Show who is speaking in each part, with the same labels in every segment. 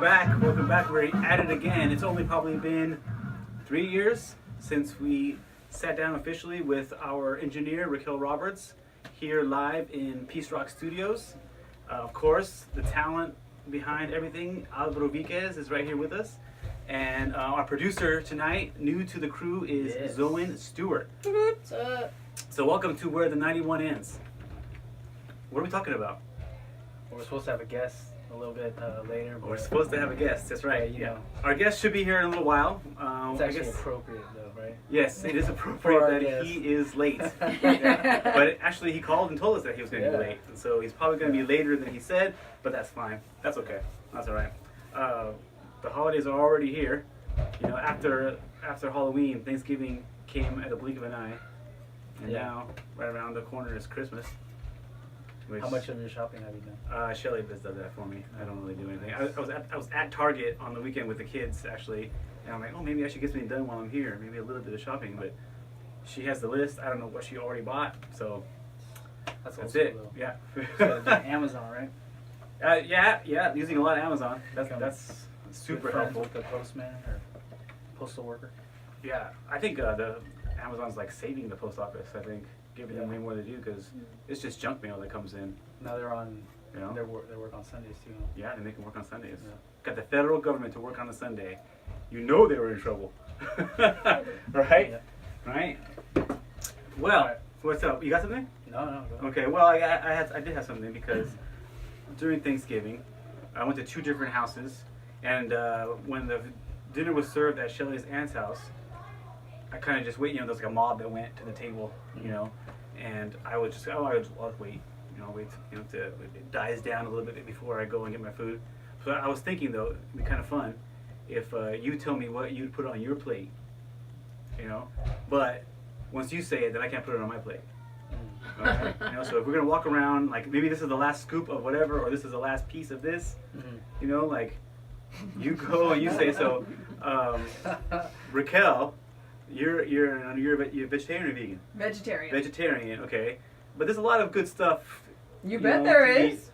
Speaker 1: Welcome back. Welcome back. We're at it again. It's only probably been 3 years since we sat down officially with our engineer, Raquel Roberts, here live in Peace Rock Studios. Of course, the talent behind everything, Alvaro Viquez, is right here with us. And our producer tonight, new to the crew, is Zoen Stewart.
Speaker 2: What's up?
Speaker 1: So welcome to Where the 91 Ends. What are we talking about?
Speaker 3: We're supposed to have a guest a little bit later.
Speaker 1: We're supposed to have a guest. That's right.
Speaker 3: You know.
Speaker 1: Our guest should be here in a little while.
Speaker 3: It's actually appropriate though, right?
Speaker 1: Yes, it is appropriate that he is late. Yeah. But actually, he called and told us that he was going to be late. And so he's probably going to be later than he said, but that's fine. That's okay. That's all right. The holidays are already here. You know, after Halloween, Thanksgiving came at a blink of an eye. And now, right around the corner is Christmas.
Speaker 3: How much of your shopping have you done?
Speaker 1: Shelly does that for me. I don't really do anything. I was at Target on the weekend with the kids actually, and I'm like, oh, maybe I should get something done while I'm here. Maybe a little bit of shopping, but she has the list. I don't know what she already bought, so that's it.
Speaker 3: Though.
Speaker 1: Yeah.
Speaker 3: Amazon, right?
Speaker 1: Yeah. Using a lot of Amazon. That's super helpful.
Speaker 3: With the postman or postal worker.
Speaker 1: Yeah, I think the Amazon's like saving the post office. I think. Giving them way more to do because it's just junk mail that comes in.
Speaker 3: Now they're on,
Speaker 1: you know,
Speaker 3: they work on Sundays too.
Speaker 1: Yeah, they make them work on Sundays.
Speaker 3: Yeah.
Speaker 1: Got the federal government to work on a Sunday. You know they were in trouble, right?
Speaker 3: Yeah.
Speaker 1: Right. Well, what's up? You got something?
Speaker 3: No. Go
Speaker 1: Okay. Well, I did have something because during Thanksgiving, I went to 2 different houses, and when the dinner was served at Shelly's aunt's house, I kind of just wait, you know, there's like a mob that went to the table, you know, and I would just, I'll wait, you know, till it dies down a little bit before I go and get my food. So I was thinking, though, it'd be kind of fun if you tell me what you'd put on your plate, you know, but once you say it, then I can't put it on my plate. Okay? You know, so if we're going to walk around, like, maybe this is the last scoop of whatever, or this is the last piece of this, you know, like, you go and you say, so, Raquel, You're a vegetarian or vegan?
Speaker 2: Vegetarian.
Speaker 1: Vegetarian, okay. But there's a lot of good stuff.
Speaker 2: You bet there is.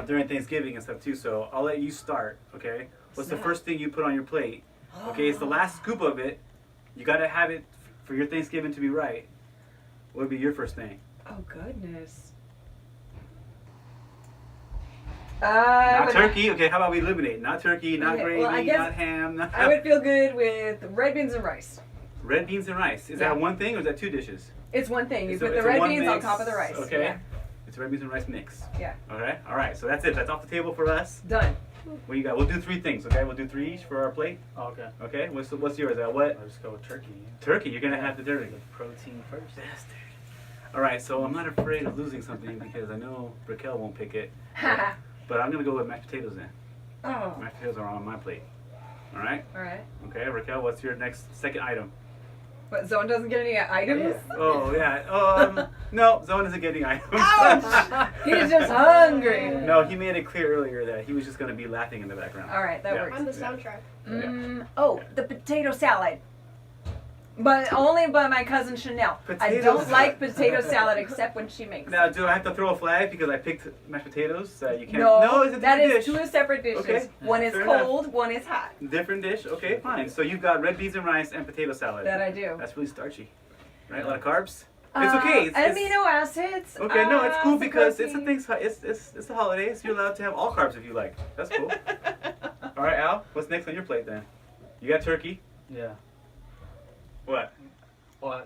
Speaker 1: During Thanksgiving and stuff too. So I'll let you start, okay? What's the first thing you put on your plate? Okay, it's the last scoop of it. You gotta have it for your Thanksgiving to be right. What would be your first thing?
Speaker 2: Oh goodness.
Speaker 1: Not turkey. Okay, how about we eliminate? Not turkey, not gravy, not ham.
Speaker 2: I would feel good with red beans and rice.
Speaker 1: Red beans and rice. Is that one thing or is that 2 dishes?
Speaker 2: It's one thing. You
Speaker 1: It's
Speaker 2: put
Speaker 1: a
Speaker 2: the red
Speaker 1: one
Speaker 2: beans
Speaker 1: mix,
Speaker 2: on top of the rice.
Speaker 1: Okay.
Speaker 2: Yeah.
Speaker 1: It's a red beans and rice mix.
Speaker 2: Yeah.
Speaker 1: Okay. All right. So that's it. That's off the table for us.
Speaker 2: Done.
Speaker 1: What do you got? We'll do 3 things. Okay. We'll do 3 each for our plate.
Speaker 3: Okay.
Speaker 1: Okay. What's yours? What?
Speaker 3: I'll just go with turkey.
Speaker 1: Turkey. You're gonna have the turkey.
Speaker 3: The protein first.
Speaker 1: Bastard. All right. So I'm not afraid of losing something because I know Raquel won't pick it. But I'm gonna go with mashed potatoes then.
Speaker 2: Oh.
Speaker 1: Mashed potatoes are on my plate. All right.
Speaker 2: All right.
Speaker 1: Okay. Raquel, what's your second item?
Speaker 2: But Zoe doesn't get any items?
Speaker 1: Oh, yeah. No, Zoe isn't getting items.
Speaker 2: Ouch! He's just hungry.
Speaker 1: No, he made it clear earlier that he was just going to be laughing in the background.
Speaker 2: All right, that works.
Speaker 4: I'm the soundtrack.
Speaker 2: The potato salad. But only by my cousin Chanel. I don't like potato salad except when she makes
Speaker 1: Now,
Speaker 2: it.
Speaker 1: do I have to throw a flag because I picked mashed potatoes? You can't.
Speaker 2: No,
Speaker 1: it's a
Speaker 2: that
Speaker 1: different
Speaker 2: is
Speaker 1: dish.
Speaker 2: 2 separate dishes.
Speaker 1: Okay.
Speaker 2: One is
Speaker 1: Fair
Speaker 2: cold, one is hot.
Speaker 1: Different dish? Okay, fine. So you've got red beans and rice and potato salad.
Speaker 2: That I do.
Speaker 1: That's really starchy. Right? A lot of carbs? It's okay. It's
Speaker 2: amino acids.
Speaker 1: Okay, no, it's cool because it's
Speaker 2: protein.
Speaker 1: it's the holidays. You're allowed to have all carbs if you like. That's cool. All right, Al, what's next on your plate then? You got turkey.
Speaker 3: Yeah.
Speaker 1: What?
Speaker 3: Well,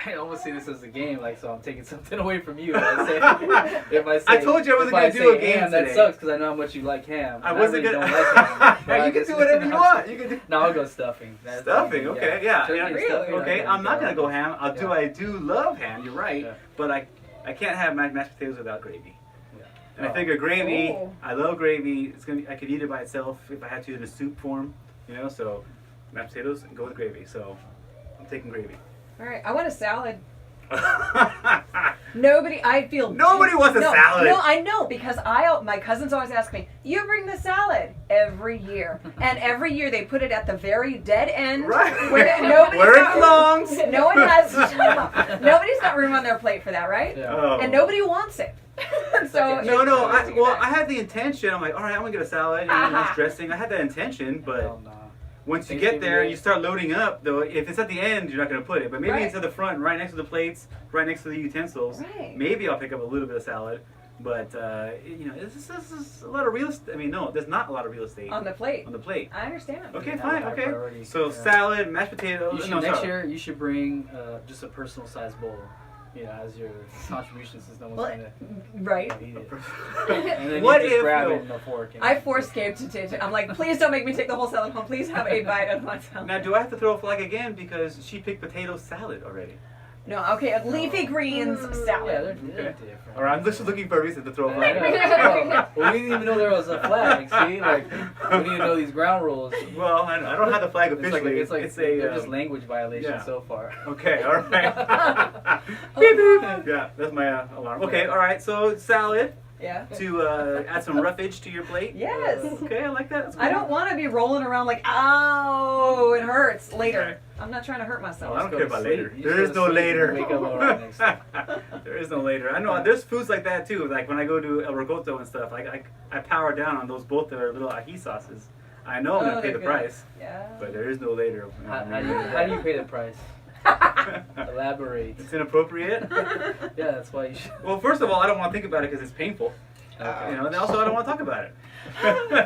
Speaker 3: I almost see this as a game, like, so I'm taking something away from you. If I say,
Speaker 1: I told you I wasn't going to do a game
Speaker 3: ham,
Speaker 1: today.
Speaker 3: That sucks because I know how much you like ham.
Speaker 1: I wasn't
Speaker 3: really
Speaker 1: going
Speaker 3: don't like ham.
Speaker 1: to. You can do whatever you want. You can do.
Speaker 3: No, I'll go stuffing.
Speaker 1: Stuffing, okay, yeah.
Speaker 3: Turkey
Speaker 1: Yeah,
Speaker 3: and
Speaker 2: really?
Speaker 3: stuffing,
Speaker 1: Okay, I'm not going to go ham. I do love ham, you're right.
Speaker 3: Yeah.
Speaker 1: But I can't have mashed potatoes without gravy.
Speaker 3: Yeah.
Speaker 1: And I figure gravy,
Speaker 2: Oh.
Speaker 1: I love gravy. I could eat it by itself if I had to in a soup form, you know, so mashed potatoes and go with gravy. So I'm taking gravy.
Speaker 2: All right, I want a salad.
Speaker 1: Nobody wants a salad.
Speaker 2: No, I know because my cousins always ask me, "You bring the salad every year," and every year they put it at the very dead end,
Speaker 1: Right.
Speaker 2: where
Speaker 1: it belongs.
Speaker 2: No one has. Nobody's got room on their plate for that, right?
Speaker 3: Yeah.
Speaker 1: Oh.
Speaker 2: And nobody wants it.
Speaker 3: It's
Speaker 2: So
Speaker 3: like a-
Speaker 1: No.
Speaker 2: it's-
Speaker 1: I had the intention. I'm like, all right, I'm gonna get a salad and nice dressing. I had that intention, but
Speaker 3: Hell no.
Speaker 1: once you get
Speaker 3: Thanksgiving
Speaker 1: there,
Speaker 3: Day.
Speaker 1: you start loading up. Though, if it's at the end, you're not gonna put it. But maybe
Speaker 2: Right.
Speaker 1: it's at the front, right next to the plates, right next to the utensils.
Speaker 2: Right.
Speaker 1: Maybe I'll pick up a little bit of salad. But this is a lot of real estate. I mean, no, there's not a lot of real estate
Speaker 2: On the plate.
Speaker 1: on the plate.
Speaker 2: I understand.
Speaker 1: Okay,
Speaker 3: Yeah,
Speaker 1: fine.
Speaker 3: high
Speaker 1: Okay.
Speaker 3: priority.
Speaker 1: So
Speaker 3: Yeah.
Speaker 1: salad, mashed potatoes.
Speaker 3: You should,
Speaker 1: no,
Speaker 3: next
Speaker 1: sorry.
Speaker 3: year, you should bring just a personal size bowl, as your contribution since no one's
Speaker 2: Well,
Speaker 3: gonna
Speaker 2: right.
Speaker 3: eat it. And then
Speaker 1: What
Speaker 3: you just
Speaker 1: if,
Speaker 3: grab
Speaker 1: though-
Speaker 3: it in the fork. And
Speaker 2: I force Gabe to take it. I'm like, please don't make me take the whole salad home. Please have a bite of my salad.
Speaker 1: Now, do I have to throw a flag again because she picked potato salad already?
Speaker 2: No, okay, a leafy greens
Speaker 3: Yeah,
Speaker 2: salad.
Speaker 3: they're
Speaker 1: Okay.
Speaker 3: different.
Speaker 1: All right, I'm just looking for a reason to throw a
Speaker 3: Yeah,
Speaker 1: flag.
Speaker 3: yeah. Well, we didn't even know there was a flag. See, like we didn't even know these ground rules.
Speaker 1: Well, I don't have the flag officially.
Speaker 3: It's like they're just language violations
Speaker 1: yeah.
Speaker 3: so far.
Speaker 1: Okay, all right. Beep, beep. Yeah, that's my alarm. Okay, all right. So salad
Speaker 2: Yeah.
Speaker 1: to add some roughage to your plate.
Speaker 2: Yes.
Speaker 1: Okay, I like that. That's
Speaker 2: I
Speaker 1: cool.
Speaker 2: don't want to be rolling around like, oh, it hurts later.
Speaker 1: Right.
Speaker 2: I'm not trying to hurt myself.
Speaker 1: Well, I don't
Speaker 3: Just
Speaker 1: care
Speaker 3: go to
Speaker 1: about
Speaker 3: sleep.
Speaker 1: later.
Speaker 3: You
Speaker 1: There
Speaker 3: just
Speaker 1: is
Speaker 3: go
Speaker 1: no
Speaker 3: to sleep
Speaker 1: later.
Speaker 3: and wake up all right next time.
Speaker 1: There is no later. I know there's foods like that too. Like when I go to El Rocoto and stuff, I power down on those both their little ají sauces. I know I'm
Speaker 2: Oh,
Speaker 1: gonna pay
Speaker 2: they're
Speaker 1: the
Speaker 2: good.
Speaker 1: price,
Speaker 2: Yeah.
Speaker 1: but there is no later.
Speaker 3: How do you pay the price? Elaborate.
Speaker 1: It's inappropriate.
Speaker 3: Yeah, that's why you should.
Speaker 1: Well, first of all, I don't want to think about it because it's painful.
Speaker 3: Okay.
Speaker 1: You know, and also I don't want to talk about it.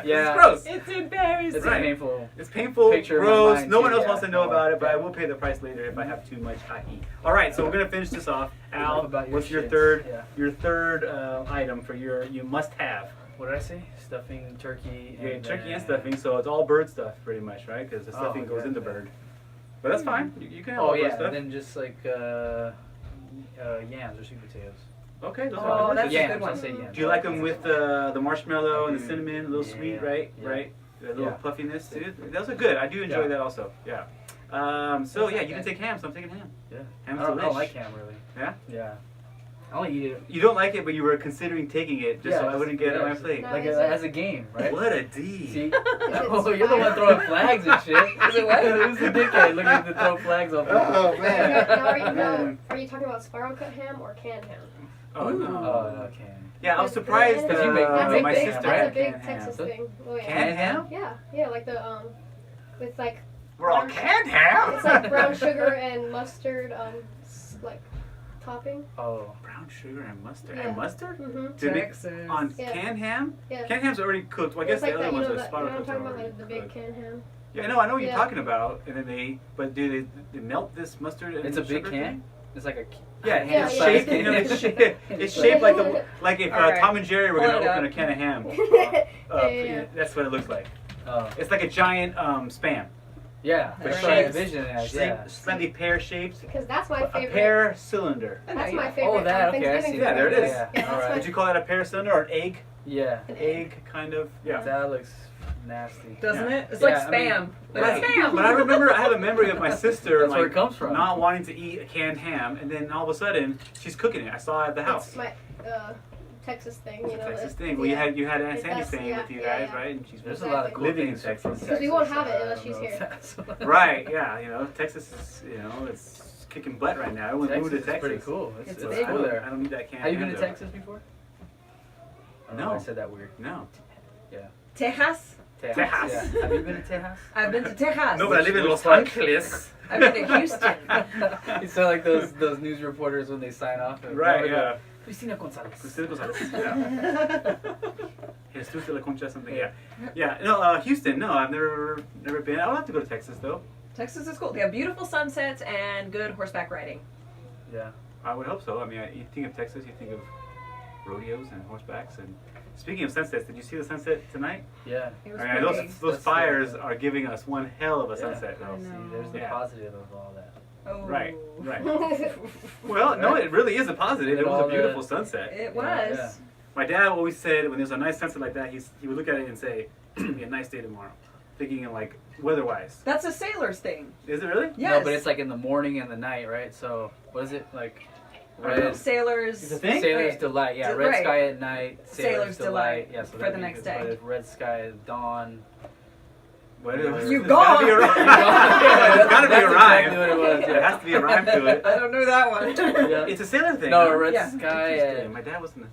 Speaker 3: Yeah.
Speaker 1: It's gross.
Speaker 2: It's embarrassing.
Speaker 3: It's
Speaker 1: Right.
Speaker 3: painful.
Speaker 1: It's painful,
Speaker 3: Picture in my
Speaker 1: gross.
Speaker 3: mind,
Speaker 1: No one
Speaker 3: too,
Speaker 1: else
Speaker 3: yeah.
Speaker 1: wants to know about it, but I
Speaker 3: Yeah.
Speaker 1: will pay the price later if I have too much ají. All right, so we're gonna finish this off. Al,
Speaker 3: Enough about your
Speaker 1: what's your
Speaker 3: shits.
Speaker 1: third?
Speaker 3: Yeah.
Speaker 1: Your third item for you must have.
Speaker 3: What did I say? Stuffing, turkey.
Speaker 1: Yeah,
Speaker 3: And
Speaker 1: turkey and
Speaker 3: then-
Speaker 1: stuffing, so it's all bird stuff pretty much, right? Because the
Speaker 3: Oh,
Speaker 1: stuffing goes
Speaker 3: yeah,
Speaker 1: in the
Speaker 3: yeah.
Speaker 1: bird. But that's fine. You can have
Speaker 3: Oh
Speaker 1: all bird
Speaker 3: yeah,
Speaker 1: stuff.
Speaker 3: and then just like yams or sweet potatoes.
Speaker 1: Okay, those
Speaker 2: Oh,
Speaker 1: are
Speaker 2: that's a
Speaker 3: yams,
Speaker 2: good one.
Speaker 3: I say yams.
Speaker 1: Do you like them with the marshmallow and the cinnamon, a little sweet,
Speaker 3: Yeah,
Speaker 1: right?
Speaker 3: yeah.
Speaker 1: Right? A little
Speaker 3: Yeah.
Speaker 1: puffiness too. Those are good. I do enjoy
Speaker 3: Yeah.
Speaker 1: that also. Yeah. So
Speaker 3: That's
Speaker 1: yeah,
Speaker 3: not
Speaker 1: you can
Speaker 3: bad.
Speaker 1: take ham. So I'm taking ham.
Speaker 3: Yeah.
Speaker 1: Ham's
Speaker 3: I don't
Speaker 1: delish.
Speaker 3: like ham really.
Speaker 1: Yeah?
Speaker 3: Yeah. I only eat it.
Speaker 1: You don't like it, but you were considering taking it just so I wouldn't get it on my
Speaker 3: just-
Speaker 1: plate.
Speaker 4: No.
Speaker 3: Like
Speaker 4: is it-
Speaker 3: as a game, right?
Speaker 1: What a D.
Speaker 3: See? Oh, you're the one throwing flags and shit.
Speaker 2: Is it what?
Speaker 3: Who's the dickhead looking to throw flags off?
Speaker 1: Oh,
Speaker 4: Now,
Speaker 1: man.
Speaker 4: are you talking about spiral cut ham or canned ham?
Speaker 1: Oh no.
Speaker 3: Oh, okay.
Speaker 1: Yeah, I was surprised
Speaker 3: Because you make-
Speaker 4: That's
Speaker 3: make
Speaker 1: my
Speaker 4: a big,
Speaker 1: sister
Speaker 4: that's a
Speaker 1: had
Speaker 4: big
Speaker 1: canned
Speaker 4: Texas
Speaker 1: ham.
Speaker 4: thing. Oh yeah.
Speaker 1: Canned ham?
Speaker 4: Yeah, like the with like
Speaker 1: We're all canned ham.
Speaker 4: it's like brown sugar and mustard like topping.
Speaker 3: Oh.
Speaker 1: Brown sugar and mustard.
Speaker 4: Yeah.
Speaker 1: And mustard?
Speaker 4: Mhm.
Speaker 1: To make
Speaker 2: Texas.
Speaker 1: on
Speaker 4: Yeah.
Speaker 1: canned ham?
Speaker 4: Yeah.
Speaker 1: Canned ham's already cooked. Well, I guess
Speaker 4: It's like
Speaker 1: the
Speaker 4: that,
Speaker 1: other
Speaker 4: you
Speaker 1: ones
Speaker 4: know,
Speaker 1: are
Speaker 4: that,
Speaker 1: spiral
Speaker 4: I'm
Speaker 1: cooked.
Speaker 4: talking
Speaker 1: are
Speaker 4: about
Speaker 1: already
Speaker 4: like the big
Speaker 1: cooked.
Speaker 4: canned ham.
Speaker 1: Yeah, no, I know what you're
Speaker 4: Yeah.
Speaker 1: talking about. And then do they melt this mustard? And
Speaker 3: It's a big
Speaker 1: sugar
Speaker 3: can?
Speaker 1: thing?
Speaker 3: It's like a.
Speaker 1: Yeah,
Speaker 4: Yeah,
Speaker 1: it's
Speaker 4: yeah.
Speaker 1: shaped. You know, it's shaped like if
Speaker 2: All right.
Speaker 1: Tom and Jerry were
Speaker 2: Pull
Speaker 1: gonna
Speaker 2: it
Speaker 1: open
Speaker 2: up.
Speaker 1: a can of ham.
Speaker 4: Yeah.
Speaker 1: That's what it looks like.
Speaker 3: Oh.
Speaker 1: It's like a giant spam,
Speaker 3: Yeah.
Speaker 2: But
Speaker 3: That's what I
Speaker 2: shaped-
Speaker 3: envision it as. Yeah.
Speaker 1: slightly pear shaped,
Speaker 4: Because that's my
Speaker 1: a
Speaker 4: favorite.
Speaker 1: pear cylinder.
Speaker 4: That's my
Speaker 2: Yeah.
Speaker 4: favorite.
Speaker 3: Oh, that, okay, I
Speaker 4: Thanksgiving
Speaker 3: see
Speaker 4: food.
Speaker 1: Yeah, there it is.
Speaker 4: Yeah,
Speaker 3: Yeah,
Speaker 4: that's
Speaker 3: alright.
Speaker 4: my
Speaker 1: Would you call that a pear cylinder or an egg?
Speaker 3: Yeah.
Speaker 4: an
Speaker 1: Egg kind of. Yeah.
Speaker 3: That looks nasty.
Speaker 2: Doesn't
Speaker 1: Yeah.
Speaker 2: it? It's
Speaker 3: Yeah,
Speaker 2: like
Speaker 3: I mean-
Speaker 2: spam. But
Speaker 1: Right.
Speaker 2: it's spam.
Speaker 1: But I remember I have a memory of my sister
Speaker 3: That's
Speaker 1: like
Speaker 3: where it comes from.
Speaker 1: not wanting to eat a canned ham, and then all of a sudden she's cooking it. I saw it at the house.
Speaker 4: It's my Texas thing,
Speaker 1: It's
Speaker 4: you
Speaker 1: a
Speaker 4: know.
Speaker 1: Texas
Speaker 4: it-
Speaker 1: thing. Well,
Speaker 4: yeah.
Speaker 1: you had Aunt
Speaker 4: It
Speaker 1: Sandy
Speaker 4: does,
Speaker 1: staying
Speaker 4: yeah,
Speaker 1: with you
Speaker 4: yeah,
Speaker 1: guys,
Speaker 4: yeah.
Speaker 1: right? And she's
Speaker 3: There's a lot of cool
Speaker 1: living in
Speaker 3: things from
Speaker 1: Texas.
Speaker 4: Because we won't have it
Speaker 3: I
Speaker 4: unless
Speaker 3: don't
Speaker 4: she's
Speaker 3: know.
Speaker 4: here.
Speaker 1: Right? Yeah. You know, Texas is it's kicking butt right now. I want to move to
Speaker 3: Texas is
Speaker 1: Texas.
Speaker 3: pretty cool. It's
Speaker 2: It's
Speaker 1: So
Speaker 2: big.
Speaker 1: I
Speaker 3: cool there.
Speaker 1: don't need that canned
Speaker 3: Have you
Speaker 1: ham,
Speaker 3: been to
Speaker 1: though.
Speaker 3: Texas before? I don't
Speaker 1: No.
Speaker 3: know, I said that weird.
Speaker 1: No.
Speaker 2: Tejas.
Speaker 3: Tejas.
Speaker 1: Tejas.
Speaker 3: Yeah. Have you been to Tejas?
Speaker 2: I've been to Tejas.
Speaker 1: No, but I live in
Speaker 3: Which
Speaker 1: Los
Speaker 3: part?
Speaker 1: Angeles.
Speaker 2: I've been to Houston.
Speaker 3: You sound like those news reporters when they sign off. And
Speaker 1: Right.
Speaker 3: remember
Speaker 1: Yeah.
Speaker 3: the- Cristina Gonzalez.
Speaker 1: Cristina Gonzalez. Yeah. Jesus de la Concha something. Yeah. Yeah. No, Houston. No, I've never been. I would have to go to Texas though.
Speaker 2: Texas is cool. They have beautiful sunsets and good horseback riding.
Speaker 3: Yeah.
Speaker 1: I would hope so. I mean, you think of Texas, you think of rodeos and horsebacks. And speaking of sunsets, did you see the sunset tonight?
Speaker 3: Yeah.
Speaker 2: It was
Speaker 1: I mean,
Speaker 2: pretty.
Speaker 1: those
Speaker 3: That's
Speaker 1: fires
Speaker 3: the-
Speaker 1: are giving us one hell of a
Speaker 3: Yeah.
Speaker 1: sunset.
Speaker 2: I
Speaker 1: Though.
Speaker 2: know.
Speaker 3: See, there's the
Speaker 1: Yeah.
Speaker 3: positive of all that.
Speaker 2: Oh.
Speaker 1: Right. Right.
Speaker 4: Yeah.
Speaker 1: Well, no, it really is a positive. It
Speaker 3: And
Speaker 1: was
Speaker 3: all
Speaker 1: a
Speaker 3: the-
Speaker 1: beautiful sunset.
Speaker 2: It
Speaker 3: Yeah,
Speaker 2: was.
Speaker 3: yeah.
Speaker 1: My dad always said when there's a nice sunset like that, he would look at it and say, "It's gonna be a nice day tomorrow," thinking in like weather-wise.
Speaker 2: That's a sailor's thing.
Speaker 1: Is it really?
Speaker 2: Yes.
Speaker 3: No, but it's like in the morning and the night, right? So, what is it? Like,
Speaker 1: I don't know.
Speaker 3: red.
Speaker 2: Sailors.
Speaker 1: It's a thing?
Speaker 3: Sailor's
Speaker 2: Right.
Speaker 3: Delight, yeah.
Speaker 2: D-
Speaker 3: Red
Speaker 2: right.
Speaker 3: sky at night,
Speaker 2: Sailor's Delight
Speaker 3: Yeah, so
Speaker 2: for
Speaker 3: that'd
Speaker 2: the
Speaker 3: be
Speaker 2: next
Speaker 3: good.
Speaker 2: day.
Speaker 3: Red sky at dawn.
Speaker 1: What
Speaker 3: You've
Speaker 1: there's
Speaker 2: gone.
Speaker 1: gotta be a rhyme.
Speaker 3: You've gone.
Speaker 1: There's gotta be a
Speaker 3: That's
Speaker 1: rhyme.
Speaker 3: exactly what it was, yeah.
Speaker 1: There has to be a rhyme to it.
Speaker 2: I don't know that one.
Speaker 3: Yeah.
Speaker 1: It's a sailor thing.
Speaker 3: No,
Speaker 1: huh?
Speaker 3: red
Speaker 2: Yeah.
Speaker 3: sky
Speaker 1: Interesting.
Speaker 3: at
Speaker 1: My dad was in the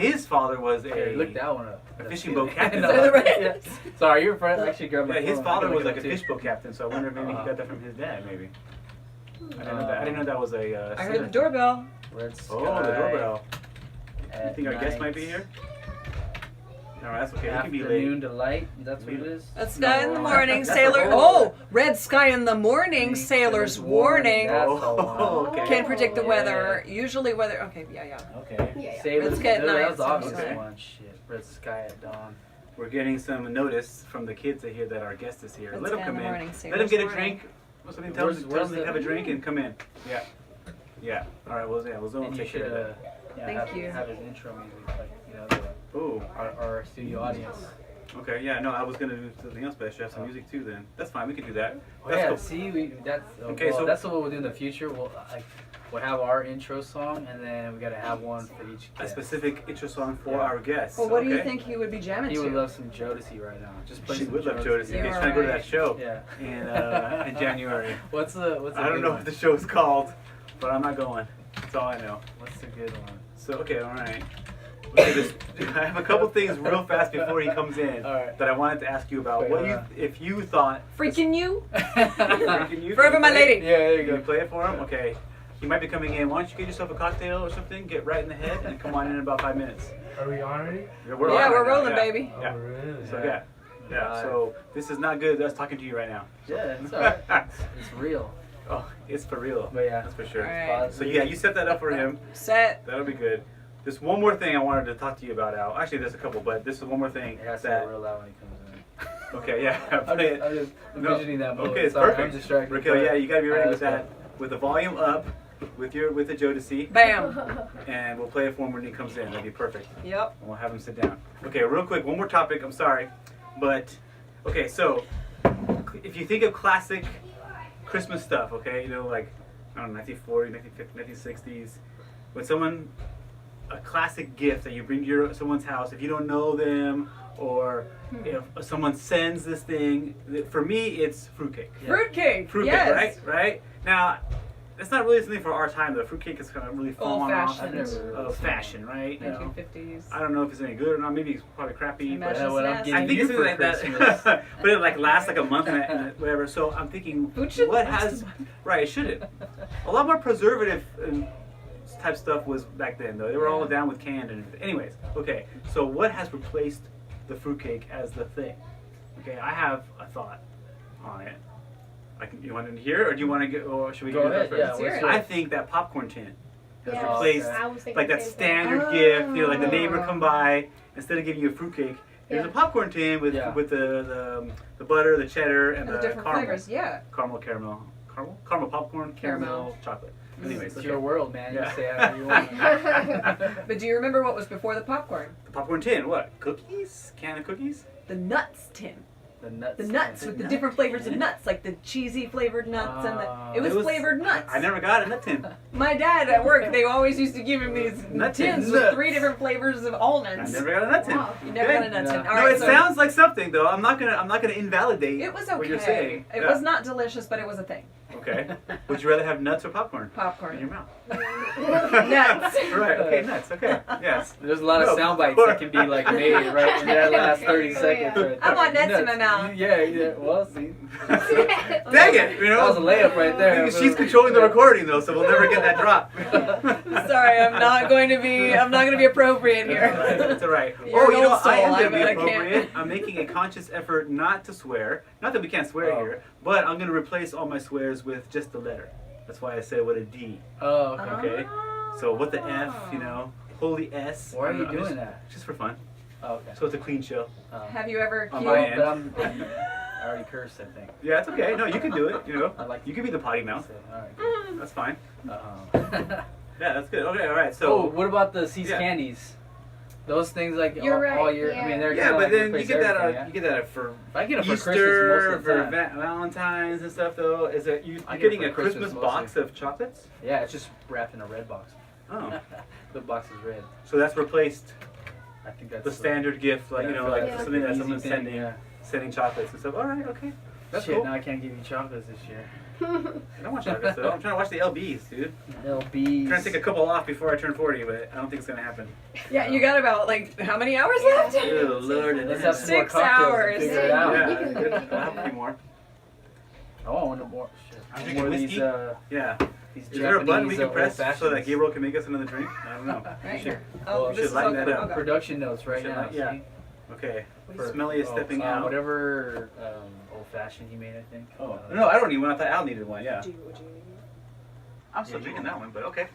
Speaker 1: His father was
Speaker 3: Here, look that one up.
Speaker 1: a fishing boat captain.
Speaker 3: No,
Speaker 2: Right.
Speaker 3: yeah. Sorry, you're in front. Actually, grab my
Speaker 1: Yeah, his
Speaker 3: phone.
Speaker 1: father
Speaker 3: I can
Speaker 1: was
Speaker 3: look
Speaker 1: like a
Speaker 3: it up,
Speaker 1: fish boat captain, so I wonder if maybe he got that from his dad, maybe. I didn't know that. I didn't know that was a.
Speaker 2: I heard the doorbell.
Speaker 3: too. Red Sky
Speaker 1: Oh, the doorbell. You
Speaker 3: at
Speaker 1: think our guest
Speaker 3: night.
Speaker 1: might be here? No, that's okay. He can be late.
Speaker 3: Afternoon delight. That's what it is.
Speaker 2: Red sky in the
Speaker 1: No.
Speaker 2: morning,
Speaker 1: That's
Speaker 2: sailor.
Speaker 1: the whole-
Speaker 2: Oh, red sky in the morning, sailor's warning.
Speaker 3: That's the one.
Speaker 1: Oh, okay.
Speaker 2: Can predict the
Speaker 3: Yeah.
Speaker 2: weather. Usually weather. Okay, yeah.
Speaker 3: Okay.
Speaker 4: Yeah.
Speaker 3: Sailor's
Speaker 2: Red Sky at
Speaker 3: Dude,
Speaker 2: night,
Speaker 3: That was the obvious
Speaker 1: okay.
Speaker 3: one. Shit. Red Sky at dawn.
Speaker 1: We're getting some notice from the kids to hear that our guest is here.
Speaker 2: Red
Speaker 1: Let him
Speaker 2: sky
Speaker 1: come
Speaker 2: in the
Speaker 1: in.
Speaker 2: morning,
Speaker 1: Let him
Speaker 2: sailor's
Speaker 1: get a
Speaker 2: warning.
Speaker 1: drink. Or something. Tell him
Speaker 3: Where's
Speaker 1: to
Speaker 3: the-
Speaker 1: have a drink and come in. Yeah. Yeah. All right. Well, we'll
Speaker 3: And you
Speaker 1: take care
Speaker 3: should
Speaker 1: of that.
Speaker 2: Thank
Speaker 3: have,
Speaker 2: you.
Speaker 3: have his intro music, like, you know,
Speaker 1: Ooh.
Speaker 3: our studio audience.
Speaker 1: Okay. Yeah. No, I was gonna do something else, but I should have some music too. Then that's fine. We can do that.
Speaker 3: Oh,
Speaker 1: That's
Speaker 3: yeah,
Speaker 1: cool.
Speaker 3: see, that's
Speaker 1: Okay,
Speaker 3: well,
Speaker 1: so-
Speaker 3: that's what we'll do in the future. We'll have our intro song, and then we gotta have one for each
Speaker 1: A
Speaker 3: guest.
Speaker 1: specific intro song for
Speaker 3: Yeah.
Speaker 1: our guests.
Speaker 2: Well, what do you
Speaker 1: okay?
Speaker 2: think he would be jamming
Speaker 3: He
Speaker 2: to?
Speaker 3: would love some Jodeci right now. Just play
Speaker 1: She
Speaker 3: some
Speaker 1: would love Jodeci.
Speaker 2: You're
Speaker 1: He's trying to go to that
Speaker 2: right.
Speaker 1: show
Speaker 3: Yeah.
Speaker 1: in January.
Speaker 3: What's the
Speaker 1: I don't
Speaker 3: good
Speaker 1: know
Speaker 3: one?
Speaker 1: what the show's called, but I'm not going. That's all I know.
Speaker 3: What's the good one?
Speaker 1: So okay, all right. Okay, I have a couple things real fast before he comes in
Speaker 3: All right.
Speaker 1: that I wanted to ask you about.
Speaker 3: Wait,
Speaker 1: What
Speaker 3: hold
Speaker 1: you,
Speaker 3: on.
Speaker 1: if you thought?
Speaker 2: Freaking you.
Speaker 1: Freaking you?
Speaker 2: Forever
Speaker 1: Can
Speaker 2: my
Speaker 1: you play
Speaker 2: lady.
Speaker 3: Yeah, there
Speaker 1: it?
Speaker 3: you
Speaker 1: Can you
Speaker 3: go.
Speaker 1: play it for him? Okay. He might be coming in. Why don't you get yourself a cocktail or something? Get right in the head and come on in about 5 minutes.
Speaker 5: Are we on already?
Speaker 1: Yeah,
Speaker 2: Yeah,
Speaker 1: on
Speaker 2: we're
Speaker 1: right now,
Speaker 2: rolling,
Speaker 1: yeah.
Speaker 2: baby.
Speaker 1: Yeah.
Speaker 5: Oh, really?
Speaker 1: So yeah. Yeah. So this is not good. That's talking to you right now.
Speaker 3: Yeah, it's alright. It's real.
Speaker 1: Oh, it's for real.
Speaker 3: But yeah.
Speaker 1: That's for sure.
Speaker 2: All right.
Speaker 1: So yeah, you set that up for him.
Speaker 2: Set.
Speaker 1: That'll be good. There's one more thing I wanted to talk to you about, Al. Actually, there's a couple, but this is one more thing.
Speaker 3: It has to
Speaker 1: that,
Speaker 3: be real loud when he comes in.
Speaker 1: Okay, yeah.
Speaker 3: I'm
Speaker 1: play
Speaker 3: just, I'm just
Speaker 1: No.
Speaker 3: envisioning that moment.
Speaker 1: Okay, it's
Speaker 3: Sorry,
Speaker 1: perfect.
Speaker 3: I'm distracted.
Speaker 1: Raquel, yeah, you gotta be ready with
Speaker 3: Alright,
Speaker 1: that. With the volume up, with the Jodeci,
Speaker 2: Bam.
Speaker 1: and we'll play it for him when he comes in. That'd be perfect.
Speaker 2: Yep.
Speaker 1: And we'll have him sit down. Okay, real quick, one more topic. I'm sorry, but okay. So, if you think of classic Christmas stuff, okay, you know, like I don't know, 1940s, 1950s, 1960s, when someone a classic gift that you bring to someone's house, if you don't know them, or if someone sends this thing, for me, it's fruitcake.
Speaker 3: Yeah.
Speaker 2: Fruitcake.
Speaker 1: Fruitcake,
Speaker 2: Yes.
Speaker 1: right? Now, that's not really something for our time. The fruitcake is kind of really fallen off
Speaker 2: Old-fashioned.
Speaker 3: I've never
Speaker 1: of fashion, right?
Speaker 2: 1950s.
Speaker 1: I don't know if it's any good or not. Maybe it's probably crappy.
Speaker 2: Imagine
Speaker 1: But
Speaker 3: Yeah, what I'm
Speaker 2: Snacks.
Speaker 3: getting
Speaker 1: I think
Speaker 3: you
Speaker 1: it's
Speaker 3: for
Speaker 1: something like
Speaker 3: Christmas.
Speaker 1: that. But it like lasts like a month and whatever. So I'm thinking,
Speaker 2: Food should
Speaker 1: what
Speaker 2: last
Speaker 1: has
Speaker 2: a month.
Speaker 1: right? It shouldn't. A lot more preservative type stuff was back then, though. They were all
Speaker 2: Yeah.
Speaker 1: down with canned and everything. Anyways, okay. So what has replaced the fruitcake as the thing? Okay, I have a thought on it. You want to hear, or do you want to get, or should we
Speaker 3: Go
Speaker 1: get
Speaker 3: ahead,
Speaker 1: it
Speaker 3: yeah.
Speaker 1: first?
Speaker 2: Let's hear
Speaker 3: What's
Speaker 2: it.
Speaker 1: I think that popcorn tin has
Speaker 4: Yeah,
Speaker 1: replaced
Speaker 3: okay.
Speaker 4: I was thinking
Speaker 1: like that
Speaker 4: the same thing.
Speaker 1: standard gift. You know, like the neighbor
Speaker 2: Oh.
Speaker 1: come by, instead of giving you a fruitcake, here's a
Speaker 4: Yeah.
Speaker 1: popcorn tin with
Speaker 3: Yeah.
Speaker 1: with the butter, the cheddar, and
Speaker 2: And the
Speaker 1: the
Speaker 2: different
Speaker 1: caramel.
Speaker 2: flavors. Yeah.
Speaker 1: Caramel popcorn, caramel chocolate. Anyways,
Speaker 3: It's
Speaker 1: okay.
Speaker 3: your world, man.
Speaker 1: Yeah.
Speaker 3: You say however you want.
Speaker 2: But do you remember what was before the popcorn?
Speaker 1: The popcorn tin, what? Cookies? Can of cookies?
Speaker 2: The nuts tin.
Speaker 3: The nuts.
Speaker 2: The nuts with the different flavors of nuts, like the cheesy flavored nuts and the. It was, flavored nuts.
Speaker 1: I never got a nut tin.
Speaker 2: My dad at work, they always used to give him these
Speaker 1: Nut
Speaker 2: tins
Speaker 1: tins.
Speaker 2: with 3 different flavors of
Speaker 1: I
Speaker 2: almonds.
Speaker 1: never got a nut tin.
Speaker 4: Wow.
Speaker 2: You never got a nut
Speaker 3: No.
Speaker 2: tin. All
Speaker 1: No,
Speaker 2: right,
Speaker 1: it
Speaker 2: so
Speaker 1: sounds like something though. I'm not gonna invalidate
Speaker 2: it was okay.
Speaker 1: what you're saying.
Speaker 2: It
Speaker 1: Yeah.
Speaker 2: was not delicious, but it was a thing.
Speaker 1: Okay. Would you rather have nuts or popcorn in your
Speaker 2: Popcorn.
Speaker 1: mouth?
Speaker 2: Nuts.
Speaker 1: Right. Okay. Nuts. Okay. Yes.
Speaker 3: There's a lot of
Speaker 1: No,
Speaker 3: sound bites that can be like made right in that last 30 seconds. Right
Speaker 2: I
Speaker 3: there.
Speaker 2: want nuts in my mouth.
Speaker 3: Yeah. Well, see.
Speaker 1: Dang it! You know.
Speaker 3: That was a layup right there.
Speaker 1: She's controlling the recording though, so we'll never get that drop.
Speaker 2: Sorry, I'm not going to be appropriate
Speaker 1: It's
Speaker 2: here.
Speaker 1: all right.
Speaker 2: You're
Speaker 1: Oh,
Speaker 2: an
Speaker 1: you know,
Speaker 2: old soul.
Speaker 1: I am
Speaker 2: I
Speaker 1: going to be
Speaker 2: can't.
Speaker 1: appropriate. I'm making a conscious effort not to swear. Not that we can't swear
Speaker 3: Oh.
Speaker 1: here, but I'm going to replace all my swears with just the letter. That's why I say what a D.
Speaker 3: Oh, okay.
Speaker 1: Okay. So what the F, you know, holy S.
Speaker 3: Why
Speaker 1: I
Speaker 3: are
Speaker 1: don't
Speaker 3: you
Speaker 1: know,
Speaker 3: doing
Speaker 1: just,
Speaker 3: that?
Speaker 1: Just for fun.
Speaker 3: Oh, okay.
Speaker 1: So it's a clean show.
Speaker 2: Have you ever
Speaker 1: On
Speaker 2: killed?
Speaker 1: my end.
Speaker 3: But I already cursed, I think.
Speaker 1: Yeah, it's okay. No, you can do it. You know,
Speaker 3: I like
Speaker 1: you can be the potty mouth.
Speaker 3: Alright, good.
Speaker 1: That's fine.
Speaker 3: Uh-huh.
Speaker 1: Yeah, that's good. Okay, all right.
Speaker 3: oh,
Speaker 1: So
Speaker 3: what about the See's
Speaker 1: Yeah.
Speaker 3: candies? Those things like
Speaker 4: You're
Speaker 3: all
Speaker 4: right,
Speaker 3: year. I
Speaker 4: yeah.
Speaker 3: mean, they're
Speaker 1: yeah,
Speaker 3: kinda
Speaker 1: but
Speaker 3: like
Speaker 1: then you
Speaker 3: replace
Speaker 1: get that.
Speaker 3: everything,
Speaker 1: You get that for
Speaker 3: If I get it for
Speaker 1: Easter,
Speaker 3: Christmas most of the
Speaker 1: for
Speaker 3: time.
Speaker 1: Valentine's and stuff. Though, is it you
Speaker 3: I
Speaker 1: you're
Speaker 3: get it
Speaker 1: getting
Speaker 3: for
Speaker 1: a Christmas
Speaker 3: Christmas
Speaker 1: box of chocolates?
Speaker 3: Yeah, it's just wrapped in a red box.
Speaker 1: Oh,
Speaker 3: The box is red.
Speaker 1: so that's replaced
Speaker 3: I think that's
Speaker 1: the standard gift, like you know, like
Speaker 4: Yeah.
Speaker 1: something that
Speaker 3: easy
Speaker 1: someone's
Speaker 3: thing,
Speaker 1: sending
Speaker 3: Yeah.
Speaker 1: chocolates and stuff. All right, okay. That's
Speaker 3: Shit,
Speaker 1: cool.
Speaker 3: now I can't give you chocolates this year.
Speaker 1: I don't want chocolates though. I'm trying to watch the LBs, dude.
Speaker 3: LBs.
Speaker 1: I'm trying to take a couple off before I turn 40, but I don't think it's gonna happen.
Speaker 2: Yeah, you got about like how many hours
Speaker 4: Yeah.
Speaker 2: left?
Speaker 1: Oh Lord,
Speaker 3: Let's have some more
Speaker 2: 6
Speaker 3: cocktails and
Speaker 2: hours.
Speaker 3: figure it out.
Speaker 1: Yeah,
Speaker 4: You can-
Speaker 1: good. I'll have a few more.
Speaker 3: Oh, I want more. Shit.
Speaker 1: I'm
Speaker 3: More
Speaker 1: drinking
Speaker 3: of
Speaker 1: whiskey.
Speaker 3: these,
Speaker 1: Yeah.
Speaker 3: these
Speaker 1: Is there a button we
Speaker 3: Japanese,
Speaker 1: can press
Speaker 3: old
Speaker 1: so that
Speaker 3: fashions.
Speaker 1: Gabriel can make us another drink? I don't know.
Speaker 2: Right
Speaker 1: should-
Speaker 2: here.
Speaker 3: Well,
Speaker 2: Oh,
Speaker 3: we
Speaker 2: this
Speaker 1: should
Speaker 2: is
Speaker 1: lighten
Speaker 2: okay.
Speaker 1: that up.
Speaker 2: Okay.
Speaker 3: Production notes right
Speaker 1: Should
Speaker 3: now.
Speaker 1: light- yeah.
Speaker 3: See?
Speaker 1: Okay.
Speaker 3: For-
Speaker 1: Smelly is stepping out.
Speaker 3: Whatever old fashioned he made, I think.
Speaker 1: Oh no, I don't need one. I thought Al needed one. Yeah.
Speaker 2: Would you need
Speaker 1: I'm still drinking that one, but okay.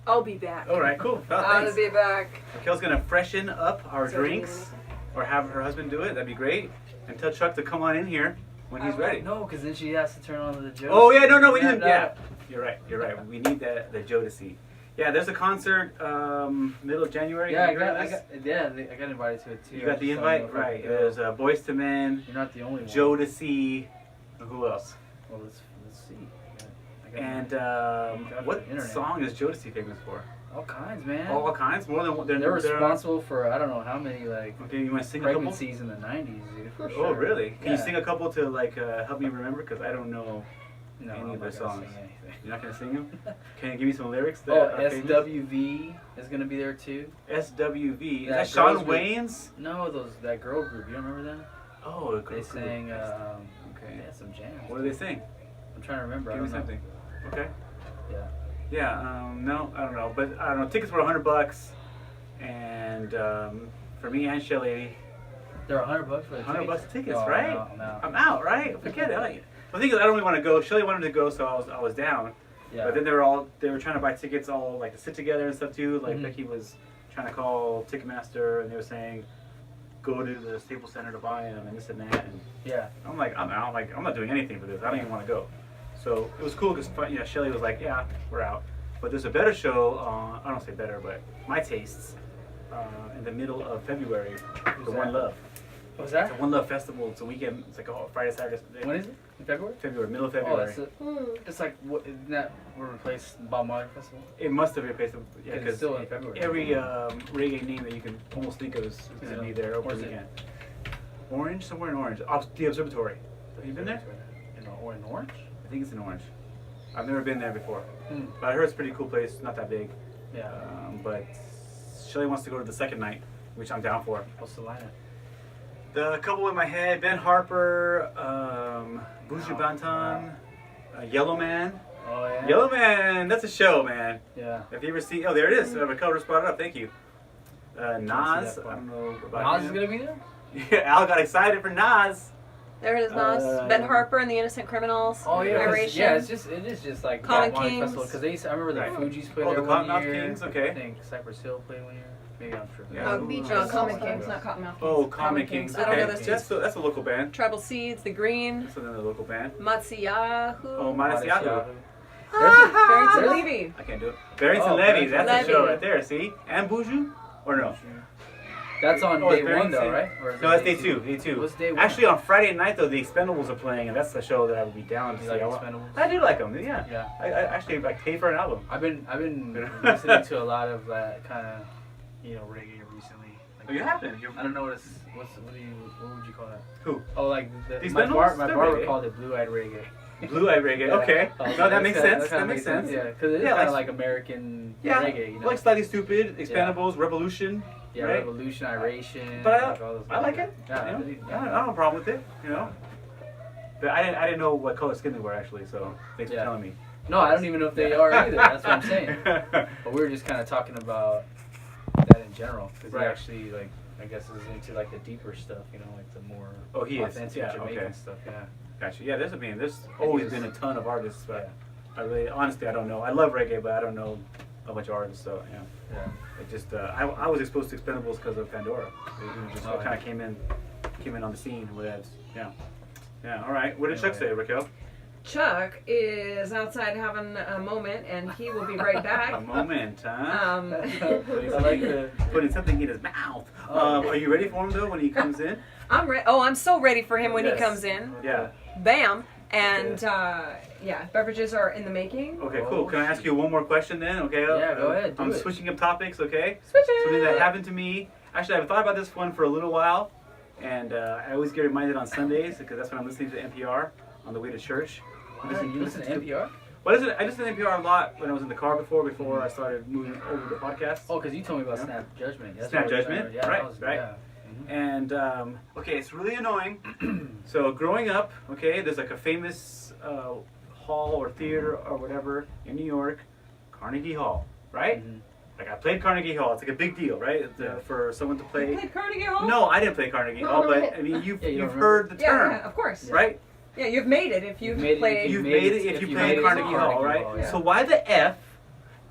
Speaker 2: I'll be back.
Speaker 1: All right, cool. Oh,
Speaker 2: I'll
Speaker 1: thanks.
Speaker 2: be back.
Speaker 1: Raquel's gonna freshen up our
Speaker 2: So do you need
Speaker 1: drinks, or have her husband do it. That'd be great. And tell Chuck to come on in here when he's ready.
Speaker 3: No, because then she has to turn on the joke.
Speaker 1: Oh yeah, no, we need. Yeah, you're right. You're right. We need the Jodeci. Yeah, there's a concert middle of January.
Speaker 3: Yeah,
Speaker 1: Have
Speaker 3: I
Speaker 1: you heard of
Speaker 3: got
Speaker 1: this?
Speaker 3: I got invited to it too.
Speaker 1: You got the
Speaker 3: I just don't know
Speaker 1: invite,
Speaker 3: if I
Speaker 1: right?
Speaker 3: can go.
Speaker 1: There's Boys to Men,
Speaker 3: You're not the only one.
Speaker 1: Jodeci. Who else?
Speaker 3: Well, let's see. I got
Speaker 1: And
Speaker 3: Got
Speaker 1: what
Speaker 3: the internet.
Speaker 1: song is Jodeci famous for?
Speaker 3: all kinds, man.
Speaker 1: All kinds, more than one.
Speaker 3: They're responsible for I don't know how many like
Speaker 1: Okay, you want to sing a couple?
Speaker 3: pregnancies in the '90s, dude. For
Speaker 1: Oh,
Speaker 3: sure.
Speaker 1: really? Can you
Speaker 3: Yeah.
Speaker 1: sing a couple to like help me remember? Because I don't know
Speaker 3: No,
Speaker 1: any
Speaker 3: I'm
Speaker 1: of their
Speaker 3: not gonna
Speaker 1: songs.
Speaker 3: sing anything.
Speaker 1: You're not gonna sing them? Can you give me some lyrics? That
Speaker 3: Oh,
Speaker 1: are famous?
Speaker 3: SWV is gonna be there too.
Speaker 1: SWV. Is
Speaker 3: That
Speaker 1: that Sean
Speaker 3: girls group.
Speaker 1: Wayne's?
Speaker 3: No, that girl group. You don't remember them?
Speaker 1: Oh,
Speaker 3: They sang.
Speaker 1: Okay.
Speaker 3: Yeah, some jams.
Speaker 1: What do they sing?
Speaker 3: I'm trying to remember.
Speaker 1: Give
Speaker 3: I
Speaker 1: me
Speaker 3: don't know.
Speaker 1: something. Okay.
Speaker 3: Yeah.
Speaker 1: Yeah. No, I don't know, but I don't know. Tickets were $100, and for me and Shelly,
Speaker 3: They're $100 for the
Speaker 1: $100 tickets,
Speaker 3: Oh,
Speaker 1: right?
Speaker 3: I'm out.
Speaker 1: I'm out, right? Forget it. The thing is, I don't really want to go. Shelly wanted to go, so I was down.
Speaker 3: Yeah.
Speaker 1: But then they were trying to buy tickets all like to sit together and stuff too. Like
Speaker 3: Mhm.
Speaker 1: Becky was trying to call Ticketmaster, and they were saying go to the Staples Center to buy them and this and that. And
Speaker 3: Yeah.
Speaker 1: I'm like, I'm out. Like I'm not doing anything for this. I don't even want to go. So it was cool because Shelly was like, yeah, we're out. But there's a better show. I don't say better, but my tastes in the middle of February.
Speaker 3: Who's
Speaker 1: the
Speaker 3: that?
Speaker 1: One Love.
Speaker 3: What's
Speaker 1: It's
Speaker 3: that?
Speaker 1: a One Love festival. It's a weekend. It's like a Friday, Saturday, Sunday.
Speaker 3: When is it? In February?
Speaker 1: February, middle of
Speaker 3: Oh,
Speaker 1: February.
Speaker 3: that's
Speaker 4: Hmm.
Speaker 3: it's like what? Isn't that what replaced Bob Marley Festival?
Speaker 1: It must have replaced it. Yeah,
Speaker 3: It's
Speaker 1: because
Speaker 3: still in February.
Speaker 1: every reggae name that you can almost think of is going to be there over
Speaker 3: Where's
Speaker 1: the
Speaker 3: it?
Speaker 1: weekend. Orange, somewhere in Orange. The Observatory. Have you been there?
Speaker 3: In Orange?
Speaker 1: I think it's in Orange. I've never been there before,
Speaker 3: Hmm.
Speaker 1: but I heard it's a pretty cool place. Not that big,
Speaker 3: Yeah.
Speaker 1: but Shelly wants to go to the second night, which I'm down for.
Speaker 3: What's the lineup?
Speaker 1: The couple in my head: Ben Harper, Buju
Speaker 3: Wow.
Speaker 1: Banton, Yellow Man.
Speaker 3: Oh yeah.
Speaker 1: Yellow Man, that's a show, man.
Speaker 3: Yeah.
Speaker 1: Have you ever seen? Oh, there it is. Raquel just brought it up. Thank you.
Speaker 3: see
Speaker 1: Nas.
Speaker 3: that
Speaker 1: I
Speaker 3: part.
Speaker 1: don't know about
Speaker 3: Nas is
Speaker 1: him.
Speaker 3: gonna be there.
Speaker 1: Yeah, Al got excited for Nas.
Speaker 2: There it is, Nas. Ben Harper and the Innocent Criminals.
Speaker 3: Oh yeah. 'cause-
Speaker 2: Narration.
Speaker 3: Yeah. It is just like
Speaker 2: Comic
Speaker 3: Bob Marley
Speaker 2: Kings.
Speaker 3: Festival because they used to, I remember the
Speaker 1: Right.
Speaker 3: Fugees played
Speaker 1: Oh,
Speaker 3: there
Speaker 1: the
Speaker 3: one
Speaker 1: Cottonmouth
Speaker 3: year.
Speaker 1: Kings, okay.
Speaker 3: I think Cypress Hill played one year. Maybe I'm sure.
Speaker 1: Yeah.
Speaker 4: Oh, Beach
Speaker 2: No,
Speaker 4: House.
Speaker 2: Comic Kings, not Cottonmouth Kings.
Speaker 1: Oh, Comic Kings.
Speaker 2: I don't know
Speaker 1: Okay.
Speaker 2: those two.
Speaker 1: That's a local band.
Speaker 2: Tribal Seeds, The Green,
Speaker 1: That's another local band.
Speaker 2: Matsiyahu.
Speaker 1: Oh, Modest Yahoo.
Speaker 2: Barrington
Speaker 1: There's-
Speaker 2: Levy.
Speaker 1: I can't do it. Barrington
Speaker 3: Oh,
Speaker 1: Levy.
Speaker 3: Barrington
Speaker 1: That's
Speaker 2: Levy.
Speaker 1: a show right there. See? And Buju? Or no?
Speaker 3: That's on
Speaker 1: Oh, it's
Speaker 3: day one though,
Speaker 1: Barrington.
Speaker 3: right? Or is
Speaker 1: No,
Speaker 3: it
Speaker 1: that's day two. Day two.
Speaker 3: What's day one?
Speaker 1: Actually, on Friday night though, the Expendables are playing, and that's the show that I would be down to
Speaker 3: You
Speaker 1: see.
Speaker 3: like
Speaker 1: I
Speaker 3: Expendables?
Speaker 1: I do like them. Yeah.
Speaker 3: Yeah.
Speaker 1: I actually like pay for an album.
Speaker 3: I've been listening to a lot of that kind of reggae recently. Like,
Speaker 1: Oh, you have been.
Speaker 3: I don't know what would you call that?
Speaker 1: Who?
Speaker 3: Oh, like
Speaker 1: These
Speaker 3: my
Speaker 1: Expendables?
Speaker 3: my
Speaker 1: They're
Speaker 3: barber
Speaker 1: reggae.
Speaker 3: called it blue-eyed reggae.
Speaker 1: Blue-eyed reggae.
Speaker 3: Yeah.
Speaker 1: Okay.
Speaker 3: Oh,
Speaker 1: No, that makes sense.
Speaker 3: kinda
Speaker 1: That makes sense.
Speaker 3: Yeah, because it is
Speaker 1: Yeah,
Speaker 3: kind
Speaker 1: like-
Speaker 3: of like American
Speaker 1: Yeah.
Speaker 3: reggae, you know.
Speaker 1: Like Slightly Stupid, Expendables, Revolution.
Speaker 3: Yeah,
Speaker 1: right?
Speaker 3: Revolution, Iration.
Speaker 1: But
Speaker 3: like all those
Speaker 1: I like
Speaker 3: guys.
Speaker 1: it.
Speaker 3: Yeah,
Speaker 1: you know?
Speaker 3: really,
Speaker 1: I don't have a problem with it. You know. But I didn't know what color skin they were actually. So thanks for
Speaker 3: Yeah.
Speaker 1: telling me.
Speaker 3: No, I don't even know if they are either. That's what I'm saying. But we were just kind of talking about that in general because
Speaker 1: Right.
Speaker 3: he actually I guess is into like the deeper stuff, like the more
Speaker 1: Oh, he is.
Speaker 3: authentic
Speaker 1: Yeah,
Speaker 3: Jamaican
Speaker 1: okay.
Speaker 3: stuff. Yeah.
Speaker 1: Gotcha. Yeah, there's always been a ton of artists, but I really, honestly, I don't know. I love reggae, but I don't know a bunch of artists. So yeah,
Speaker 3: Yeah.
Speaker 1: it just I was exposed to Expendables because of Pandora. It just
Speaker 3: Oh,
Speaker 1: kind of came in on the scene with that. Yeah. Yeah. All right. What did Chuck say, Raquel?
Speaker 2: Chuck is outside having a moment, and he will be right
Speaker 1: A
Speaker 2: back.
Speaker 1: moment, huh?
Speaker 3: I like the.
Speaker 1: Putting something in his mouth.
Speaker 3: Oh.
Speaker 1: Are you ready for him though when he comes in?
Speaker 2: I'm so ready for him when
Speaker 1: Yes.
Speaker 2: he comes in.
Speaker 1: Yeah.
Speaker 2: Bam. And beverages are in the making.
Speaker 1: Okay, cool. Can I ask you one more question then? Okay.
Speaker 3: Yeah, go ahead, do
Speaker 1: I'm
Speaker 3: it.
Speaker 1: switching up topics. Okay.
Speaker 2: Switch
Speaker 1: Something that
Speaker 2: it.
Speaker 1: happened to me. Actually, I've thought about this one for a little while, And I always get reminded on Sundays because that's when I'm listening to NPR on the way to church.
Speaker 3: You listen to NPR?
Speaker 1: Well, I listen to NPR a lot when I was in the car before I started moving over to podcasts.
Speaker 3: Oh, because you told me about
Speaker 1: Yeah.
Speaker 3: Snap Judgment. That's
Speaker 1: Snap
Speaker 3: what I
Speaker 1: Judgment,
Speaker 3: remember. Yeah,
Speaker 1: right,
Speaker 3: that was-
Speaker 1: right.
Speaker 3: yeah. Mhm.
Speaker 1: And okay, it's really annoying. So growing up, okay, there's like a famous hall or theater or whatever in New York, Carnegie Hall, right?
Speaker 3: Mhm.
Speaker 1: Like I played Carnegie Hall. It's like a big deal, right?
Speaker 3: Yeah.
Speaker 1: For someone to
Speaker 2: You
Speaker 1: play.
Speaker 2: played Carnegie Hall?
Speaker 1: No, I didn't play Carnegie Hall, but I mean,
Speaker 3: Yeah, you don't
Speaker 1: you've
Speaker 3: remember?
Speaker 1: heard the
Speaker 2: Yeah,
Speaker 1: term,
Speaker 2: yeah, of course.
Speaker 1: right?
Speaker 2: Yeah, you've made it if you've
Speaker 3: You've made it if
Speaker 2: played.
Speaker 1: You've made it if you played Carnegie Hall, right?
Speaker 3: yeah.
Speaker 1: So why the F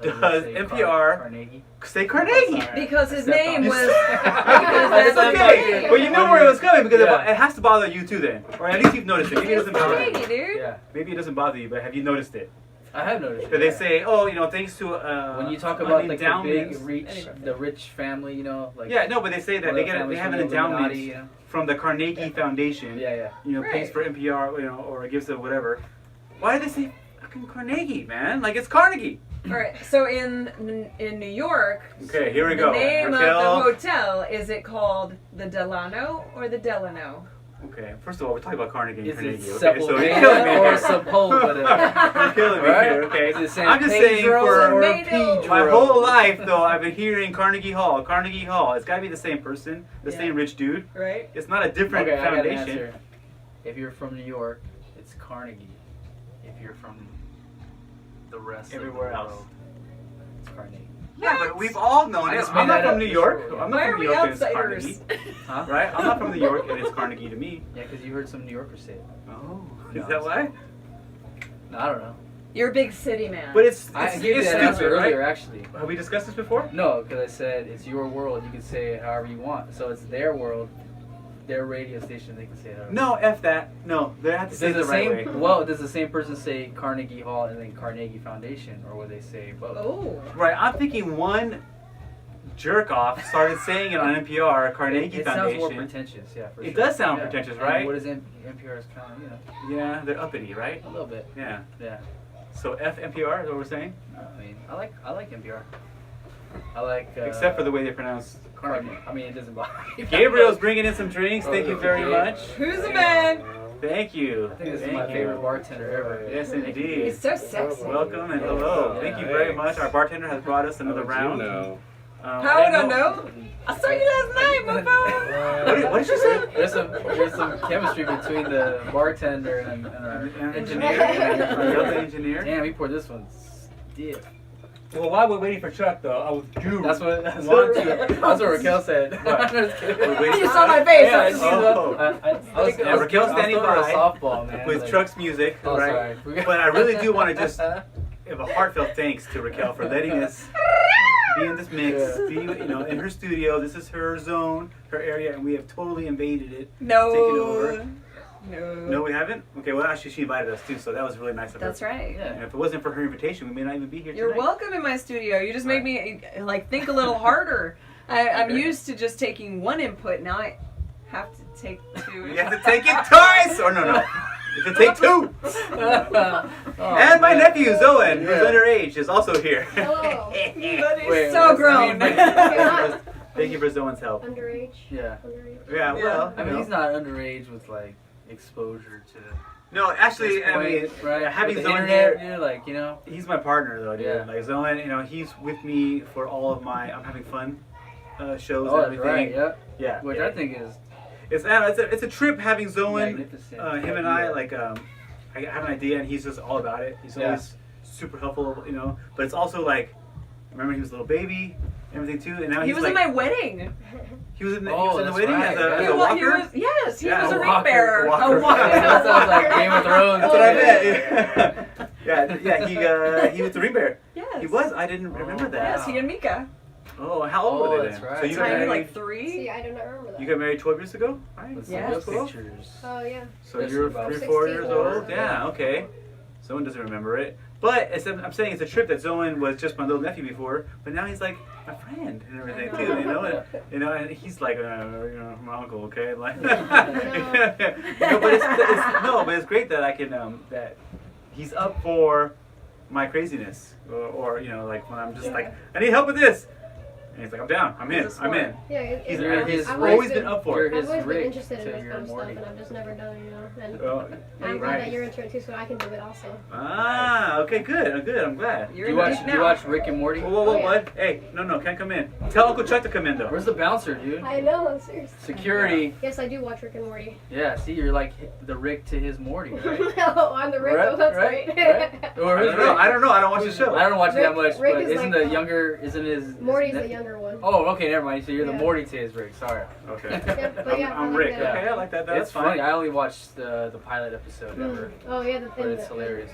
Speaker 3: Like,
Speaker 1: does
Speaker 3: say
Speaker 1: NPR
Speaker 3: Carnegie?
Speaker 1: say Carnegie?
Speaker 3: Sorry.
Speaker 2: Because his
Speaker 3: Stepped
Speaker 2: name
Speaker 3: on.
Speaker 2: was.
Speaker 1: It's
Speaker 2: that's
Speaker 1: okay. Well, you know where it was coming because
Speaker 3: Yeah.
Speaker 1: it has to bother you too, then, or at least you've noticed it. Maybe it
Speaker 2: It's
Speaker 1: doesn't bother you.
Speaker 2: Carnegie, dude.
Speaker 3: Yeah,
Speaker 1: Maybe it doesn't bother you, but have you noticed it?
Speaker 3: I have noticed.
Speaker 1: That
Speaker 3: yeah.
Speaker 1: they say, oh, thanks to
Speaker 3: when you talk
Speaker 1: an
Speaker 3: about like the
Speaker 1: endowment.
Speaker 3: big the rich family, like
Speaker 1: Yeah, no, but they say that
Speaker 3: one
Speaker 1: they
Speaker 3: of the
Speaker 1: they
Speaker 3: families
Speaker 1: have
Speaker 3: from
Speaker 1: an
Speaker 3: the Illuminati,
Speaker 1: endowment from the Carnegie Foundation.
Speaker 3: yeah.
Speaker 1: Pays
Speaker 2: Right.
Speaker 1: for NPR, or gives it whatever. Why do they say fucking Carnegie, man? Like it's Carnegie.
Speaker 2: All right. So in New York,
Speaker 1: Okay, here we
Speaker 2: the
Speaker 1: go.
Speaker 2: name
Speaker 1: Raquel.
Speaker 2: of the hotel, is it called the Delano or the Delano?
Speaker 1: Okay, first of all, we're talking about Carnegie and
Speaker 3: Is
Speaker 1: Carnegie.
Speaker 3: it
Speaker 1: Okay, so you're killing me
Speaker 3: Sepulveda or
Speaker 1: here.
Speaker 3: Sepulveda?
Speaker 1: You're killing me
Speaker 3: Right?
Speaker 1: here. Okay,
Speaker 3: Is it San
Speaker 1: I'm just saying
Speaker 3: Pedro
Speaker 1: for
Speaker 3: or
Speaker 2: Pedro?
Speaker 3: Pedro?
Speaker 1: my whole life, though, I've been hearing Carnegie Hall. Carnegie Hall. It's got to be the same person, the
Speaker 2: Yeah.
Speaker 1: same rich dude.
Speaker 2: Right.
Speaker 1: It's not a different
Speaker 3: Okay, I got an
Speaker 1: foundation.
Speaker 3: answer. If you're from New York, it's Carnegie. If you're from the rest
Speaker 1: Everywhere
Speaker 3: of the
Speaker 1: else.
Speaker 3: world, it's Carnegie.
Speaker 1: Yeah, but we've all known
Speaker 3: I
Speaker 1: it.
Speaker 3: just
Speaker 1: I'm
Speaker 3: made
Speaker 1: not
Speaker 3: that
Speaker 1: from
Speaker 3: up
Speaker 1: New
Speaker 3: for
Speaker 1: York.
Speaker 3: sure.
Speaker 1: I'm not
Speaker 2: Why
Speaker 1: from
Speaker 2: are
Speaker 1: New
Speaker 2: we
Speaker 1: York and it's
Speaker 2: outsiders?
Speaker 1: Carnegie.
Speaker 3: Huh?
Speaker 1: Right? I'm not from New York and it's Carnegie to me.
Speaker 3: Yeah, because you heard some New Yorkers say it.
Speaker 1: Oh,
Speaker 3: No,
Speaker 1: is that why?
Speaker 3: No, I don't know.
Speaker 2: You're a big city man.
Speaker 1: But it's
Speaker 3: I gave you
Speaker 1: it's
Speaker 3: that answer
Speaker 1: stupid,
Speaker 3: earlier,
Speaker 1: right?
Speaker 3: actually.
Speaker 1: Have we discussed this before?
Speaker 3: No, because I said it's your world. You can say it however you want. So it's their world, their radio station. They can say it however.
Speaker 1: No, F that. No, they have to say it
Speaker 3: Does
Speaker 1: the
Speaker 3: the
Speaker 1: right
Speaker 3: same?
Speaker 1: way.
Speaker 3: Well, does the same person say Carnegie Hall and then Carnegie Foundation, or would they say both?
Speaker 2: Oh.
Speaker 1: Right, I'm thinking one jerk off started saying it on NPR, Carnegie
Speaker 3: It sounds more
Speaker 1: Foundation.
Speaker 3: pretentious, yeah. For
Speaker 1: It
Speaker 3: sure.
Speaker 1: does sound
Speaker 3: Yeah.
Speaker 1: pretentious,
Speaker 3: And
Speaker 1: right?
Speaker 3: what is NPR is kind of,
Speaker 1: Yeah, they're uppity, right?
Speaker 3: a little bit.
Speaker 1: Yeah.
Speaker 3: Yeah.
Speaker 1: So F NPR is what we're saying?
Speaker 3: I mean, I like NPR. I like.
Speaker 1: Except for the way they pronounce Carnegie.
Speaker 3: I mean, it doesn't bother me.
Speaker 1: Gabriel's bringing in some drinks. Thank you very much.
Speaker 2: Who's the man?
Speaker 1: Thank you.
Speaker 3: I think this is
Speaker 1: Thank
Speaker 3: my
Speaker 1: you.
Speaker 3: favorite bartender ever.
Speaker 1: Yes,
Speaker 2: He's
Speaker 1: indeed.
Speaker 2: so sexy.
Speaker 1: Welcome and hello.
Speaker 3: Yeah,
Speaker 1: Thank you very
Speaker 5: thanks.
Speaker 1: much. Our bartender has brought us another round.
Speaker 2: How would I know? I saw you last night, motherfucker.
Speaker 1: What did you say?
Speaker 3: There's some chemistry between the bartender and our
Speaker 1: Engineer.
Speaker 3: engineer.
Speaker 1: The engineer.
Speaker 3: Damn, he poured this one stiff.
Speaker 1: Well, while we're waiting for Chuck, though, I was due.
Speaker 3: That's what Raquel said.
Speaker 1: What?
Speaker 3: I'm just kidding.
Speaker 1: We're waiting
Speaker 2: You
Speaker 1: for
Speaker 2: saw my
Speaker 1: Chuck?
Speaker 2: face.
Speaker 3: Yeah,
Speaker 2: I
Speaker 3: I
Speaker 2: just-
Speaker 3: see
Speaker 1: Oh.
Speaker 3: that. I was
Speaker 1: Raquel's standing
Speaker 3: throwing
Speaker 1: by
Speaker 3: a softball, man.
Speaker 1: With
Speaker 3: like-
Speaker 1: Chuck's music,
Speaker 3: Oh,
Speaker 1: right?
Speaker 3: sorry.
Speaker 1: But I really do want to just give a heartfelt thanks to Raquel for letting us be in this mix,
Speaker 3: Yeah.
Speaker 1: be in her studio. This is her zone, her area, and we have totally invaded it.
Speaker 2: No.
Speaker 1: Taking over.
Speaker 2: No.
Speaker 1: No, we haven't. Okay, well, actually, she invited us too, so that was really nice of her.
Speaker 2: That's right.
Speaker 1: And
Speaker 3: Yeah.
Speaker 1: if it wasn't for her invitation, we may not even be here
Speaker 2: You're
Speaker 1: tonight.
Speaker 2: welcome in my studio. You just made me think a little harder. I'm
Speaker 1: Okay.
Speaker 2: used to just taking one input. Now I have to take two.
Speaker 1: You have to take it twice, or no. You have to take two.
Speaker 3: Oh,
Speaker 1: And my
Speaker 3: man.
Speaker 1: nephew Zoen, who's
Speaker 3: Yeah.
Speaker 1: underage, is also here.
Speaker 4: Hello.
Speaker 2: But he's
Speaker 3: Wait,
Speaker 2: so
Speaker 3: what's-
Speaker 2: grown.
Speaker 1: Thank you for Zoen's help.
Speaker 4: Underage.
Speaker 3: Yeah.
Speaker 4: Underage.
Speaker 1: Yeah, well,
Speaker 3: I mean, he's not underage with like exposure to.
Speaker 1: No, actually,
Speaker 3: this
Speaker 1: I mean,
Speaker 3: point, right?
Speaker 1: having
Speaker 3: With the
Speaker 1: Zoen
Speaker 3: internet,
Speaker 1: here,
Speaker 3: you're like, you know.
Speaker 1: he's my partner though, dude.
Speaker 3: Yeah.
Speaker 1: Like Zoen, he's with me for all of my I'm having fun shows
Speaker 3: Oh,
Speaker 1: and
Speaker 3: that's
Speaker 1: everything.
Speaker 3: right. Yeah.
Speaker 1: Yeah.
Speaker 3: Which
Speaker 1: yeah.
Speaker 3: I think is
Speaker 1: It's a trip having Zoen,
Speaker 3: magnificent.
Speaker 1: him and I,
Speaker 3: Yeah.
Speaker 1: like, I have an idea and he's just all about it. He's
Speaker 3: Yeah.
Speaker 1: always super helpful, but it's also like, remember he was a little baby, everything too, and now
Speaker 2: He
Speaker 1: he's
Speaker 2: was
Speaker 1: like,
Speaker 2: in my wedding.
Speaker 1: he was in the,
Speaker 3: Oh,
Speaker 1: he was in the
Speaker 3: that's
Speaker 1: wedding
Speaker 3: right,
Speaker 1: as a,
Speaker 3: right.
Speaker 1: as
Speaker 2: He
Speaker 1: a
Speaker 2: wa-
Speaker 1: walker.
Speaker 2: he was, yes, he
Speaker 1: Yeah,
Speaker 2: was
Speaker 1: a
Speaker 2: a ring
Speaker 1: walker,
Speaker 2: bearer.
Speaker 1: a walker.
Speaker 2: A walker.
Speaker 3: That sounds like Game of Thrones.
Speaker 1: That's what I meant. yeah, he was the ring bearer.
Speaker 2: Yes.
Speaker 1: He was. I didn't remember that.
Speaker 2: Yes, he and Mika.
Speaker 1: Oh, how old were they
Speaker 3: that's
Speaker 1: then?
Speaker 3: right.
Speaker 1: So you got
Speaker 2: Tiny,
Speaker 1: married.
Speaker 2: like
Speaker 4: See,
Speaker 2: 3.
Speaker 4: I do not remember that.
Speaker 1: You got married 12 years ago, right?
Speaker 3: With
Speaker 2: Yeah.
Speaker 3: some
Speaker 1: Cool.
Speaker 3: pictures.
Speaker 4: Oh yeah.
Speaker 1: So
Speaker 3: That's
Speaker 1: you're
Speaker 3: about
Speaker 1: 3 or 4 years
Speaker 4: 16.
Speaker 1: old. Yeah. Okay. Someone doesn't remember it, but I'm saying it's a trip that Zoen was just my little nephew before, but now he's like my friend and everything too. And he's like my uncle. Okay, like but it's great that I can that he's up for my craziness or like when I'm just like I need help with this. And he's like, I'm down. I'm in.
Speaker 2: He's a
Speaker 1: I'm in.
Speaker 2: sport.
Speaker 4: Yeah,
Speaker 1: He's
Speaker 4: I've
Speaker 1: always been up for
Speaker 3: You're
Speaker 1: it.
Speaker 4: I've
Speaker 3: his
Speaker 4: always been
Speaker 3: Rick
Speaker 4: interested in
Speaker 3: to
Speaker 4: this
Speaker 3: your
Speaker 4: kind of
Speaker 3: Morty.
Speaker 4: stuff, and I've just never done it, you know. And
Speaker 1: Well,
Speaker 4: I'm glad
Speaker 1: right.
Speaker 4: that you're into it too, so I can do it also.
Speaker 1: Ah, okay, good. Good. I'm glad.
Speaker 2: You're
Speaker 3: Do
Speaker 2: in
Speaker 3: you
Speaker 2: the
Speaker 3: watch?
Speaker 2: deep
Speaker 3: Do you
Speaker 2: now.
Speaker 3: watch Rick and Morty?
Speaker 1: Whoa,
Speaker 4: Oh, yeah.
Speaker 1: bud. Hey, no, can't come in. Tell Uncle Chuck to come in though.
Speaker 3: Where's the bouncer, dude?
Speaker 4: I know, seriously.
Speaker 3: Security.
Speaker 4: Yes, I do watch Rick and Morty.
Speaker 3: Yeah. See, you're like the Rick to his Morty, right?
Speaker 4: No, I'm the Rick.
Speaker 3: Right,
Speaker 4: Oh, that's
Speaker 3: right,
Speaker 4: right.
Speaker 3: Or
Speaker 1: I
Speaker 3: who's
Speaker 1: don't know.
Speaker 3: Rick?
Speaker 1: I don't know. I don't watch the show.
Speaker 3: I don't watch it that
Speaker 4: Rick-
Speaker 3: much,
Speaker 4: Rick
Speaker 3: but
Speaker 4: is
Speaker 3: isn't
Speaker 4: like
Speaker 3: the
Speaker 4: the-
Speaker 3: younger? Isn't his?
Speaker 4: Morty's
Speaker 3: his
Speaker 4: the younger one.
Speaker 3: Oh, okay, never mind. So you're the
Speaker 4: Yeah.
Speaker 3: Morty to his Rick. Sorry.
Speaker 1: Okay.
Speaker 4: Yeah, but yeah, I
Speaker 1: I'm
Speaker 4: like
Speaker 1: Rick.
Speaker 4: that.
Speaker 1: Okay, I like that. That's
Speaker 3: It's
Speaker 1: fine.
Speaker 3: funny. I only watched the pilot episode ever,
Speaker 4: Oh yeah,
Speaker 3: but it's hilarious.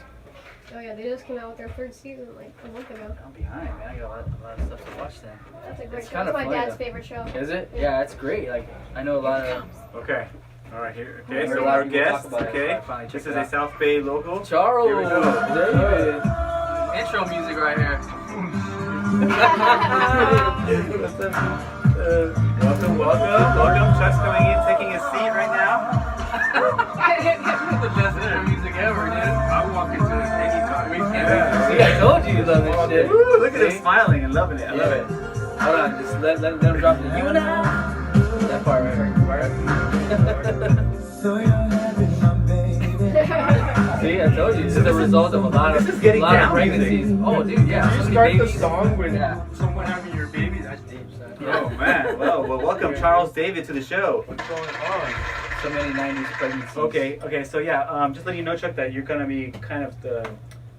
Speaker 4: Oh yeah, they just came out with their third season like a month ago.
Speaker 3: I'm behind, man. I got a lot of stuff to watch then.
Speaker 4: That's a great
Speaker 3: It's
Speaker 4: show.
Speaker 3: kinda
Speaker 4: That's my
Speaker 3: funny,
Speaker 4: dad's
Speaker 3: though.
Speaker 4: favorite show.
Speaker 3: Is it? Yeah, it's great. Like I know a lot of
Speaker 1: Okay. All right, here.
Speaker 3: I
Speaker 1: Okay,
Speaker 3: heard
Speaker 1: so
Speaker 3: a lot
Speaker 1: our
Speaker 3: of people talk
Speaker 1: guest.
Speaker 3: about it, so I
Speaker 1: Okay.
Speaker 3: finally
Speaker 1: This
Speaker 3: checked
Speaker 1: is
Speaker 3: it
Speaker 1: a
Speaker 3: out.
Speaker 1: South Bay local.
Speaker 3: Charles.
Speaker 1: Here we go.
Speaker 3: David. Intro music right here.
Speaker 1: Welcome. Chuck's coming in, taking his seat right now.
Speaker 3: The best intro music ever, dude.
Speaker 5: I walk into this anytime.
Speaker 1: Yeah.
Speaker 3: See, I told you you love this shit.
Speaker 1: Woo, look at him
Speaker 3: See?
Speaker 1: smiling and loving it. I love
Speaker 3: Yeah.
Speaker 1: it.
Speaker 3: Hold on, just let them drop the you and I. That part right.
Speaker 6: So you're having my baby.
Speaker 3: See, I told you. This is the result of a lot of
Speaker 1: This is getting
Speaker 3: lot of
Speaker 1: down
Speaker 3: pregnancies.
Speaker 1: music.
Speaker 3: Oh, dude, yeah.
Speaker 5: You
Speaker 3: so many
Speaker 5: start the
Speaker 3: babies.
Speaker 5: song with
Speaker 3: Yeah.
Speaker 5: someone having your baby. That's deep, son.
Speaker 1: Oh man. Well, welcome Charles David to the show.
Speaker 5: What's going on?
Speaker 3: So many 90s pregnancies.
Speaker 1: Okay. So yeah, just letting you know, Chuck, that you're gonna be kind of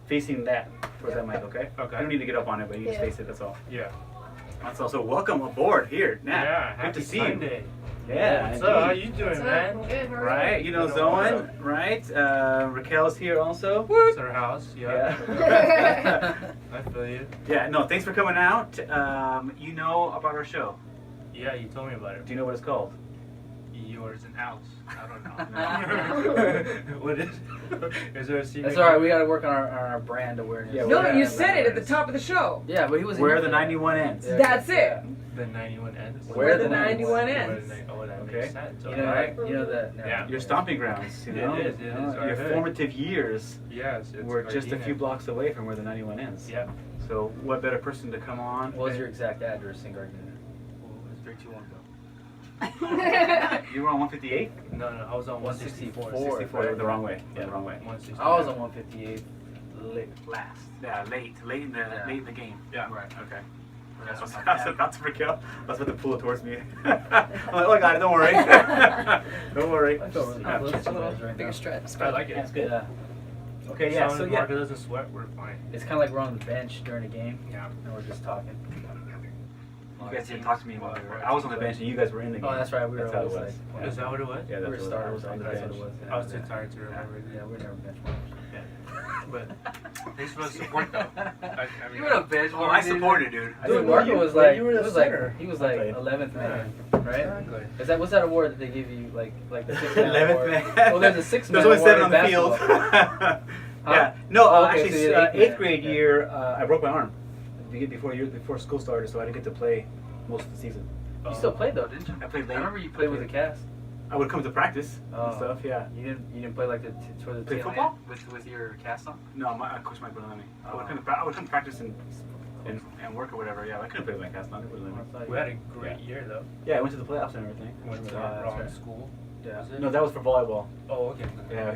Speaker 1: facing that towards that mic. Okay.
Speaker 5: Okay.
Speaker 1: You don't need to get up on it, but you just
Speaker 4: Yeah.
Speaker 1: face it. That's all.
Speaker 5: Yeah.
Speaker 1: That's also welcome aboard here. Nat.
Speaker 5: Yeah.
Speaker 1: Good
Speaker 5: Happy
Speaker 1: to see
Speaker 5: Sunday.
Speaker 1: you. Yeah.
Speaker 5: What's up? How
Speaker 1: indeed.
Speaker 5: you doing,
Speaker 4: What's up?
Speaker 5: man?
Speaker 4: I'm good. How are
Speaker 1: Right, you know
Speaker 5: Been a while.
Speaker 1: Zoan, right? Raquel's here also.
Speaker 5: It's our house. Yeah.
Speaker 1: Yeah.
Speaker 5: I feel you.
Speaker 1: Yeah, no, thanks for coming out. You know about our show.
Speaker 5: Yeah, you told me about it.
Speaker 1: Do you know what it's called?
Speaker 5: Yours and ours. I don't know. What is there a secret?
Speaker 3: That's alright, we gotta work on our brand awareness.
Speaker 1: Yeah,
Speaker 2: No,
Speaker 1: we're
Speaker 2: you
Speaker 1: gonna-
Speaker 2: said it at the top of the show.
Speaker 3: Yeah, but he was
Speaker 1: Where the 91 ends.
Speaker 3: Yeah.
Speaker 2: That's it.
Speaker 5: The 91 ends.
Speaker 3: Where the
Speaker 2: 91 ends.
Speaker 5: Oh, that
Speaker 1: Okay.
Speaker 5: makes sense.
Speaker 3: You know,
Speaker 5: Alright.
Speaker 3: you know that. No.
Speaker 5: Yeah.
Speaker 1: Your stomping grounds, you know?
Speaker 5: It is,
Speaker 1: Your
Speaker 5: our hood.
Speaker 1: formative years
Speaker 5: Yes, it's
Speaker 1: were just a
Speaker 5: Gardena.
Speaker 1: few blocks away from where the 91 ends.
Speaker 5: Yeah.
Speaker 1: So, what better person to come on?
Speaker 3: What was your exact address in Gardena?
Speaker 5: It's 321 though.
Speaker 1: You were on 158?
Speaker 5: No, I was on 164.
Speaker 1: 64, the wrong way. Yeah, the wrong way.
Speaker 5: 164.
Speaker 3: I was on 158.
Speaker 1: Last. Yeah, late in the game.
Speaker 5: Yeah.
Speaker 3: Right.
Speaker 1: Okay.
Speaker 5: That's
Speaker 1: I was,
Speaker 5: what
Speaker 1: I was about to Raquel. I was about to pull it towards me. I'm like, oh, I got it. Don't worry. Don't worry.
Speaker 3: I feel really close to you guys right now.
Speaker 2: stretch.
Speaker 5: I like it.
Speaker 1: That's good.
Speaker 3: Yeah.
Speaker 1: Okay, yeah.
Speaker 5: As long
Speaker 1: So
Speaker 5: as
Speaker 1: yeah.
Speaker 5: Marco doesn't sweat, we're fine.
Speaker 3: It's kind of like we're on the bench during a game
Speaker 5: Yeah.
Speaker 3: and we're just talking.
Speaker 1: You guys didn't talk to me while we were. I was on the bench and you guys were in the game.
Speaker 3: Oh, that's right. We were
Speaker 1: That's how it
Speaker 3: always
Speaker 1: was.
Speaker 3: like,
Speaker 1: Yeah.
Speaker 5: Is that what it was?
Speaker 1: Yeah,
Speaker 3: we
Speaker 1: that's
Speaker 3: were
Speaker 1: what
Speaker 3: starters
Speaker 1: I
Speaker 3: on
Speaker 1: was
Speaker 3: the
Speaker 1: on the
Speaker 3: bench.
Speaker 1: bench.
Speaker 5: I was too tired to remember.
Speaker 3: Yeah, we're never bench warmers.
Speaker 5: But thanks for the support, though. I mean,
Speaker 3: You were a bench
Speaker 1: Oh, I supported, dude.
Speaker 3: Dude,
Speaker 5: Dude,
Speaker 3: Marco
Speaker 5: you-
Speaker 3: was
Speaker 5: well,
Speaker 3: like,
Speaker 5: you were the
Speaker 3: he was like,
Speaker 5: center.
Speaker 3: he was like
Speaker 1: Okay.
Speaker 3: 11th man, right?
Speaker 5: Exactly.
Speaker 3: What's that award that they give you, like the 6th man
Speaker 1: 11th
Speaker 3: award?
Speaker 1: man.
Speaker 3: Well, there's a 6th man
Speaker 1: There's only
Speaker 3: award
Speaker 1: 7 on
Speaker 3: in
Speaker 1: the field.
Speaker 3: basketball.
Speaker 1: Yeah. No,
Speaker 3: Oh, okay,
Speaker 1: actually,
Speaker 3: so you're eighth
Speaker 1: 8th
Speaker 3: man.
Speaker 1: grade
Speaker 3: Yeah.
Speaker 1: year, I broke my arm before school started, so I didn't get to play most of the season.
Speaker 3: You still played though, didn't you?
Speaker 1: I played
Speaker 3: I
Speaker 1: late.
Speaker 3: remember you played with a cast.
Speaker 1: I would come to practice
Speaker 3: Oh.
Speaker 1: and stuff. Yeah.
Speaker 3: You didn't play like for the
Speaker 1: Play
Speaker 3: tail
Speaker 1: football?
Speaker 3: end with your cast on.
Speaker 1: No, I coached Mike Berlani. I would
Speaker 3: Oh.
Speaker 1: come to practice and work or whatever. Yeah, I couldn't play with my cast on. It would've been-
Speaker 5: We had a great year, though.
Speaker 1: Yeah, I went to the playoffs and everything.
Speaker 5: Went to
Speaker 3: Yeah,
Speaker 5: our
Speaker 3: that's
Speaker 5: wrong
Speaker 3: right.
Speaker 5: school.
Speaker 3: Yeah.
Speaker 5: Was it?
Speaker 1: No, that was for volleyball.
Speaker 5: Oh, okay.
Speaker 1: Yeah.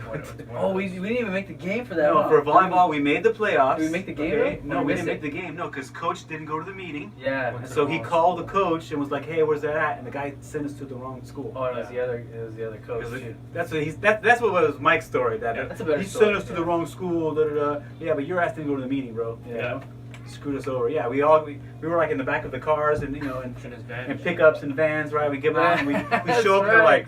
Speaker 3: Oh, we didn't even make the game for that.
Speaker 1: No,
Speaker 3: huh?
Speaker 1: for volleyball, we made the playoffs.
Speaker 3: Did we make the game,
Speaker 1: Okay.
Speaker 3: though?
Speaker 1: No,
Speaker 3: Or
Speaker 1: we
Speaker 3: miss
Speaker 1: didn't
Speaker 3: it?
Speaker 1: make the game. No, because coach didn't go to the meeting.
Speaker 3: Yeah.
Speaker 5: Went to
Speaker 1: So
Speaker 5: the
Speaker 1: he
Speaker 5: wrong
Speaker 1: called the
Speaker 5: school.
Speaker 1: coach and was like, "Hey, where's that at?" And the guy sent us to the wrong school.
Speaker 3: Oh, it was the other coach.
Speaker 1: 'Cause
Speaker 3: too.
Speaker 1: that's what was Mike's story. That
Speaker 5: Yeah.
Speaker 3: That's a better
Speaker 1: he
Speaker 3: story,
Speaker 1: sent us to
Speaker 3: yeah.
Speaker 1: the wrong school. Da, da, da. Yeah, but your ass didn't go to the meeting, bro. You
Speaker 5: Yeah.
Speaker 1: know? Screwed us over. Yeah, we were like in the back of the cars and and
Speaker 5: In his van.
Speaker 1: and pickups and vans, right? We get out and we
Speaker 3: That's
Speaker 1: show up. They're
Speaker 3: right.
Speaker 1: like,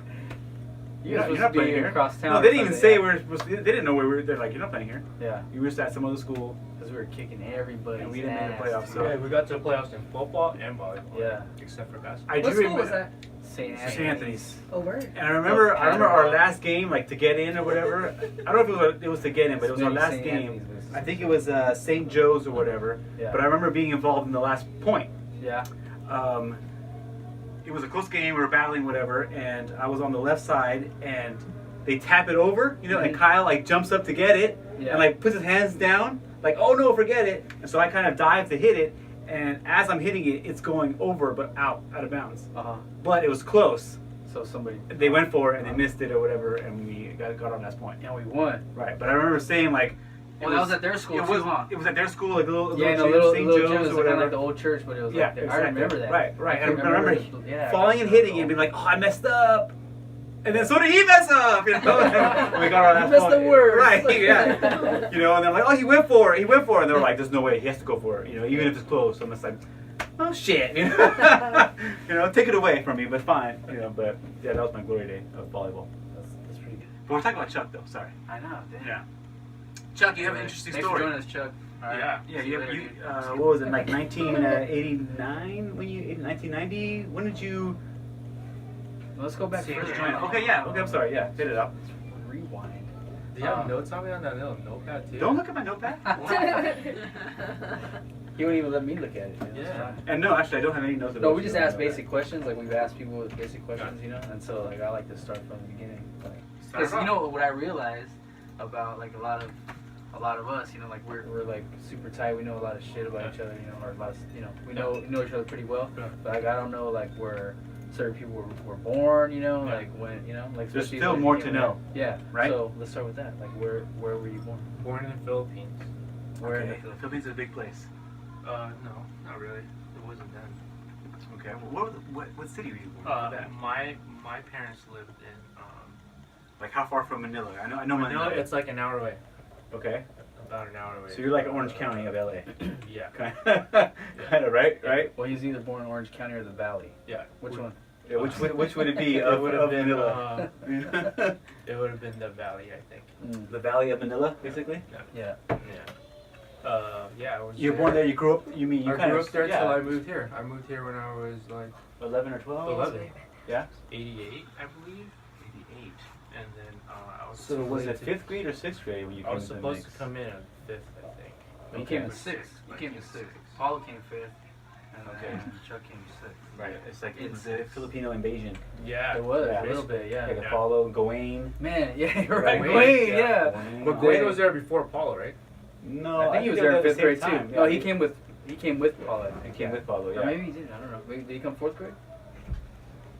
Speaker 3: You're
Speaker 1: you're
Speaker 3: supposed
Speaker 1: not
Speaker 3: to be
Speaker 1: playing here.
Speaker 3: across town.
Speaker 1: No,
Speaker 3: or
Speaker 1: they didn't even
Speaker 3: something,
Speaker 1: say we were supposed to. They didn't know we were. They're like, you're not playing here.
Speaker 3: Yeah,
Speaker 1: You were just at some other school.
Speaker 3: because we were kicking everybody.
Speaker 1: And we didn't make the playoffs, so-
Speaker 5: Yeah, we got to the playoffs in football and volleyball.
Speaker 3: Yeah.
Speaker 5: Except for basketball.
Speaker 1: I
Speaker 2: What
Speaker 1: do
Speaker 2: school
Speaker 1: remember
Speaker 2: was that?
Speaker 3: St.
Speaker 1: St. Anthony's.
Speaker 2: Oh, word.
Speaker 1: And I remember our last game, like to get in or whatever. I don't know if it was to get in, but it was our
Speaker 3: Maybe
Speaker 1: last
Speaker 3: St.
Speaker 1: game.
Speaker 3: Anthony's was-
Speaker 1: I think it was St. Joe's or whatever.
Speaker 3: Yeah.
Speaker 1: But I remember being involved in the last point.
Speaker 3: Yeah.
Speaker 1: It was a close game. We were battling whatever, and I was on the left side, and they tap it over, and Kyle like jumps up to get it,
Speaker 3: Yeah.
Speaker 1: and like puts his hands down, like, oh no, forget it. And so I kind of dive to hit it, and as I'm hitting it, it's going over but out of bounds.
Speaker 3: Uh-huh.
Speaker 1: It was close.
Speaker 3: So somebody.
Speaker 1: They went for it and they missed it or whatever, and we got our last point.
Speaker 3: And we won.
Speaker 1: Right, but I remember saying like,
Speaker 3: Well, that was at their school
Speaker 1: it
Speaker 3: too,
Speaker 1: was,
Speaker 3: huh?
Speaker 1: it was at their school, like a little,
Speaker 3: Yeah, in a
Speaker 1: church,
Speaker 3: little,
Speaker 1: St.
Speaker 3: little
Speaker 1: Joe's
Speaker 3: gym. It was
Speaker 1: or
Speaker 3: like,
Speaker 1: whatever.
Speaker 3: like the old church, but it was
Speaker 1: Yeah,
Speaker 3: like there.
Speaker 1: exactly.
Speaker 3: I remember that.
Speaker 1: Right.
Speaker 3: I
Speaker 1: And I remember
Speaker 3: yeah,
Speaker 1: falling and hitting it and being like, oh, I messed up. And then so did he mess up, you know? And we got our last
Speaker 3: You missed
Speaker 1: point.
Speaker 3: the word.
Speaker 1: Right, yeah. You know, and they're like, oh, he went for it. And they were like, there's no way, he has to go for it, you know, even if it's close. So I'm just like, oh, shit, you know? You know, take it away from me, but fine. You know, but yeah, that was my glory day of volleyball.
Speaker 3: That's pretty good.
Speaker 1: But we're talking about Chuck, though, sorry.
Speaker 3: I know, damn.
Speaker 1: Yeah. Chuck, you have an interesting
Speaker 3: Thanks
Speaker 1: story.
Speaker 3: for joining us, Chuck. All right.
Speaker 5: Yeah.
Speaker 1: Yeah,
Speaker 3: See
Speaker 1: you,
Speaker 3: later,
Speaker 1: you
Speaker 3: dude.
Speaker 1: what was it, like 1989? 1990? When did you
Speaker 3: Let's go back
Speaker 5: See,
Speaker 3: further.
Speaker 1: join? Okay, yeah. Okay, I'm sorry. Yeah, hit it up.
Speaker 3: Rewind.
Speaker 5: Do you have notes on me on that little notepad too?
Speaker 1: Don't look at my notepad.
Speaker 3: He wouldn't even let me look at it. You know, it's
Speaker 5: Yeah.
Speaker 3: fine.
Speaker 1: And no, actually, I don't have any notes.
Speaker 3: No,
Speaker 1: about
Speaker 3: we just
Speaker 1: you.
Speaker 3: ask basic questions. Like we've asked people with basic questions, you know. And so like I like to start from the beginning. Because you know what I realized about like a lot of us, you know, like we're like super tight. We know a lot of shit about each other, you know, or a lot of, you know, we know each other pretty well.
Speaker 5: Yeah.
Speaker 3: But like I don't know like where certain people were born, you know,
Speaker 5: Yeah.
Speaker 3: like when, you know, like
Speaker 1: There's
Speaker 3: especially
Speaker 1: still
Speaker 3: when,
Speaker 1: more
Speaker 3: you
Speaker 1: to know.
Speaker 3: Yeah.
Speaker 1: Right?
Speaker 3: So let's start with that. Like where were you born?
Speaker 5: Born in the Philippines.
Speaker 3: Where?
Speaker 1: Okay, the Philippines is a big place.
Speaker 5: No, not really. It wasn't then.
Speaker 1: Okay. Well, what city were you born in?
Speaker 5: My parents lived in
Speaker 1: Like how far from Manila? I know Manila.
Speaker 5: It's like an hour away.
Speaker 1: Okay.
Speaker 5: About an hour away.
Speaker 1: So you're like Orange County of LA.
Speaker 5: Yeah.
Speaker 1: Kind of, right? Right.
Speaker 3: Well, he's either born in Orange County or the Valley.
Speaker 5: Yeah.
Speaker 3: Which one?
Speaker 1: Yeah, which would it be
Speaker 5: It
Speaker 1: of,
Speaker 5: would
Speaker 1: of
Speaker 5: have been.
Speaker 1: Manila?
Speaker 5: It would have been the valley, I think.
Speaker 1: The Valley of Manila, basically.
Speaker 3: Yeah.
Speaker 5: Yeah. Yeah. I was.
Speaker 1: You're born there. You grew up. You mean you
Speaker 5: I
Speaker 1: kind
Speaker 5: grew
Speaker 1: of
Speaker 5: up there
Speaker 1: yeah,
Speaker 5: till I moved here. I moved here when I was like
Speaker 1: 11 or 12.
Speaker 5: 11.
Speaker 1: Yeah.
Speaker 5: 88, I believe. 88. And then I was.
Speaker 1: So
Speaker 5: too
Speaker 1: was
Speaker 5: late
Speaker 1: it
Speaker 5: to-
Speaker 1: fifth grade or sixth grade when you
Speaker 5: I
Speaker 1: came
Speaker 5: was
Speaker 1: to the
Speaker 5: supposed to
Speaker 1: mix?
Speaker 5: come in at 5th, I think.
Speaker 3: You
Speaker 1: Okay.
Speaker 3: came in sixth. You
Speaker 5: I
Speaker 3: came in sixth. Paulo came fifth. And
Speaker 1: Okay.
Speaker 3: then Chuck came sixth.
Speaker 1: Right. It's like
Speaker 3: It's-
Speaker 1: it's a Filipino invasion.
Speaker 5: Yeah.
Speaker 3: It was
Speaker 1: Yeah.
Speaker 3: a little bit, yeah.
Speaker 1: Like
Speaker 5: Yeah.
Speaker 1: Apollo, Gawain.
Speaker 3: Man, yeah, you're right.
Speaker 5: Wayne,
Speaker 3: Wayne,
Speaker 5: yeah.
Speaker 3: yeah.
Speaker 1: Gawain.
Speaker 5: But Gwen was there before Paulo, right?
Speaker 1: No,
Speaker 3: I think he was
Speaker 1: they
Speaker 3: there
Speaker 1: were
Speaker 3: in
Speaker 1: at
Speaker 3: fifth
Speaker 1: the
Speaker 3: grade
Speaker 1: same
Speaker 3: too.
Speaker 1: time.
Speaker 3: No,
Speaker 1: Yeah,
Speaker 3: he came with Paulo.
Speaker 1: He came with Paulo.
Speaker 3: Or
Speaker 1: Yeah.
Speaker 3: maybe he didn't. I don't know. Did he come fourth grade?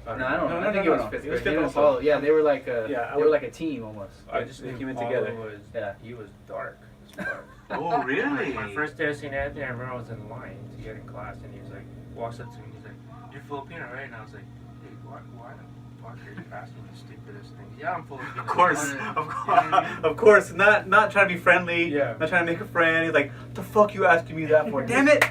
Speaker 3: No, I
Speaker 5: know.
Speaker 3: don't know.
Speaker 1: No,
Speaker 3: I think
Speaker 1: no,
Speaker 3: it was
Speaker 1: no.
Speaker 3: fifth
Speaker 1: He was
Speaker 3: grade.
Speaker 1: fifth
Speaker 3: Him and
Speaker 1: also.
Speaker 3: Paulo. Yeah, they were like a
Speaker 1: Yeah, I
Speaker 3: they were
Speaker 1: would-
Speaker 3: like a team almost.
Speaker 5: I just
Speaker 1: They
Speaker 5: knew
Speaker 1: came in
Speaker 5: Paulo
Speaker 1: together.
Speaker 5: was.
Speaker 3: Yeah.
Speaker 5: He was dark as fuck.
Speaker 1: Oh, really?
Speaker 5: My first day of St. Anthony, I remember I was in line to get in class, and he was like, walks up to me, and he's like, "You're Filipino, right?" And I was like, "Hey, why the fuck are you asking me the stupidest things?" Yeah, I'm Filipino.
Speaker 1: Of course,
Speaker 5: You know
Speaker 1: of
Speaker 5: what I
Speaker 1: course,
Speaker 5: mean?
Speaker 1: of course. Not trying to be friendly.
Speaker 5: Yeah.
Speaker 1: Not trying to make a friend. He's like, "What the fuck you asking me that for? Damn it!"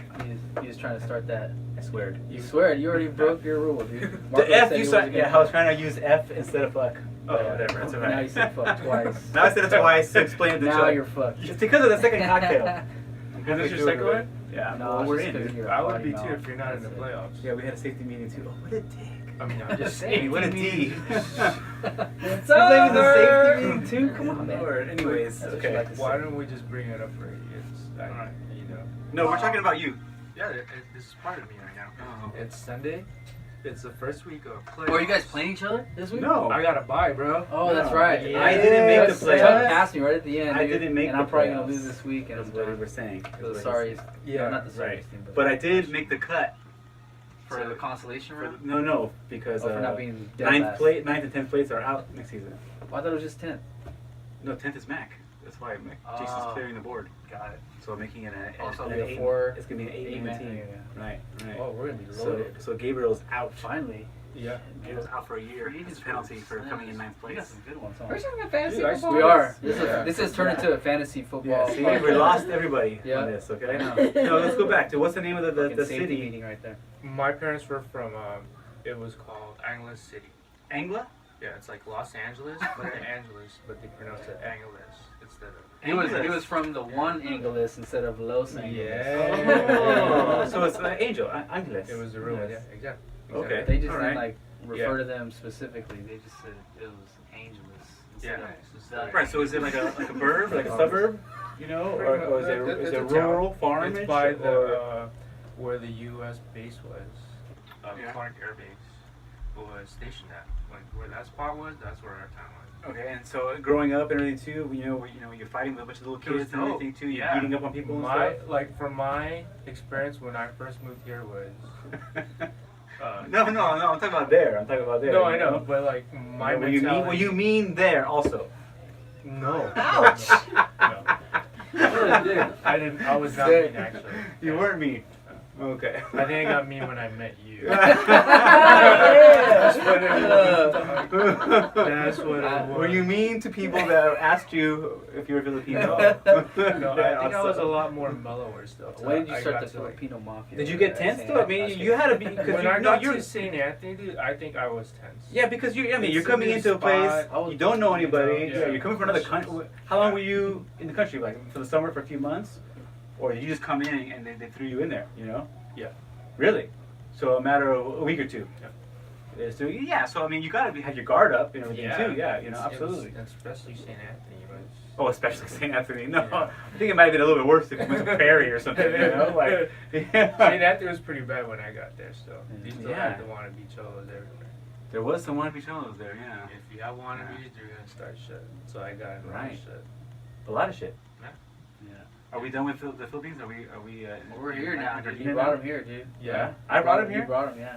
Speaker 3: He was trying to start that.
Speaker 1: I swear.
Speaker 3: You swear you already broke your rule, dude.
Speaker 1: The
Speaker 3: Marco
Speaker 1: F
Speaker 3: said
Speaker 1: you
Speaker 3: he
Speaker 1: said.
Speaker 3: wasn't
Speaker 1: Yeah,
Speaker 3: gonna-
Speaker 1: I was trying to use F instead of fuck. Oh,
Speaker 3: Yeah.
Speaker 1: whatever. It's
Speaker 3: Now
Speaker 1: alright.
Speaker 3: you said fuck twice.
Speaker 1: Now I said it twice. To explain it to
Speaker 3: Now
Speaker 1: Chuck.
Speaker 3: you're fucked.
Speaker 1: It's because of the second cocktail.
Speaker 5: Is this your second one?
Speaker 1: Yeah.
Speaker 3: No,
Speaker 1: well,
Speaker 3: it's
Speaker 1: we're
Speaker 3: just
Speaker 1: in,
Speaker 3: 'cause
Speaker 1: dude.
Speaker 3: you're a
Speaker 5: I would
Speaker 3: party
Speaker 5: be too
Speaker 3: mouth.
Speaker 5: if you're not in the
Speaker 3: That's it.
Speaker 5: playoffs.
Speaker 1: Yeah, we had a safety meeting too. Oh, what a dick.
Speaker 5: I mean, I'm just
Speaker 1: Hey,
Speaker 5: saying.
Speaker 1: what a D.
Speaker 3: It's
Speaker 1: You're blaming the
Speaker 3: over.
Speaker 1: safety meeting too? Come on, man.
Speaker 3: Lord.
Speaker 1: Anyways,
Speaker 3: That's what you
Speaker 1: okay.
Speaker 3: like to say.
Speaker 5: Why don't we just bring it up for idiots? You know.
Speaker 1: No, we're talking about you.
Speaker 5: Yeah, this is part of me right now.
Speaker 1: Oh.
Speaker 5: It's Sunday. It's the first week of playoffs.
Speaker 3: Oh, are you guys playing each other this week?
Speaker 1: No.
Speaker 5: I gotta buy, bro.
Speaker 3: Oh, that's
Speaker 1: No.
Speaker 3: right.
Speaker 5: Yeah.
Speaker 1: I didn't make the
Speaker 3: Chuck
Speaker 1: playoffs.
Speaker 3: passed me right at the end.
Speaker 1: I
Speaker 3: dude,
Speaker 1: didn't make
Speaker 3: and
Speaker 1: the
Speaker 3: I'm probably gonna
Speaker 1: playoffs.
Speaker 3: lose this week. And
Speaker 1: That's
Speaker 3: it's
Speaker 1: what we were saying.
Speaker 3: So
Speaker 1: That's what
Speaker 3: sorry.
Speaker 1: he said.
Speaker 5: Yeah.
Speaker 3: No, not the sorry
Speaker 1: Right.
Speaker 3: team,
Speaker 1: But I did make the cut.
Speaker 3: for the consolation round.
Speaker 1: No, because
Speaker 3: Oh, for not being dead last.
Speaker 1: 9th and 10th place are out next season.
Speaker 3: Oh, I thought it was just 10.
Speaker 1: No, 10th is Mac. That's why Jason's
Speaker 3: Oh.
Speaker 1: clearing the board.
Speaker 3: Got it.
Speaker 1: So I'm making it
Speaker 3: Oh, so
Speaker 1: an
Speaker 3: it'll be a
Speaker 1: eight-
Speaker 3: four-
Speaker 1: It's gonna be an 8
Speaker 3: man.
Speaker 1: team.
Speaker 3: Yeah.
Speaker 1: Right.
Speaker 3: Oh, we're gonna be
Speaker 1: So
Speaker 3: loaded.
Speaker 1: Gabriel's out.
Speaker 3: Finally.
Speaker 5: Yeah.
Speaker 1: Gabriel's out for a year. It's a penalty for coming in 9th
Speaker 3: You got
Speaker 1: place.
Speaker 3: some good ones, huh?
Speaker 2: We're talking about fantasy
Speaker 5: Dude, I
Speaker 2: football.
Speaker 3: We are.
Speaker 5: Yeah.
Speaker 3: This has turned into a fantasy football.
Speaker 1: Yeah, see, we lost everybody
Speaker 3: Yeah.
Speaker 1: on this, okay?
Speaker 3: I know.
Speaker 1: No, let's go back to what's the name of the
Speaker 3: Fucking safety
Speaker 1: city?
Speaker 3: meeting right there.
Speaker 5: My parents were from. It was called Angeles City.
Speaker 1: Angla?
Speaker 5: Yeah, it's like Los Angeles, but in Angeles, but they pronounce it Angeles instead of.
Speaker 3: He was from the one Angeles instead of Los Angeles.
Speaker 1: Oh, so it's Angel, Angeles.
Speaker 5: It was the real one. Yeah, exactly.
Speaker 1: Okay.
Speaker 3: They just
Speaker 1: Alright.
Speaker 3: didn't like refer
Speaker 5: Yeah.
Speaker 3: to them specifically. They just said it was Angeles. instead
Speaker 5: Yeah.
Speaker 3: of the-
Speaker 1: Right, so is it like a burb, like a suburb? You know, or is
Speaker 5: It's
Speaker 1: it
Speaker 5: a
Speaker 1: rural,
Speaker 5: town.
Speaker 1: farmish?
Speaker 5: It's by
Speaker 1: or-
Speaker 5: the where the U.S. base was.
Speaker 1: Yeah.
Speaker 5: Clark Air Base was stationed at. like where that spot was, that's where our town was.
Speaker 1: Okay, and so growing up and everything too, you're fighting with a bunch of little
Speaker 5: It was
Speaker 1: kids and everything
Speaker 5: dope.
Speaker 1: too. You're
Speaker 5: Yeah.
Speaker 1: beating up on people and
Speaker 5: From my experience when I first moved here was.
Speaker 1: stuff. No, I'm talking about there. I'm talking about there.
Speaker 5: No, I know, but like my
Speaker 1: What you mean?
Speaker 5: mentality.
Speaker 1: What you mean there also?
Speaker 5: No.
Speaker 2: Ouch.
Speaker 5: No. I didn't. I was not mean actually.
Speaker 1: You weren't me. Okay.
Speaker 5: I think I got mean when I met you.
Speaker 3: That's
Speaker 5: what it was. That's what it was.
Speaker 1: Were you mean to people that asked you if you were Filipino?
Speaker 5: No, I think I was a lot more mellower still.
Speaker 3: When did you
Speaker 5: I
Speaker 3: start
Speaker 5: got
Speaker 3: the
Speaker 5: to, like,
Speaker 3: Filipino mafia?
Speaker 1: Did you get tense though? I mean, you had to be because
Speaker 5: When I
Speaker 1: you
Speaker 5: got
Speaker 1: you're
Speaker 5: to St. Anthony, dude, I think I was tense.
Speaker 1: yeah because you. I mean,
Speaker 5: It's
Speaker 1: you're
Speaker 5: a
Speaker 1: coming
Speaker 5: new
Speaker 1: into a place
Speaker 5: spot.
Speaker 1: you don't know anybody.
Speaker 5: Yeah.
Speaker 1: Yeah, you're coming from another country. How long were you in the country? Like for the summer for a few months, or did you just come in and they threw you in there? You know?
Speaker 5: Yeah.
Speaker 1: Really? So a matter of a week or two.
Speaker 5: Yeah.
Speaker 1: So yeah. So I mean, you gotta have your guard up and everything too. Yeah. You know,
Speaker 5: It's-
Speaker 1: absolutely.
Speaker 5: especially St. Anthony was.
Speaker 1: Oh, especially St. Anthony. No,
Speaker 5: Yeah.
Speaker 1: I think it might have been a little bit worse if you went to Perry or something. You know, like
Speaker 5: St.
Speaker 1: yeah.
Speaker 5: Anthony was pretty bad when I got there. Still, you still
Speaker 1: Yeah.
Speaker 5: had the wannabe cholos everywhere.
Speaker 1: There was some wannabe cholos there. Yeah.
Speaker 5: If you have wannabes, you're gonna start shit. So I got in
Speaker 1: Right.
Speaker 5: shit.
Speaker 1: A lot of shit.
Speaker 5: Yeah.
Speaker 1: Yeah. Are we done with the Philippines? Are we?
Speaker 3: We're here now, dude.
Speaker 1: Argentina
Speaker 3: You brought him here, dude.
Speaker 1: Yeah. I brought him
Speaker 3: You
Speaker 1: here.
Speaker 3: brought him, yeah.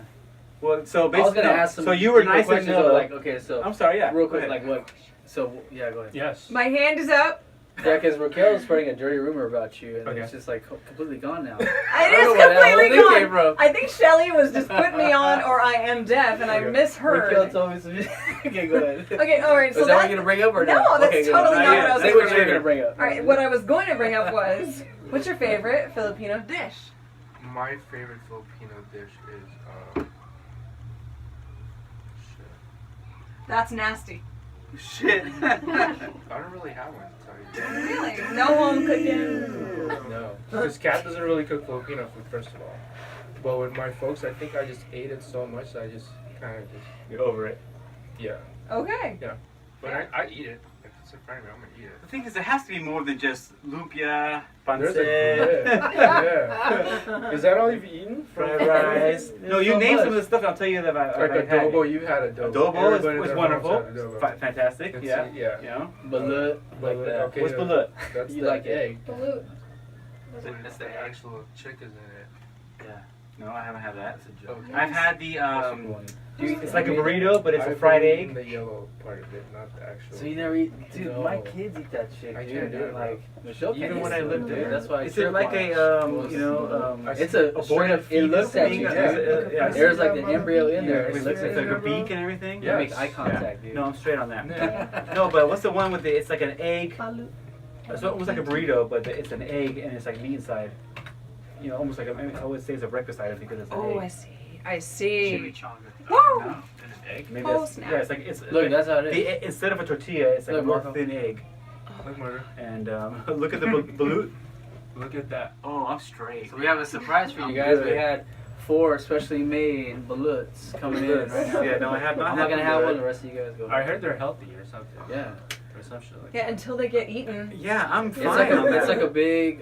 Speaker 1: Well, so
Speaker 3: I was
Speaker 1: basically,
Speaker 3: gonna ask some.
Speaker 1: so you were
Speaker 3: deeper
Speaker 1: nice and
Speaker 3: questions, though, like,
Speaker 1: mellow.
Speaker 3: okay, so
Speaker 1: I'm sorry. Yeah.
Speaker 3: real
Speaker 1: go
Speaker 3: quick,
Speaker 1: ahead.
Speaker 3: like what? So yeah, go ahead.
Speaker 5: Yes.
Speaker 2: My hand is up.
Speaker 3: Yeah, because Raquel was spreading a dirty rumor about you, and
Speaker 5: Okay.
Speaker 3: it's just like completely gone now.
Speaker 2: It
Speaker 3: I don't
Speaker 2: is
Speaker 3: know where that whole
Speaker 2: completely
Speaker 3: thing
Speaker 2: gone.
Speaker 3: came from.
Speaker 2: I think Shelly was just putting me on, or I am deaf and I
Speaker 5: Okay.
Speaker 2: misheard.
Speaker 3: Raquel told me some. Okay, go ahead.
Speaker 2: Okay, all right. So
Speaker 3: Is that what you're gonna bring up or
Speaker 2: No,
Speaker 3: not?
Speaker 2: that's
Speaker 3: Okay, good.
Speaker 2: totally not
Speaker 1: what I was
Speaker 3: Say
Speaker 1: gonna
Speaker 3: what you're
Speaker 1: bring
Speaker 3: gonna
Speaker 1: up.
Speaker 3: bring up.
Speaker 2: All right, what I was going to bring up was, what's your favorite Filipino dish?
Speaker 5: My favorite Filipino dish is shit.
Speaker 2: That's nasty.
Speaker 1: Shit.
Speaker 5: I don't really have one to tell you.
Speaker 2: Really? No home cooking.
Speaker 5: No, because Kat doesn't really cook Filipino food, first of all. But with my folks, I think I just ate it so much that I just kind of just
Speaker 1: You're over it.
Speaker 5: yeah.
Speaker 2: Okay.
Speaker 5: But I eat it. If it's in front of me, I'm gonna eat it.
Speaker 1: The thing is, there has to be more than just lumpia,
Speaker 5: There's
Speaker 1: pancit,
Speaker 5: yeah. Is that all you've eaten?
Speaker 1: fried rice. No, you
Speaker 3: so
Speaker 1: name
Speaker 3: much.
Speaker 1: some of the stuff. I'll tell you that I've
Speaker 5: Like
Speaker 1: had.
Speaker 5: adobo, you had adobo.
Speaker 1: Adobo
Speaker 5: Everybody
Speaker 1: was
Speaker 5: at their
Speaker 1: wonderful.
Speaker 5: homes had adobo.
Speaker 1: Fantastic.
Speaker 5: It's-
Speaker 1: Yeah.
Speaker 5: yeah.
Speaker 1: You know.
Speaker 3: Balut, like
Speaker 5: Balut,
Speaker 3: that.
Speaker 5: okay.
Speaker 1: What's balut?
Speaker 5: That's
Speaker 3: You
Speaker 5: the
Speaker 3: like it?
Speaker 5: egg.
Speaker 4: Balut.
Speaker 5: That's the actual chickens in it.
Speaker 1: Yeah. No, I haven't had that.
Speaker 3: That's a joke.
Speaker 5: Okay.
Speaker 1: I've had the
Speaker 5: That's one.
Speaker 1: It's like a burrito, but it's a
Speaker 5: I've
Speaker 1: fried
Speaker 5: eaten
Speaker 1: egg.
Speaker 5: The yellow part of it, not the actual.
Speaker 3: So you never eat, dude.
Speaker 5: No.
Speaker 3: My kids eat that shit.
Speaker 5: I
Speaker 3: dude.
Speaker 5: can't do
Speaker 3: They're
Speaker 5: it, bro.
Speaker 3: like Michelle can't
Speaker 1: Even
Speaker 3: eat
Speaker 1: when
Speaker 3: it,
Speaker 1: I lived
Speaker 3: dude.
Speaker 1: there.
Speaker 3: That's why.
Speaker 1: Is it like a
Speaker 3: It's a
Speaker 1: aborted
Speaker 3: straight up. It looks at
Speaker 1: thing?
Speaker 3: you,
Speaker 5: Yeah.
Speaker 3: dude.
Speaker 1: Yeah.
Speaker 3: There's like an embryo in there.
Speaker 1: It's
Speaker 3: It looks
Speaker 1: like
Speaker 3: at
Speaker 1: a
Speaker 3: you.
Speaker 1: beak and everything.
Speaker 3: You
Speaker 5: Yeah.
Speaker 3: make eye contact, dude.
Speaker 1: No, I'm straight on that.
Speaker 5: Yeah.
Speaker 1: No, but what's the one with the? It's like an egg. It's almost like a burrito, but it's an egg and it's like meat inside. You know, almost like I would say it's a breakfast item because it's an
Speaker 2: Oh,
Speaker 1: egg.
Speaker 2: I see. I see.
Speaker 1: Chimichanga.
Speaker 2: Woo!
Speaker 1: No? Egg? Maybe
Speaker 2: Oh,
Speaker 1: that's,
Speaker 2: snap.
Speaker 1: yeah, it's like it's
Speaker 3: Look,
Speaker 1: like,
Speaker 3: that's how it is.
Speaker 1: instead of a tortilla, it's like
Speaker 3: Look,
Speaker 1: a more
Speaker 3: Marco.
Speaker 1: thin egg.
Speaker 5: Look, Murder.
Speaker 1: And look at the balut.
Speaker 5: Look at that.
Speaker 1: Oh, I'm straight.
Speaker 3: So we have a surprise for you
Speaker 1: I'm
Speaker 3: guys. We
Speaker 1: good.
Speaker 3: had 4 specially made baluts coming in right now.
Speaker 1: Yeah, no, I have not.
Speaker 3: I'm not
Speaker 1: had
Speaker 3: gonna have
Speaker 1: balut.
Speaker 3: one. The rest of you guys go.
Speaker 5: I heard they're healthy or something.
Speaker 3: Yeah,
Speaker 5: Or some shit like
Speaker 2: Yeah, until they get eaten.
Speaker 1: Yeah, I'm
Speaker 3: it's
Speaker 1: fine
Speaker 3: like
Speaker 1: on that.
Speaker 3: it's like a big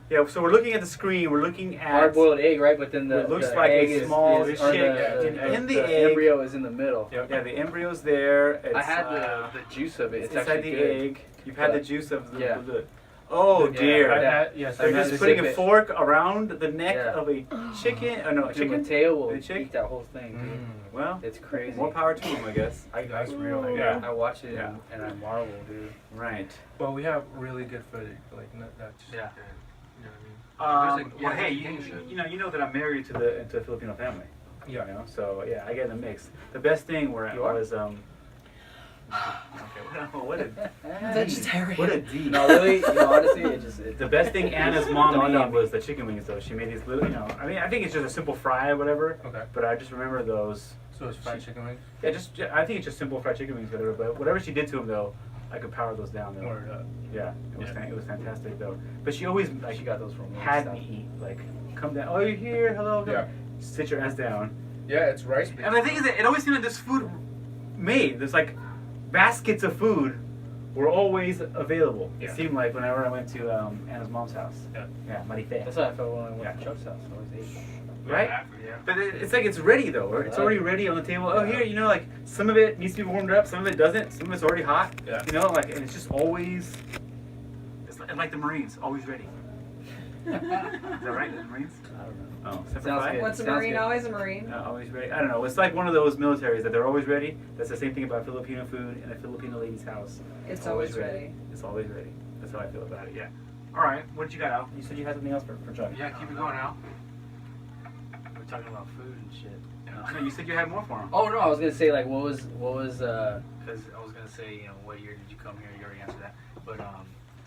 Speaker 1: Yeah, so we're looking at the screen. We're looking at.
Speaker 3: hard-boiled egg, right? But then the
Speaker 1: It looks
Speaker 3: the
Speaker 1: like a
Speaker 3: egg is,
Speaker 1: small
Speaker 3: is,
Speaker 1: chick
Speaker 3: or the,
Speaker 1: in the
Speaker 3: the
Speaker 1: egg.
Speaker 3: embryo is in the middle.
Speaker 5: Yep.
Speaker 1: Yeah, the embryo's there. It's,
Speaker 3: I had the juice of it.
Speaker 1: It's
Speaker 3: It's
Speaker 1: inside
Speaker 3: actually
Speaker 1: the
Speaker 3: good.
Speaker 1: egg. You've had the
Speaker 3: But-
Speaker 1: juice of the
Speaker 3: yeah.
Speaker 1: balut. Oh
Speaker 3: Yeah,
Speaker 1: dear.
Speaker 5: I've
Speaker 3: that-
Speaker 5: had, yes,
Speaker 1: They're
Speaker 3: I've
Speaker 1: just
Speaker 3: had to
Speaker 1: putting
Speaker 3: zip
Speaker 1: a
Speaker 3: it.
Speaker 1: fork around the neck
Speaker 3: Yeah.
Speaker 1: of a chicken. Oh no, a
Speaker 3: Dude,
Speaker 1: chicken.
Speaker 3: Mateo will
Speaker 1: The chick?
Speaker 3: eat that whole thing, dude.
Speaker 5: Mm.
Speaker 1: Well,
Speaker 3: It's crazy.
Speaker 1: more power to him, I guess.
Speaker 5: That's real.
Speaker 1: Yeah.
Speaker 3: I watch it
Speaker 1: Yeah.
Speaker 3: and I marvel, dude.
Speaker 1: Right.
Speaker 5: But we have really good footage. Like, that's
Speaker 3: Yeah.
Speaker 5: good. You know what I mean?
Speaker 1: Well, hey,
Speaker 5: gang shit.
Speaker 1: you know that I'm married to a Filipino family.
Speaker 5: Yeah.
Speaker 1: You know, so yeah, I get in the mix. The best thing where
Speaker 3: You are?
Speaker 1: was okay, what a
Speaker 2: Vegetarian.
Speaker 1: what a D.
Speaker 3: No, really, honestly,
Speaker 1: The best thing Anna's mom
Speaker 3: Dawned
Speaker 1: made
Speaker 3: on me.
Speaker 1: was the chicken wings, though. She made these little, I mean, I think it's just a simple fry or whatever,
Speaker 5: Okay.
Speaker 1: but I just remember those.
Speaker 5: So it's fried chicken wings?
Speaker 1: Yeah, I think it's just simple fried chicken wings, whatever. But whatever she did to them, though, I could power those down, though.
Speaker 5: Word up.
Speaker 1: Yeah, it was
Speaker 5: Yeah.
Speaker 1: it was fantastic, though. But she always like
Speaker 3: She got those from
Speaker 1: had
Speaker 3: Wingstop.
Speaker 1: me eat, like, come down. Oh, you're here. Hello. come-
Speaker 5: Yeah.
Speaker 1: Sit your ass down.
Speaker 5: Yeah, it's rice based.
Speaker 1: And the thing is that it always seemed like this food made. There's like baskets of food were always available. It
Speaker 5: Yeah.
Speaker 1: seemed like whenever I went to Anna's mom's house.
Speaker 5: Yeah.
Speaker 1: Yeah, Marife.
Speaker 3: That's how I felt when I went
Speaker 1: Yeah.
Speaker 3: to Chuck's house. I always ate.
Speaker 1: right?
Speaker 5: Yeah.
Speaker 1: But it's like it's ready though. Right? It's already ready on the table. Oh, here, you know, like some of it needs to be warmed up, some of it doesn't. Some of it's already hot.
Speaker 5: Yeah.
Speaker 1: You know, like and it's just always. It's like the Marines, always ready. Is that right? The Marines?
Speaker 3: I don't know.
Speaker 1: Oh,
Speaker 3: Sounds
Speaker 1: Semper Fi?
Speaker 3: good.
Speaker 2: What's a
Speaker 3: Sounds
Speaker 2: Marine?
Speaker 3: good.
Speaker 2: Always a Marine.
Speaker 1: Always ready. I don't know. It's like one of those militaries that they're always ready. That's the same thing about Filipino food in a Filipino lady's house.
Speaker 2: It's always ready.
Speaker 1: It's always ready. That's how I feel about it. Yeah. All right. What did you got, Al? You said you had something else for Chuck.
Speaker 5: Yeah, keep it going, Al.
Speaker 3: We're talking about food and shit.
Speaker 1: No, you said you had more for him.
Speaker 3: Oh no, I was gonna say like what was because I was gonna say, you know, what year did you come here? You already answered that. But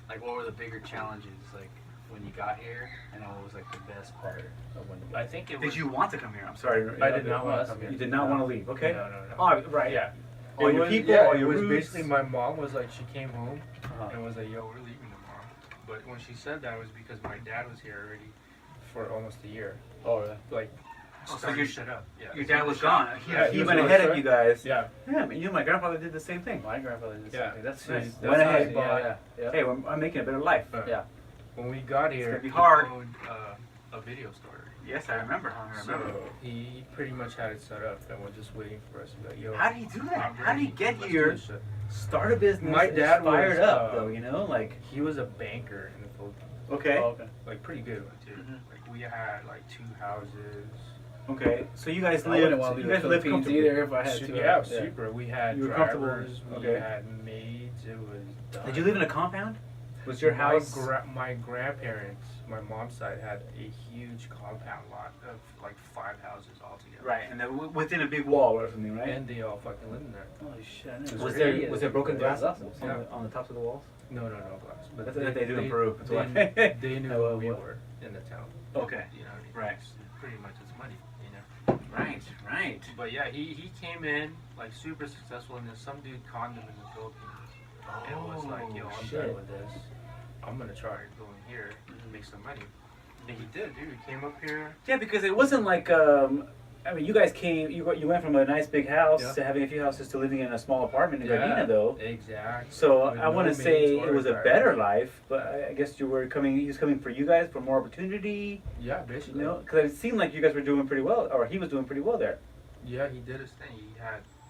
Speaker 3: like what were the bigger challenges like when you got here, and what was like the best part of when you got
Speaker 5: I think it was.
Speaker 1: Did you want to come here? I'm sorry.
Speaker 5: I did not want to come
Speaker 1: You
Speaker 5: here.
Speaker 1: did not want to leave. Okay.
Speaker 5: No, no, no.
Speaker 1: Oh, right.
Speaker 5: Yeah.
Speaker 1: All
Speaker 5: It
Speaker 1: your
Speaker 5: was-
Speaker 1: people,
Speaker 5: yeah,
Speaker 1: all
Speaker 5: it
Speaker 1: your
Speaker 5: was
Speaker 1: roots.
Speaker 5: basically my mom was like, she came home
Speaker 3: Uh-huh.
Speaker 5: and was like, yo, we're leaving tomorrow. But when she said that, it was because my dad was here already for almost a year.
Speaker 3: Oh really?
Speaker 5: Like,
Speaker 1: Oh, so
Speaker 5: started
Speaker 1: your-
Speaker 5: shut up. Yeah.
Speaker 1: Your dad was gone.
Speaker 5: Yeah,
Speaker 1: He
Speaker 5: he was
Speaker 1: went
Speaker 5: really
Speaker 1: ahead of
Speaker 5: short.
Speaker 1: you guys.
Speaker 5: Yeah.
Speaker 1: Yeah, man, you know, my grandfather did the same thing.
Speaker 3: My grandfather did the
Speaker 5: Yeah.
Speaker 3: same thing. That's
Speaker 1: Nice.
Speaker 3: nice.
Speaker 1: Went ahead.
Speaker 3: Yeah.
Speaker 1: Hey, I'm making a better life.
Speaker 3: Yeah.
Speaker 5: When we got here,
Speaker 1: gonna be
Speaker 5: he
Speaker 1: hard.
Speaker 5: owned a video store.
Speaker 1: Yes, I remember.
Speaker 5: So he pretty much had it set up and was just waiting for us to be like, yo.
Speaker 1: How did he do that?
Speaker 5: I'm
Speaker 1: How did he
Speaker 5: ready.
Speaker 1: get
Speaker 5: Let's
Speaker 1: here?
Speaker 5: do this shit.
Speaker 1: Start a business.
Speaker 5: My dad
Speaker 1: fired
Speaker 5: was,
Speaker 1: up though. You know, like
Speaker 5: He was a banker in the Philippines.
Speaker 1: okay,
Speaker 3: Oh, okay.
Speaker 5: Like, pretty good one, too.
Speaker 1: Mhm.
Speaker 5: Like, we had, like, 2 houses.
Speaker 1: okay. So you guys
Speaker 3: I wouldn't want
Speaker 1: lived.
Speaker 3: to
Speaker 1: You
Speaker 3: leave
Speaker 1: guys
Speaker 3: the
Speaker 1: lived
Speaker 3: Philippines
Speaker 1: comfortably.
Speaker 3: either if I had to.
Speaker 5: Yeah, super. We had
Speaker 1: You were comfortable.
Speaker 5: drivers, we
Speaker 1: Okay.
Speaker 5: had maids, it was done.
Speaker 1: Did you live in a compound? Was your
Speaker 5: My
Speaker 1: house?
Speaker 5: my grandparents, my mom's side, had a huge compound lot of, like, 5 houses altogether.
Speaker 1: Right, and then within a big wall or something, right?
Speaker 5: And they all fucking lived in there.
Speaker 3: Holy shit! I knew
Speaker 1: Was
Speaker 3: it
Speaker 1: there was there broken glass
Speaker 3: Yeah.
Speaker 1: on the tops of the walls?
Speaker 5: No, no, no glass. But
Speaker 1: That's what they do in Peru. That's why.
Speaker 5: they knew
Speaker 1: Oh,
Speaker 5: who we
Speaker 1: what?
Speaker 5: were in the town.
Speaker 1: Okay.
Speaker 5: You know what I mean?
Speaker 1: Right.
Speaker 5: It's pretty much it's money, you know?
Speaker 1: Right, right.
Speaker 5: But yeah, he came in like super successful, and then some dude conned him in the Philippines, and was like, "Yo, I'm
Speaker 1: shit.
Speaker 5: done with this. I'm gonna try going here and make some money." And he did, dude. He came up here.
Speaker 1: Yeah, because it wasn't like I mean, you guys came. You went from a nice big house
Speaker 5: Yeah.
Speaker 1: to having a few houses to living in a small apartment in Gardena, though.
Speaker 5: Exactly.
Speaker 1: So
Speaker 5: With
Speaker 1: I want
Speaker 5: no
Speaker 1: to say
Speaker 5: maids
Speaker 1: it
Speaker 5: or
Speaker 1: was a
Speaker 5: drivers.
Speaker 1: better life, but I guess you were coming. He was coming for you guys for more opportunity.
Speaker 5: Yeah,
Speaker 1: You
Speaker 5: basically.
Speaker 1: know, because it seemed like you guys were doing pretty well, or he was doing pretty well there.
Speaker 5: Yeah, he did his thing.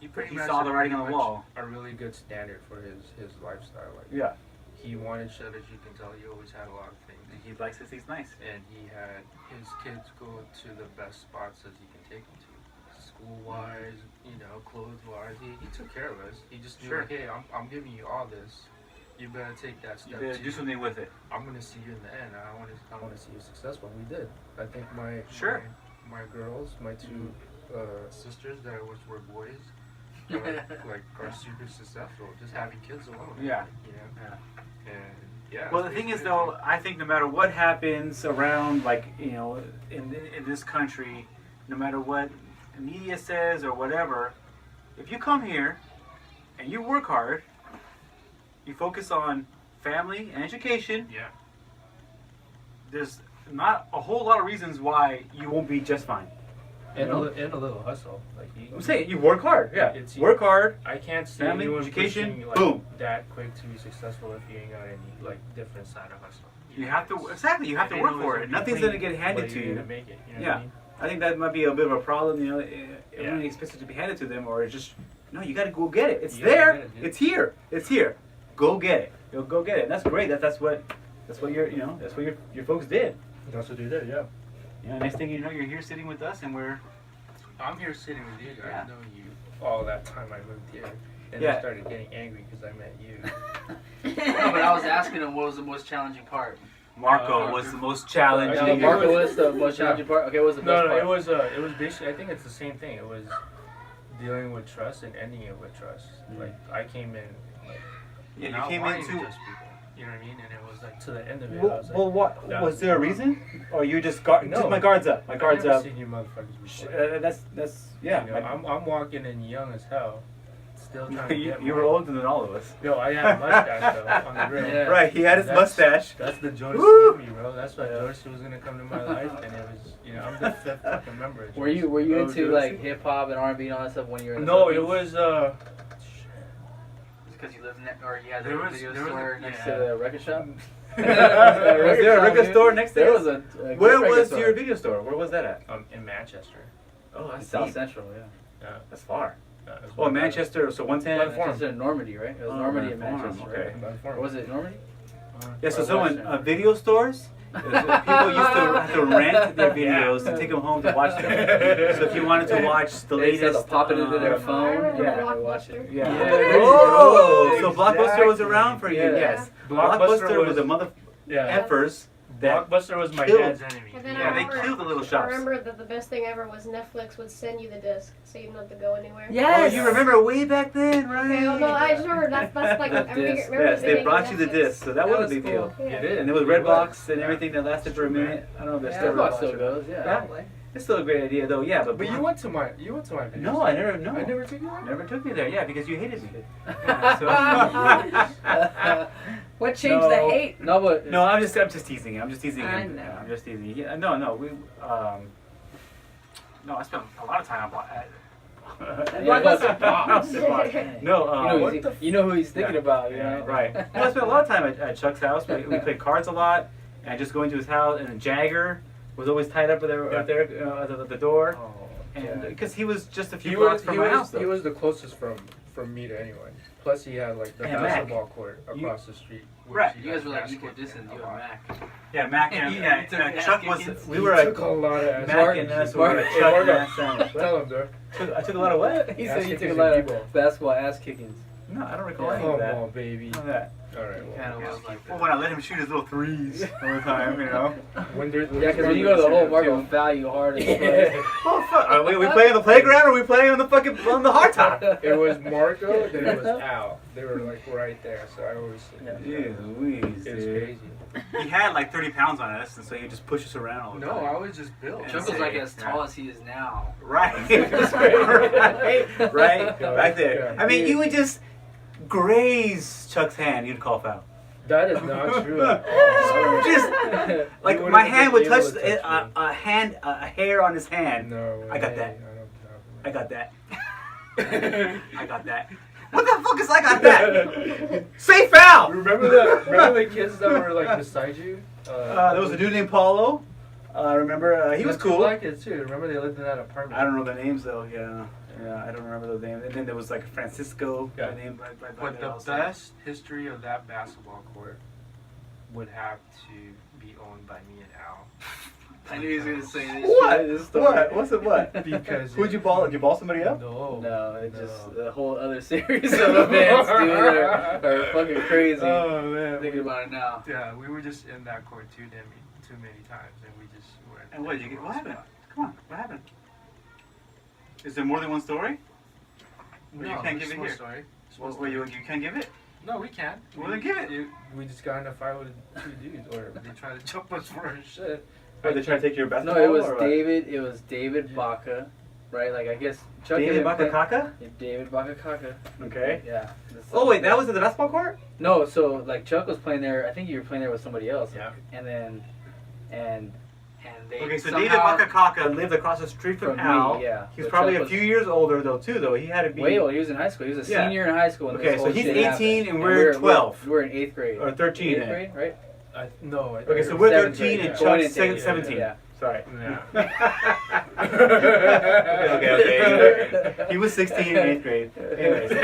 Speaker 5: He pretty
Speaker 1: He
Speaker 5: much
Speaker 1: saw the
Speaker 5: had
Speaker 1: writing
Speaker 5: pretty
Speaker 1: on the
Speaker 5: much
Speaker 1: wall.
Speaker 5: A really good standard for his lifestyle. Like,
Speaker 1: Yeah,
Speaker 5: he wanted shit, as you can tell. He always had a lot of things.
Speaker 1: he likes it. He's nice.
Speaker 5: And he had his kids go to the best spots as he can take them to, school wise, you know, clothes wise. He took care of us. He just knew,
Speaker 1: Sure.
Speaker 5: like, hey, I'm giving you all this. You better take that
Speaker 1: You
Speaker 5: step.
Speaker 1: better
Speaker 5: too.
Speaker 1: do something with it.
Speaker 5: I'm gonna see you in the end. I want to see you successful. We did. I think my
Speaker 1: Sure.
Speaker 5: my girls, my 2 sisters that were boys, are super successful. Just having kids alone.
Speaker 1: Yeah.
Speaker 5: You know.
Speaker 1: Yeah.
Speaker 5: And yeah.
Speaker 1: Well, the thing is, though, I think no matter what happens around, like, you know, in this country, no matter what the media says or whatever, if you come here and you work hard, you focus on family and education,
Speaker 5: Yeah.
Speaker 1: there's not a whole lot of reasons why you won't be just fine.
Speaker 5: And,
Speaker 1: You know?
Speaker 5: and a little hustle. Like
Speaker 1: I'm saying, you work hard, yeah.
Speaker 5: It's-
Speaker 1: Work hard.
Speaker 5: I can't see
Speaker 1: Family,
Speaker 5: anyone
Speaker 1: education,
Speaker 5: pushing, like,
Speaker 1: boom.
Speaker 5: that quick to be successful if you ain't got any like different side of hustle.
Speaker 1: You have to, exactly, you have to
Speaker 5: Ain't
Speaker 1: work
Speaker 5: always
Speaker 1: for
Speaker 5: gonna
Speaker 1: it.
Speaker 5: be
Speaker 1: Nothing's
Speaker 5: clean,
Speaker 1: going to get handed
Speaker 5: but
Speaker 1: to
Speaker 5: you're
Speaker 1: you.
Speaker 5: gonna make it, you know
Speaker 1: Yeah.
Speaker 5: what I mean?
Speaker 1: I think that might be a bit of a problem, you know. Everyone expects it to be handed to them, or it's just, no, you got to go get it. It's
Speaker 5: You gotta
Speaker 1: there.
Speaker 5: get it, dude.
Speaker 1: It's here. It's here. Go get it. You'll go get it. And that's great. That's what your, you know, that's what your folks did.
Speaker 5: That's what they did, yeah.
Speaker 1: Yeah. Next thing you know, you're here sitting with us, and we're
Speaker 5: I'm here sitting with you guys,
Speaker 1: Yeah.
Speaker 5: knowing you all that time I moved here. And
Speaker 1: Yeah.
Speaker 5: I started getting angry because I met you.
Speaker 3: No, but I was asking him what was the most challenging part.
Speaker 1: Marco was the most challenging.
Speaker 5: I think
Speaker 3: Marco was the most challenging part. Okay, what was the best
Speaker 5: No,
Speaker 3: part?
Speaker 5: it was basically, I think it's the same thing. It was dealing with trust and ending it with trust. Like, I came in, like,
Speaker 1: Yeah, you
Speaker 5: not
Speaker 1: came
Speaker 5: wanting
Speaker 1: into.
Speaker 5: to trust people. You know what I mean? And it was like to the end of it, I
Speaker 1: Well,
Speaker 5: was like,
Speaker 1: well, what
Speaker 5: yeah.
Speaker 1: was there a reason, or you just got?
Speaker 5: No.
Speaker 1: Just my guards up. My guards
Speaker 5: I've never
Speaker 1: up.
Speaker 5: seen you motherfuckers before.
Speaker 1: That's yeah.
Speaker 5: You know, I'm walking in young as hell, still trying to
Speaker 1: you,
Speaker 5: get
Speaker 1: you were
Speaker 5: mine.
Speaker 1: older than all of us.
Speaker 5: Yo, I had a mustache though, on the real.
Speaker 3: Yeah.
Speaker 1: Right, he had his
Speaker 5: That's-
Speaker 1: mustache.
Speaker 5: That's the George
Speaker 1: Woo!
Speaker 5: gave me, bro. That's why
Speaker 1: Yeah.
Speaker 5: George was gonna come to my life, and it was, you know, I'm the 5th fucking member. of
Speaker 3: Were
Speaker 5: George.
Speaker 3: you
Speaker 1: Oh,
Speaker 3: into
Speaker 1: Josie?
Speaker 3: like hip hop and R&B and all that stuff when you were in the
Speaker 5: No, it
Speaker 3: Philippines?
Speaker 5: was
Speaker 3: because you lived or you had
Speaker 5: There was-
Speaker 3: video
Speaker 5: there was a-
Speaker 3: store next
Speaker 5: yeah.
Speaker 3: to the record shop.
Speaker 1: Was there a record store next to
Speaker 3: There
Speaker 1: us?
Speaker 3: was a good
Speaker 1: Where
Speaker 3: record
Speaker 1: was
Speaker 3: store.
Speaker 1: your video store? Where was that at?
Speaker 5: In Manchester.
Speaker 1: Oh, that's
Speaker 3: South
Speaker 1: deep.
Speaker 3: Central, yeah.
Speaker 5: Yeah.
Speaker 1: That's far.
Speaker 5: That was
Speaker 1: Oh,
Speaker 5: one
Speaker 1: Manchester. So 110.
Speaker 3: Manchester and Normandy, right? It was
Speaker 1: Oh,
Speaker 3: Normandy and
Speaker 1: Farm,
Speaker 3: Manchester,
Speaker 1: okay.
Speaker 3: right? Or was it Normandy?
Speaker 1: Yeah. So
Speaker 3: Or
Speaker 1: someone
Speaker 3: Western.
Speaker 1: video stores. People used to have to rent their videos to take them home to watch them. So if you wanted to watch the
Speaker 3: They used to have
Speaker 1: latest,
Speaker 3: to pop it into their
Speaker 4: I
Speaker 3: phone.
Speaker 4: remember
Speaker 1: yeah,
Speaker 3: and watch it.
Speaker 4: Blockbuster.
Speaker 1: Yeah.
Speaker 3: Yeah.
Speaker 1: Oh, so
Speaker 5: Exactly.
Speaker 1: Blockbuster was around for you.
Speaker 3: Yeah.
Speaker 1: Yes.
Speaker 5: Blockbuster
Speaker 1: Blockbuster was
Speaker 5: was-
Speaker 1: a mother
Speaker 5: Yeah.
Speaker 1: effers that.
Speaker 5: Blockbuster was my
Speaker 1: killed-
Speaker 5: dad's enemy.
Speaker 4: And then
Speaker 1: Yeah,
Speaker 4: I
Speaker 1: they
Speaker 4: remember,
Speaker 1: killed the little
Speaker 4: I
Speaker 1: shops.
Speaker 4: remember that the best thing ever was Netflix would send you the disc, so you didn't have to go anywhere.
Speaker 2: Yes.
Speaker 1: Oh, you remember way back then, right?
Speaker 4: Okay, well, no, I just remember that's like
Speaker 3: The
Speaker 4: I
Speaker 3: disc.
Speaker 4: remember
Speaker 1: Yes,
Speaker 4: the
Speaker 1: they
Speaker 4: beginning
Speaker 1: brought
Speaker 4: of
Speaker 1: you the
Speaker 4: Netflix.
Speaker 1: disc, so that was a
Speaker 3: was
Speaker 1: big
Speaker 3: cool.
Speaker 1: deal.
Speaker 4: Yeah.
Speaker 5: It is.
Speaker 1: And there was
Speaker 5: It
Speaker 1: Redbox and
Speaker 5: Yeah.
Speaker 1: everything that lasted for a minute. I don't know if there's
Speaker 2: Yeah.
Speaker 1: still
Speaker 3: Redbox
Speaker 1: Redbox.
Speaker 3: still goes, yeah.
Speaker 2: Probably.
Speaker 1: It's still a great idea, though. Yeah, but
Speaker 5: But you went to my video
Speaker 1: No, I never. No,
Speaker 5: I never took you there.
Speaker 1: never took me there. Yeah, because you hated me. Yeah, so-
Speaker 2: What changed
Speaker 1: No.
Speaker 2: the hate?
Speaker 3: No, but
Speaker 1: no, I'm just teasing him. I'm just teasing
Speaker 2: I
Speaker 1: him.
Speaker 2: know.
Speaker 1: Yeah, I'm just teasing. Yeah, no, we. No, I spent a lot of time on.
Speaker 3: Yeah,
Speaker 1: No,
Speaker 3: you know who he's thinking
Speaker 1: Yeah.
Speaker 3: about, you
Speaker 1: Yeah,
Speaker 3: know?
Speaker 1: right. No, I spent a lot of time at Chuck's house. We played cards a lot, and just going to his house. And Jagger was always tied up there,
Speaker 5: Yeah.
Speaker 1: out there at the door,
Speaker 5: Oh,
Speaker 1: and because he was just a few
Speaker 5: he
Speaker 1: blocks
Speaker 5: was
Speaker 1: from
Speaker 5: he
Speaker 1: my
Speaker 5: was
Speaker 1: house.
Speaker 5: he
Speaker 1: Though.
Speaker 5: was the closest from me to anyone. Plus he had like the
Speaker 1: And Mac.
Speaker 5: basketball court
Speaker 1: You-
Speaker 5: across the street. which
Speaker 1: Right.
Speaker 3: You guys were like
Speaker 5: ass
Speaker 3: equal
Speaker 5: kicked
Speaker 3: distance,
Speaker 5: a
Speaker 3: you
Speaker 5: lot.
Speaker 3: and Mac.
Speaker 1: Yeah, Mac and
Speaker 3: You
Speaker 1: yeah,
Speaker 3: took ass
Speaker 1: Chuck was.
Speaker 3: kickings.
Speaker 1: We
Speaker 5: He
Speaker 1: were at
Speaker 5: took a lot of ass.
Speaker 1: Mac and us were at Chuck and Ass Sandwich.
Speaker 5: Tell him, bro.
Speaker 1: I took a lot of what?
Speaker 3: He
Speaker 5: Ass
Speaker 3: said you took a
Speaker 5: kickings
Speaker 3: lot
Speaker 5: and
Speaker 3: of
Speaker 5: b-ball.
Speaker 3: basketball ass kickings.
Speaker 1: No, I don't recall
Speaker 3: Yeah.
Speaker 1: any of
Speaker 5: Come
Speaker 1: that.
Speaker 5: on, baby.
Speaker 1: None of that.
Speaker 5: All right.
Speaker 3: Kind of
Speaker 5: Well,
Speaker 3: was like
Speaker 1: Well, when I let him shoot his little threes all the time, you know.
Speaker 5: when there,
Speaker 3: Yeah, because when you go to the whole market, will value hard as fuck.
Speaker 1: Oh fuck! Are we playing on the playground or are we playing on the fucking on the hard top?
Speaker 5: it was Marco, then it was Al. They were like right there, so I always.
Speaker 1: Jeez Louise,
Speaker 5: It was
Speaker 1: dude.
Speaker 5: crazy.
Speaker 1: He had like 30 pounds on us, and so he just pushed us around all the
Speaker 5: No,
Speaker 1: time.
Speaker 5: I was just built.
Speaker 1: Yeah.
Speaker 3: Chuck was like as tall as he is now.
Speaker 1: Right. right. Back there.
Speaker 5: Yeah.
Speaker 1: I mean, you would just graze Chuck's hand, you'd call foul.
Speaker 5: That is not true.
Speaker 1: Just like
Speaker 5: You wouldn't
Speaker 1: my
Speaker 5: even
Speaker 1: hand
Speaker 5: be
Speaker 1: would
Speaker 5: able
Speaker 1: touch
Speaker 5: to touch
Speaker 1: a hair on his hand.
Speaker 5: No,
Speaker 1: I got
Speaker 5: way.
Speaker 1: that.
Speaker 5: I
Speaker 1: I got that.
Speaker 5: don't
Speaker 1: I got that. What the fuck is I got that? Say foul!
Speaker 5: remember the kids that were like beside you?
Speaker 1: There was a dude named Paulo. Remember, he was
Speaker 5: The two
Speaker 1: cool.
Speaker 5: black kids too. Remember they lived in that apartment.
Speaker 1: I don't know their names though. Yeah, I don't remember those names. And then there was like Francisco.
Speaker 5: Yeah.
Speaker 1: Name right
Speaker 5: But
Speaker 1: there
Speaker 5: the
Speaker 1: also.
Speaker 5: best history of that basketball court would have to be owned by me and Al.
Speaker 3: I knew he was gonna say this.
Speaker 1: What?
Speaker 3: Shit, this story.
Speaker 1: What? What's it? What?
Speaker 5: Because
Speaker 1: Who'd you ball? Did you ball somebody up?
Speaker 5: No.
Speaker 3: No, it's
Speaker 5: No.
Speaker 3: just the whole other series of events, dude, are fucking crazy.
Speaker 5: Oh man.
Speaker 3: Thinking about it now.
Speaker 5: Yeah, we were just in that court too many times, and we just were.
Speaker 1: And what did you get? What happened? Come on, what happened? Is there more than one story? Well, you can't give it here.
Speaker 5: Story.
Speaker 1: Well, you can't give it.
Speaker 5: No, we can't.
Speaker 1: Well, then give it.
Speaker 5: We just got in a fight with two dudes, or they tried to jump us for our shit.
Speaker 1: Or they try to take your
Speaker 3: No,
Speaker 1: basketball?
Speaker 3: it was
Speaker 1: or what?
Speaker 3: David. It was David Baca, right? Like I guess Chuck
Speaker 1: David
Speaker 3: had been playing-
Speaker 1: Bakakaka?
Speaker 3: Yeah, David Bakakaka.
Speaker 1: Okay.
Speaker 3: Yeah.
Speaker 1: Oh wait, that was at the basketball court?
Speaker 3: No, so like Chuck was playing there. I think you were playing there with somebody else.
Speaker 5: Yeah.
Speaker 3: And then, and they
Speaker 1: Okay, so
Speaker 3: somehow,
Speaker 1: David Bakakaka lived across the street from
Speaker 3: from
Speaker 1: Al.
Speaker 3: me, yeah.
Speaker 1: He's
Speaker 3: So
Speaker 1: probably
Speaker 3: Chuck
Speaker 1: a few years older though too though. He had to be
Speaker 3: Way old. He was in high school. He was a
Speaker 1: Yeah.
Speaker 3: senior in high school. When
Speaker 1: Okay,
Speaker 3: this
Speaker 1: so
Speaker 3: whole
Speaker 1: he's
Speaker 3: shit
Speaker 1: 18
Speaker 3: happened.
Speaker 1: and we're 12.
Speaker 3: We're in 8th grade.
Speaker 1: or 13
Speaker 3: 8th
Speaker 1: then.
Speaker 3: grade, right?
Speaker 5: No.
Speaker 1: Okay, so we're
Speaker 3: 7th
Speaker 1: 13
Speaker 3: grade,
Speaker 1: and
Speaker 3: yeah. Going
Speaker 1: Chuck's
Speaker 3: into
Speaker 1: 17.
Speaker 3: Yeah.
Speaker 1: Sorry.
Speaker 5: Yeah.
Speaker 1: Okay. He was 16 in 8th grade. Anyways.
Speaker 3: I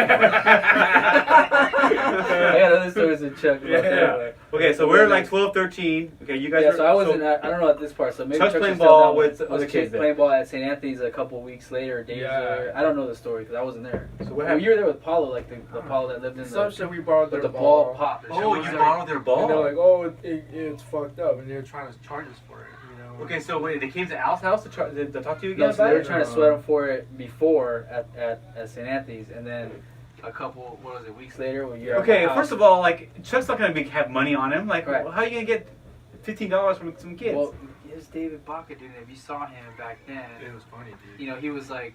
Speaker 3: got other stories with Chuck. About that.
Speaker 1: Okay, so we're like 12, 13. Okay, you guys
Speaker 3: Yeah,
Speaker 1: are.
Speaker 3: so I wasn't. I don't know at this part. So maybe
Speaker 1: Chuck's
Speaker 3: Chuck
Speaker 1: playing
Speaker 3: was still
Speaker 1: ball
Speaker 3: down
Speaker 1: with
Speaker 3: was
Speaker 1: other kids there.
Speaker 3: playing ball at St. Anthony's a couple weeks later. Days
Speaker 5: Yeah.
Speaker 3: later. I don't know the story because I wasn't there.
Speaker 1: So what
Speaker 3: Well,
Speaker 1: happened?
Speaker 3: you were there with Paulo, like the Paulo that lived in
Speaker 5: Some
Speaker 3: the.
Speaker 5: shit we borrowed
Speaker 3: But
Speaker 5: their
Speaker 3: the ball popped.
Speaker 1: Oh, you
Speaker 5: like-
Speaker 1: borrowed their
Speaker 5: And they're
Speaker 1: ball?
Speaker 5: like, oh, it's fucked up, and they're trying to charge us for it. You know.
Speaker 1: Okay, so wait, they came to Al's house to talk to you again
Speaker 3: No, so
Speaker 1: about
Speaker 3: they were
Speaker 1: it?
Speaker 3: trying to sweat him for it before at St. Anthony's, and then a couple, what was it, weeks later, when you're
Speaker 1: Okay, first of all, like, Chuck's not going to have money on him. Like,
Speaker 3: Right.
Speaker 1: how are you going to get $15 from some kids?
Speaker 3: well, it was David Baca, dude. If you saw him back then,
Speaker 5: It was funny, dude.
Speaker 3: you know, he was like.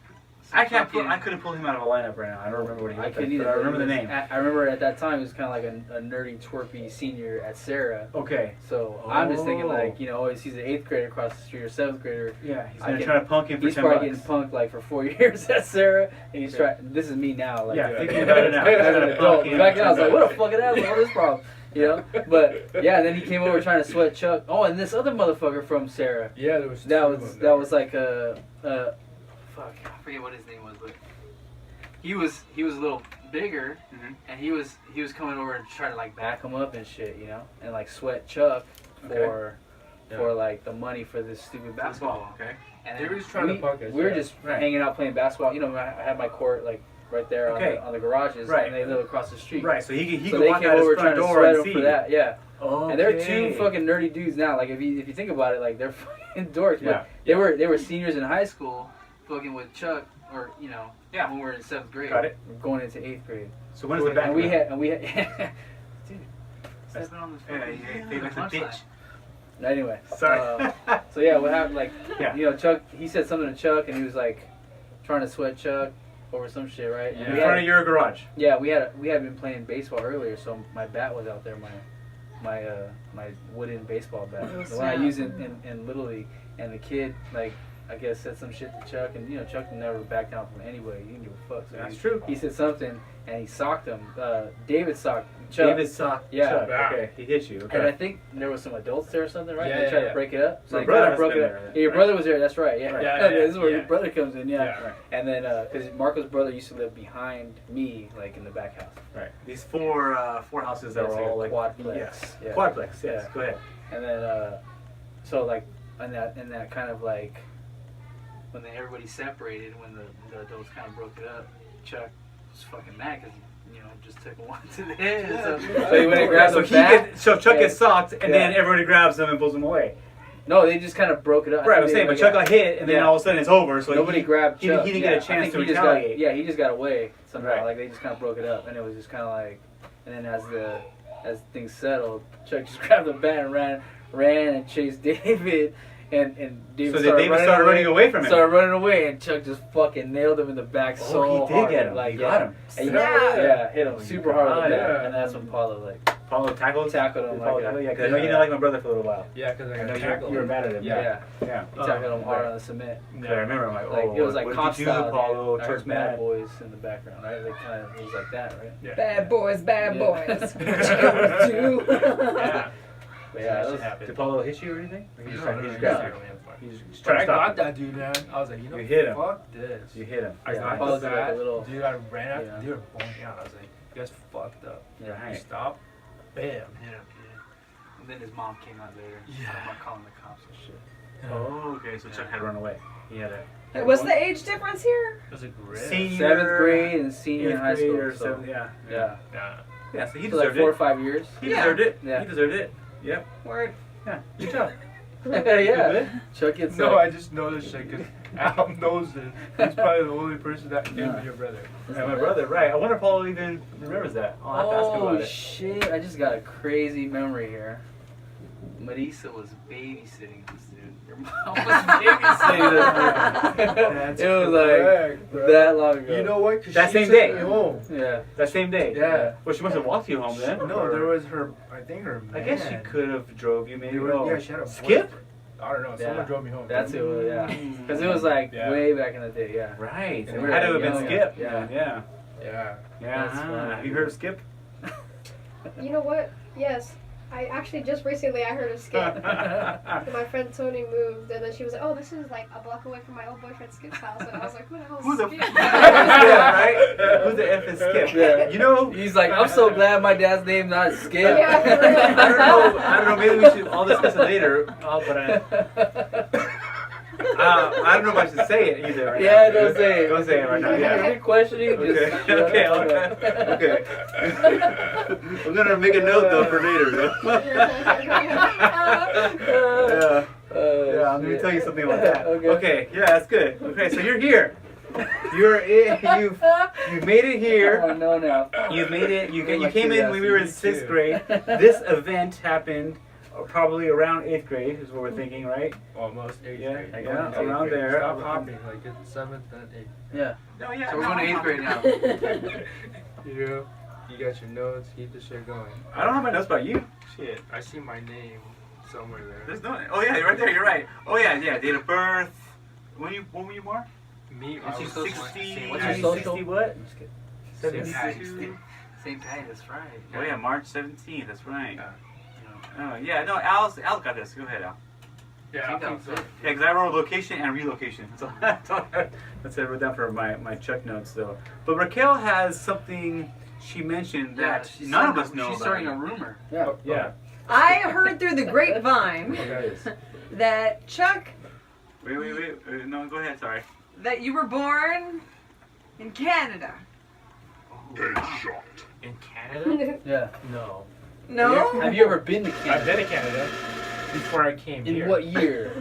Speaker 1: I couldn't pull him out of a lineup right now. I don't remember what he
Speaker 3: I
Speaker 1: looked
Speaker 3: couldn't
Speaker 1: like,
Speaker 3: either.
Speaker 1: but I remember the
Speaker 3: but
Speaker 1: name.
Speaker 3: I remember at that time he was kind of like a nerdy, twerpy senior at Sarah.
Speaker 1: Okay.
Speaker 3: So I'm just thinking
Speaker 1: Oh.
Speaker 3: like, you know, oh, he's an 8th grader across the street or 7th grader.
Speaker 1: Yeah, he's
Speaker 3: I
Speaker 1: going to
Speaker 3: can-
Speaker 1: try to punk him for
Speaker 3: He's
Speaker 1: $10.
Speaker 3: probably getting punked like for 4 years at Sarah, and he's trying. This is me now, like
Speaker 1: Yeah, thinking about it now.
Speaker 3: as an adult. Back then I was like, what a fucking asshole, what is this problem? You know? But yeah, and then he came over trying to sweat Chuck. Oh, and this other motherfucker from Sarah.
Speaker 5: Yeah, there was.
Speaker 3: That
Speaker 5: two
Speaker 3: was
Speaker 5: of
Speaker 3: that
Speaker 5: them.
Speaker 3: was like fuck, I forget what his name was, but he was a little bigger,
Speaker 1: Mhm.
Speaker 3: and he was coming over and trying to like back him up and shit, you know, and like sweat Chuck for
Speaker 5: Yeah.
Speaker 3: like the money for this stupid basketball.
Speaker 1: Okay.
Speaker 3: And
Speaker 5: They
Speaker 3: then
Speaker 5: were just trying to punk us,
Speaker 3: we were
Speaker 5: yeah.
Speaker 3: just
Speaker 1: Right.
Speaker 3: hanging out playing basketball. You know, I had my court like right there
Speaker 1: Okay.
Speaker 3: on the garages,
Speaker 1: Right.
Speaker 3: and they live across the street.
Speaker 1: Right. So he
Speaker 3: So
Speaker 1: could
Speaker 3: they
Speaker 1: walk
Speaker 3: came
Speaker 1: out
Speaker 3: over
Speaker 1: his
Speaker 3: trying
Speaker 1: front
Speaker 3: to
Speaker 1: door
Speaker 3: sweat
Speaker 1: and
Speaker 3: him
Speaker 1: see.
Speaker 3: for that, yeah.
Speaker 1: Okay.
Speaker 3: And they're two fucking nerdy dudes now. Like if you think about it, like they're fucking dorks.
Speaker 1: Yeah.
Speaker 3: But they were seniors in high school, fucking with Chuck, or you know,
Speaker 1: Yeah.
Speaker 3: when we were in 7th grade.
Speaker 1: Got it.
Speaker 3: We're going into 8th grade.
Speaker 1: So when is the back?
Speaker 3: And we had dude, stepping on this
Speaker 1: Yeah,
Speaker 3: fucking
Speaker 1: yeah, like a
Speaker 3: punchline.
Speaker 1: bitch.
Speaker 3: Anyway,
Speaker 1: Sorry.
Speaker 3: so yeah, what happened? Like,
Speaker 1: Yeah.
Speaker 3: you know, Chuck. He said something to Chuck, and he was like trying to sweat Chuck over some shit, right?
Speaker 5: Yeah.
Speaker 3: And
Speaker 1: In
Speaker 3: we
Speaker 1: front
Speaker 3: had-
Speaker 1: of your garage.
Speaker 3: Yeah, we had been playing baseball earlier, so my bat was out there, my wooden baseball bat,
Speaker 2: Oh,
Speaker 3: the one I
Speaker 2: snap.
Speaker 3: use in Little League, and the kid like I guess said some shit to Chuck, and you know Chuck never back down from anybody. He didn't give a fuck. So
Speaker 1: That's
Speaker 3: he,
Speaker 1: true.
Speaker 3: He said something, and he socked him. David socked Chuck.
Speaker 1: David saw.
Speaker 3: Yeah.
Speaker 1: Chuck. Okay. He hit you.
Speaker 3: And I
Speaker 1: Okay.
Speaker 3: think there was some adults there or something, right?
Speaker 5: Yeah,
Speaker 3: They tried
Speaker 5: yeah.
Speaker 3: to break it up. So
Speaker 1: My
Speaker 3: they
Speaker 1: brother
Speaker 3: kinda
Speaker 1: has
Speaker 3: broke
Speaker 1: been
Speaker 3: it up.
Speaker 1: there,
Speaker 3: Yeah, your
Speaker 1: right?
Speaker 3: brother was there. That's right. Yeah.
Speaker 5: Right. Yeah, yeah,
Speaker 3: This is where
Speaker 5: yeah.
Speaker 3: your brother comes in. Yeah.
Speaker 1: Right.
Speaker 3: And then because Marco's brother used to live behind me, like in the back house.
Speaker 1: Right. These four houses that
Speaker 3: It's
Speaker 1: were
Speaker 3: like a
Speaker 1: all like
Speaker 3: quadplex.
Speaker 1: Yes.
Speaker 3: Yeah.
Speaker 1: Quadplex. Yes.
Speaker 3: Yeah.
Speaker 1: Go ahead.
Speaker 3: And then, so like, in that kind of like, when everybody separated, when the adults kind of broke it up, Chuck was fucking mad because you know just took one to the head. So he went and grabbed
Speaker 1: so
Speaker 3: the bat.
Speaker 1: Chuck
Speaker 3: and-
Speaker 1: gets socked, and
Speaker 3: Yeah.
Speaker 1: then everybody grabs him and pulls him away.
Speaker 3: No, they just kind of broke it up.
Speaker 1: Right.
Speaker 3: I
Speaker 1: I'm
Speaker 3: think
Speaker 1: saying,
Speaker 3: they
Speaker 1: but Chuck
Speaker 3: got-
Speaker 1: got hit, and then
Speaker 3: Yeah.
Speaker 1: all of a sudden it's over. So
Speaker 3: nobody grabbed
Speaker 1: he
Speaker 3: Chuck.
Speaker 1: didn't
Speaker 3: Yeah,
Speaker 1: get a
Speaker 3: I
Speaker 1: chance
Speaker 3: think
Speaker 1: to
Speaker 3: he just
Speaker 1: retaliate.
Speaker 3: he just got away somehow.
Speaker 1: Right.
Speaker 3: Like they just kind of broke it up, and it was just kind of like, and then as things settled, Chuck just grabbed the bat and ran and chased David, and David
Speaker 1: So David started running away from him.
Speaker 3: Started running away, and Chuck just fucking nailed him in the back so
Speaker 1: Oh, he did
Speaker 3: hard.
Speaker 1: get him.
Speaker 3: Like,
Speaker 1: He
Speaker 3: yeah.
Speaker 1: got him.
Speaker 3: And he-
Speaker 2: Snap.
Speaker 3: yeah, hit him
Speaker 1: Oh,
Speaker 3: super hard with
Speaker 1: God,
Speaker 3: the bat,
Speaker 5: yeah.
Speaker 3: and that's when Paulo like
Speaker 1: Paulo tackled
Speaker 3: him.
Speaker 1: Paulo
Speaker 3: Like,
Speaker 1: tackled? Yeah, because I know you didn't like my brother for a little while.
Speaker 5: Yeah, because I
Speaker 1: I
Speaker 5: got
Speaker 1: know
Speaker 5: tackled.
Speaker 1: you were mad at him.
Speaker 3: yeah,
Speaker 1: Yeah.
Speaker 3: he tackled him hard
Speaker 1: right.
Speaker 3: on the cement.
Speaker 1: I remember. I'm like,
Speaker 3: Like
Speaker 1: oh,
Speaker 3: it was like
Speaker 1: what
Speaker 3: cop
Speaker 1: did you do,
Speaker 3: style.
Speaker 1: Paulo?
Speaker 3: I
Speaker 1: Chuck's
Speaker 3: heard Bad
Speaker 1: mad.
Speaker 3: Boys in the background, right? They kind of it was like that, right?
Speaker 5: Yeah.
Speaker 2: Bad boys, bad
Speaker 3: Yeah.
Speaker 2: boys. What you gonna do?
Speaker 5: Yeah.
Speaker 3: But yeah, it was,
Speaker 1: Did Paulo hit you or anything? Or he just tried- he just
Speaker 5: No,
Speaker 1: grabbed
Speaker 5: no,
Speaker 1: you?
Speaker 5: no, no.
Speaker 1: He's just
Speaker 5: But
Speaker 1: trying
Speaker 5: I
Speaker 1: to stop
Speaker 5: got
Speaker 1: you.
Speaker 5: that dude, man. I was like, you know,
Speaker 1: You hit him.
Speaker 5: fuck this.
Speaker 1: You hit him.
Speaker 5: I
Speaker 3: Yeah,
Speaker 5: got
Speaker 3: Paul's
Speaker 5: the
Speaker 3: like a
Speaker 5: bat.
Speaker 3: little-
Speaker 5: Dude, I ran after.
Speaker 3: Yeah.
Speaker 5: They were blowing me out. I was like, you guys fucked up.
Speaker 1: Yeah,
Speaker 5: You
Speaker 1: right.
Speaker 5: stop. Bam. Hit him.
Speaker 3: and then his mom came out later.
Speaker 5: Yeah.
Speaker 3: I'm calling the cops and shit.
Speaker 1: Oh, okay. So Chuck had run away. He had a
Speaker 2: What's the age difference here?
Speaker 5: It was a grip.
Speaker 1: senior,
Speaker 3: 7th grade and senior in high
Speaker 1: grade
Speaker 3: school.
Speaker 1: or
Speaker 3: So,
Speaker 1: seventh, yeah.
Speaker 3: yeah,
Speaker 5: Yeah.
Speaker 1: Yeah. So he
Speaker 3: so like
Speaker 1: deserved
Speaker 3: 4 or
Speaker 1: it.
Speaker 3: 5 years.
Speaker 1: He
Speaker 2: Yeah.
Speaker 1: deserved it.
Speaker 3: Yeah.
Speaker 1: He deserved it. Yep.
Speaker 2: Word.
Speaker 1: Yeah. Good job.
Speaker 3: yeah, Chuck gets
Speaker 5: No,
Speaker 3: like,
Speaker 5: I just know this shit because Al knows it. He's probably the only person that knew
Speaker 3: Yeah.
Speaker 5: your brother.
Speaker 1: Yeah, my brother, right. I wonder if Paulo even remembers that. I'll have to ask him
Speaker 3: oh
Speaker 1: about it.
Speaker 3: shit! I just got a crazy memory here. Marisa was babysitting this dude. Your mom was babysitting this dude. It was like
Speaker 5: correct, bro.
Speaker 3: that long ago.
Speaker 5: You know what? 'Cause
Speaker 1: That
Speaker 5: she
Speaker 1: same
Speaker 5: took
Speaker 1: day.
Speaker 5: me home.
Speaker 3: Yeah.
Speaker 1: That same day.
Speaker 5: Yeah.
Speaker 1: Well, she must have walked you home then.
Speaker 5: No,
Speaker 1: or-
Speaker 5: there was her. I think her.
Speaker 1: I guess she
Speaker 5: man.
Speaker 1: could have drove you maybe.
Speaker 5: They were-
Speaker 1: Oh.
Speaker 5: yeah, she had a
Speaker 1: Skip.
Speaker 5: boyfriend. I don't know.
Speaker 3: Yeah.
Speaker 5: Someone drove me home.
Speaker 3: That's it. Was, yeah. Because it was like
Speaker 5: Yeah.
Speaker 3: way back in the day. Yeah.
Speaker 1: Right.
Speaker 3: And
Speaker 1: It
Speaker 3: we were
Speaker 1: had to have been
Speaker 3: young.
Speaker 1: Skip.
Speaker 3: Yeah.
Speaker 1: Yeah.
Speaker 5: Yeah.
Speaker 1: Yeah.
Speaker 3: That's funny.
Speaker 1: Have you heard of Skip?
Speaker 4: You know what? Yes. I actually just recently I heard of Skip. My friend Tony moved, and then she was like, "Oh, this is like a block away from my old boyfriend Skip's house." And I was like, "Who the hell
Speaker 1: Who
Speaker 4: is
Speaker 1: the
Speaker 4: Skip?"
Speaker 1: Skip, right? Who the F is Skip?
Speaker 3: Yeah.
Speaker 1: You know,
Speaker 3: He's like, I'm so glad my dad's name not Skip.
Speaker 4: Yeah, for real.
Speaker 1: I don't know. Maybe we should all discuss it later. But I don't know if I should say it either. Right
Speaker 3: Yeah,
Speaker 1: now.
Speaker 3: don't say it.
Speaker 1: Don't say it right now.
Speaker 3: If
Speaker 1: Yeah.
Speaker 3: you're questioning,
Speaker 1: Okay.
Speaker 3: just
Speaker 1: Okay. Okay. I'm gonna make a note though for later. Though. Yeah. Yeah, I'm gonna tell you something about that. Okay. Yeah, that's good. Okay, so you're here. You're in. You've made it
Speaker 3: Oh,
Speaker 1: here.
Speaker 3: no, now.
Speaker 1: You've made it. You
Speaker 3: My
Speaker 1: came in when we were in
Speaker 3: curiosity,
Speaker 1: 6th grade. This event happened probably around 8th grade is what we're thinking, right?
Speaker 5: Almost 8th
Speaker 1: Yeah,
Speaker 5: grade.
Speaker 1: yeah,
Speaker 5: Going into
Speaker 1: around
Speaker 5: 8th grade.
Speaker 1: there.
Speaker 5: Stop hopping. Like it's 7th and 8th.
Speaker 3: Yeah.
Speaker 1: No, yeah.
Speaker 3: So we're going to 8th grade now.
Speaker 5: You know, you got your notes. Keep the shit going.
Speaker 1: I don't have my notes about you. Shit.
Speaker 5: I see my name somewhere there.
Speaker 1: There's no. Oh yeah, right there. You're right. Oh yeah, yeah. Date of birth. When were you born?
Speaker 5: Me, I
Speaker 3: What's
Speaker 5: was
Speaker 3: your
Speaker 1: 60.
Speaker 3: What's your social?
Speaker 1: 60 what?
Speaker 3: I'm just kidding.
Speaker 1: 72.
Speaker 3: St. Patty, that's right.
Speaker 1: Oh yeah, March 17th. That's right.
Speaker 5: Yeah.
Speaker 1: Oh yeah, no, Al's got this. Go ahead, Al.
Speaker 5: Yeah, I think so.
Speaker 1: Yeah, because I wrote location and relocation. That's what I wrote down for my check notes, though. But Raquel has something she mentioned that
Speaker 3: she's
Speaker 1: none of
Speaker 3: starting
Speaker 1: us know
Speaker 3: She's
Speaker 1: about.
Speaker 3: starting a rumor.
Speaker 6: Yeah.
Speaker 5: Yeah.
Speaker 2: I heard through the grapevine that Chuck,
Speaker 1: Wait. No, go ahead. Sorry.
Speaker 2: that you were born in Canada.
Speaker 5: In Canada?
Speaker 6: Yeah.
Speaker 5: No.
Speaker 2: No?
Speaker 6: Have you ever been to
Speaker 5: I've
Speaker 6: Canada?
Speaker 5: been to Canada before I came
Speaker 6: In
Speaker 5: here.
Speaker 6: what year?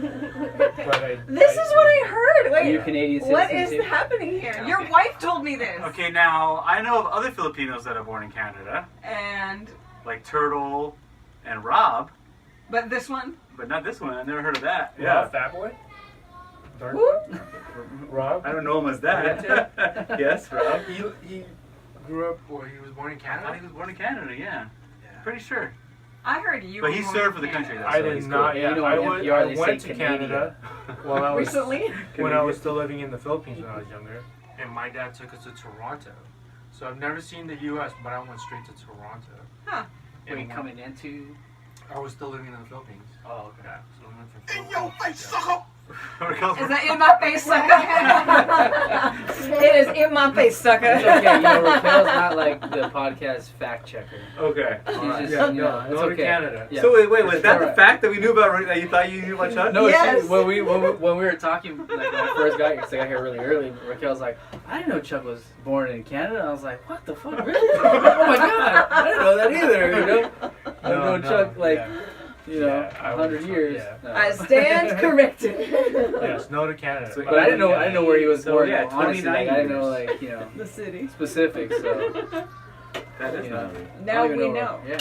Speaker 5: But
Speaker 2: This is what I heard.
Speaker 6: Are you
Speaker 2: Wait,
Speaker 6: Canadian citizen?
Speaker 2: what is
Speaker 6: too?
Speaker 2: happening here? Your wife told me this.
Speaker 1: Okay, now I know of other Filipinos that are born in Canada,
Speaker 2: And,
Speaker 1: like Turtle and Rob,
Speaker 2: but this one?
Speaker 1: but not this one. I never heard of that.
Speaker 5: Yeah. Fat Boy? Dark
Speaker 2: Who?
Speaker 5: Rob?
Speaker 1: I don't know him as that. Yes, Rob.
Speaker 5: He grew up, or he was born in
Speaker 1: I thought
Speaker 5: Canada?
Speaker 1: he was born in Canada. Yeah, pretty sure.
Speaker 2: I heard you
Speaker 1: But
Speaker 2: were
Speaker 1: he
Speaker 2: born
Speaker 1: served
Speaker 2: in
Speaker 1: for the country,
Speaker 2: Canada.
Speaker 1: though.
Speaker 5: I
Speaker 1: so
Speaker 5: did
Speaker 1: he's
Speaker 5: not.
Speaker 1: cool.
Speaker 5: Yeah,
Speaker 6: You know,
Speaker 5: I
Speaker 6: on
Speaker 5: went,
Speaker 6: NPR
Speaker 5: I
Speaker 6: they
Speaker 5: went
Speaker 6: say
Speaker 5: to
Speaker 6: Canadian.
Speaker 5: Canada while I was
Speaker 2: Recently?
Speaker 5: when I was still living in the Philippines when I was younger, and my dad took us to Toronto. So I've never seen the U.S., but I went straight to Toronto.
Speaker 2: Huh.
Speaker 3: Were you
Speaker 5: And
Speaker 3: coming into?
Speaker 5: I was still living in the Philippines.
Speaker 3: Oh, okay.
Speaker 5: Yeah, so we went from Philippines.
Speaker 2: Is that in my face, sucker? It is in my face, sucker.
Speaker 6: It's okay, you know, Raquel's not like the podcast fact checker.
Speaker 1: Okay.
Speaker 6: She's
Speaker 1: Alright.
Speaker 6: just,
Speaker 5: Yeah,
Speaker 6: you know, it's
Speaker 5: go to
Speaker 6: okay.
Speaker 5: Canada.
Speaker 6: Yeah.
Speaker 1: So wait, was
Speaker 6: It's
Speaker 1: that the
Speaker 6: alright.
Speaker 1: fact that we knew about that you thought you knew about Chuck?
Speaker 6: No,
Speaker 2: Yes.
Speaker 6: when we were talking, like when I first got here, 'cause I got here really early, Raquel's like, I didn't know Chuck was born in Canada. I was like, what the fuck, really? Oh my god, I didn't know that either. You know, I've
Speaker 5: No,
Speaker 6: known Chuck like,
Speaker 5: yeah.
Speaker 6: you know,
Speaker 5: Yeah, I
Speaker 6: 100
Speaker 5: was-
Speaker 6: years.
Speaker 5: yeah.
Speaker 6: No.
Speaker 2: I stand corrected.
Speaker 5: Yes, no to Canada.
Speaker 1: So-
Speaker 6: But I didn't know where he was
Speaker 1: So,
Speaker 6: born.
Speaker 1: yeah,
Speaker 6: honestly,
Speaker 1: 29
Speaker 6: like, I didn't know
Speaker 1: years.
Speaker 6: like you know
Speaker 2: The city.
Speaker 6: specifics. So
Speaker 1: That is
Speaker 6: you
Speaker 1: not
Speaker 6: know,
Speaker 1: it.
Speaker 6: I
Speaker 2: Now
Speaker 6: don't even
Speaker 2: we
Speaker 6: where-
Speaker 2: know.
Speaker 6: Yeah.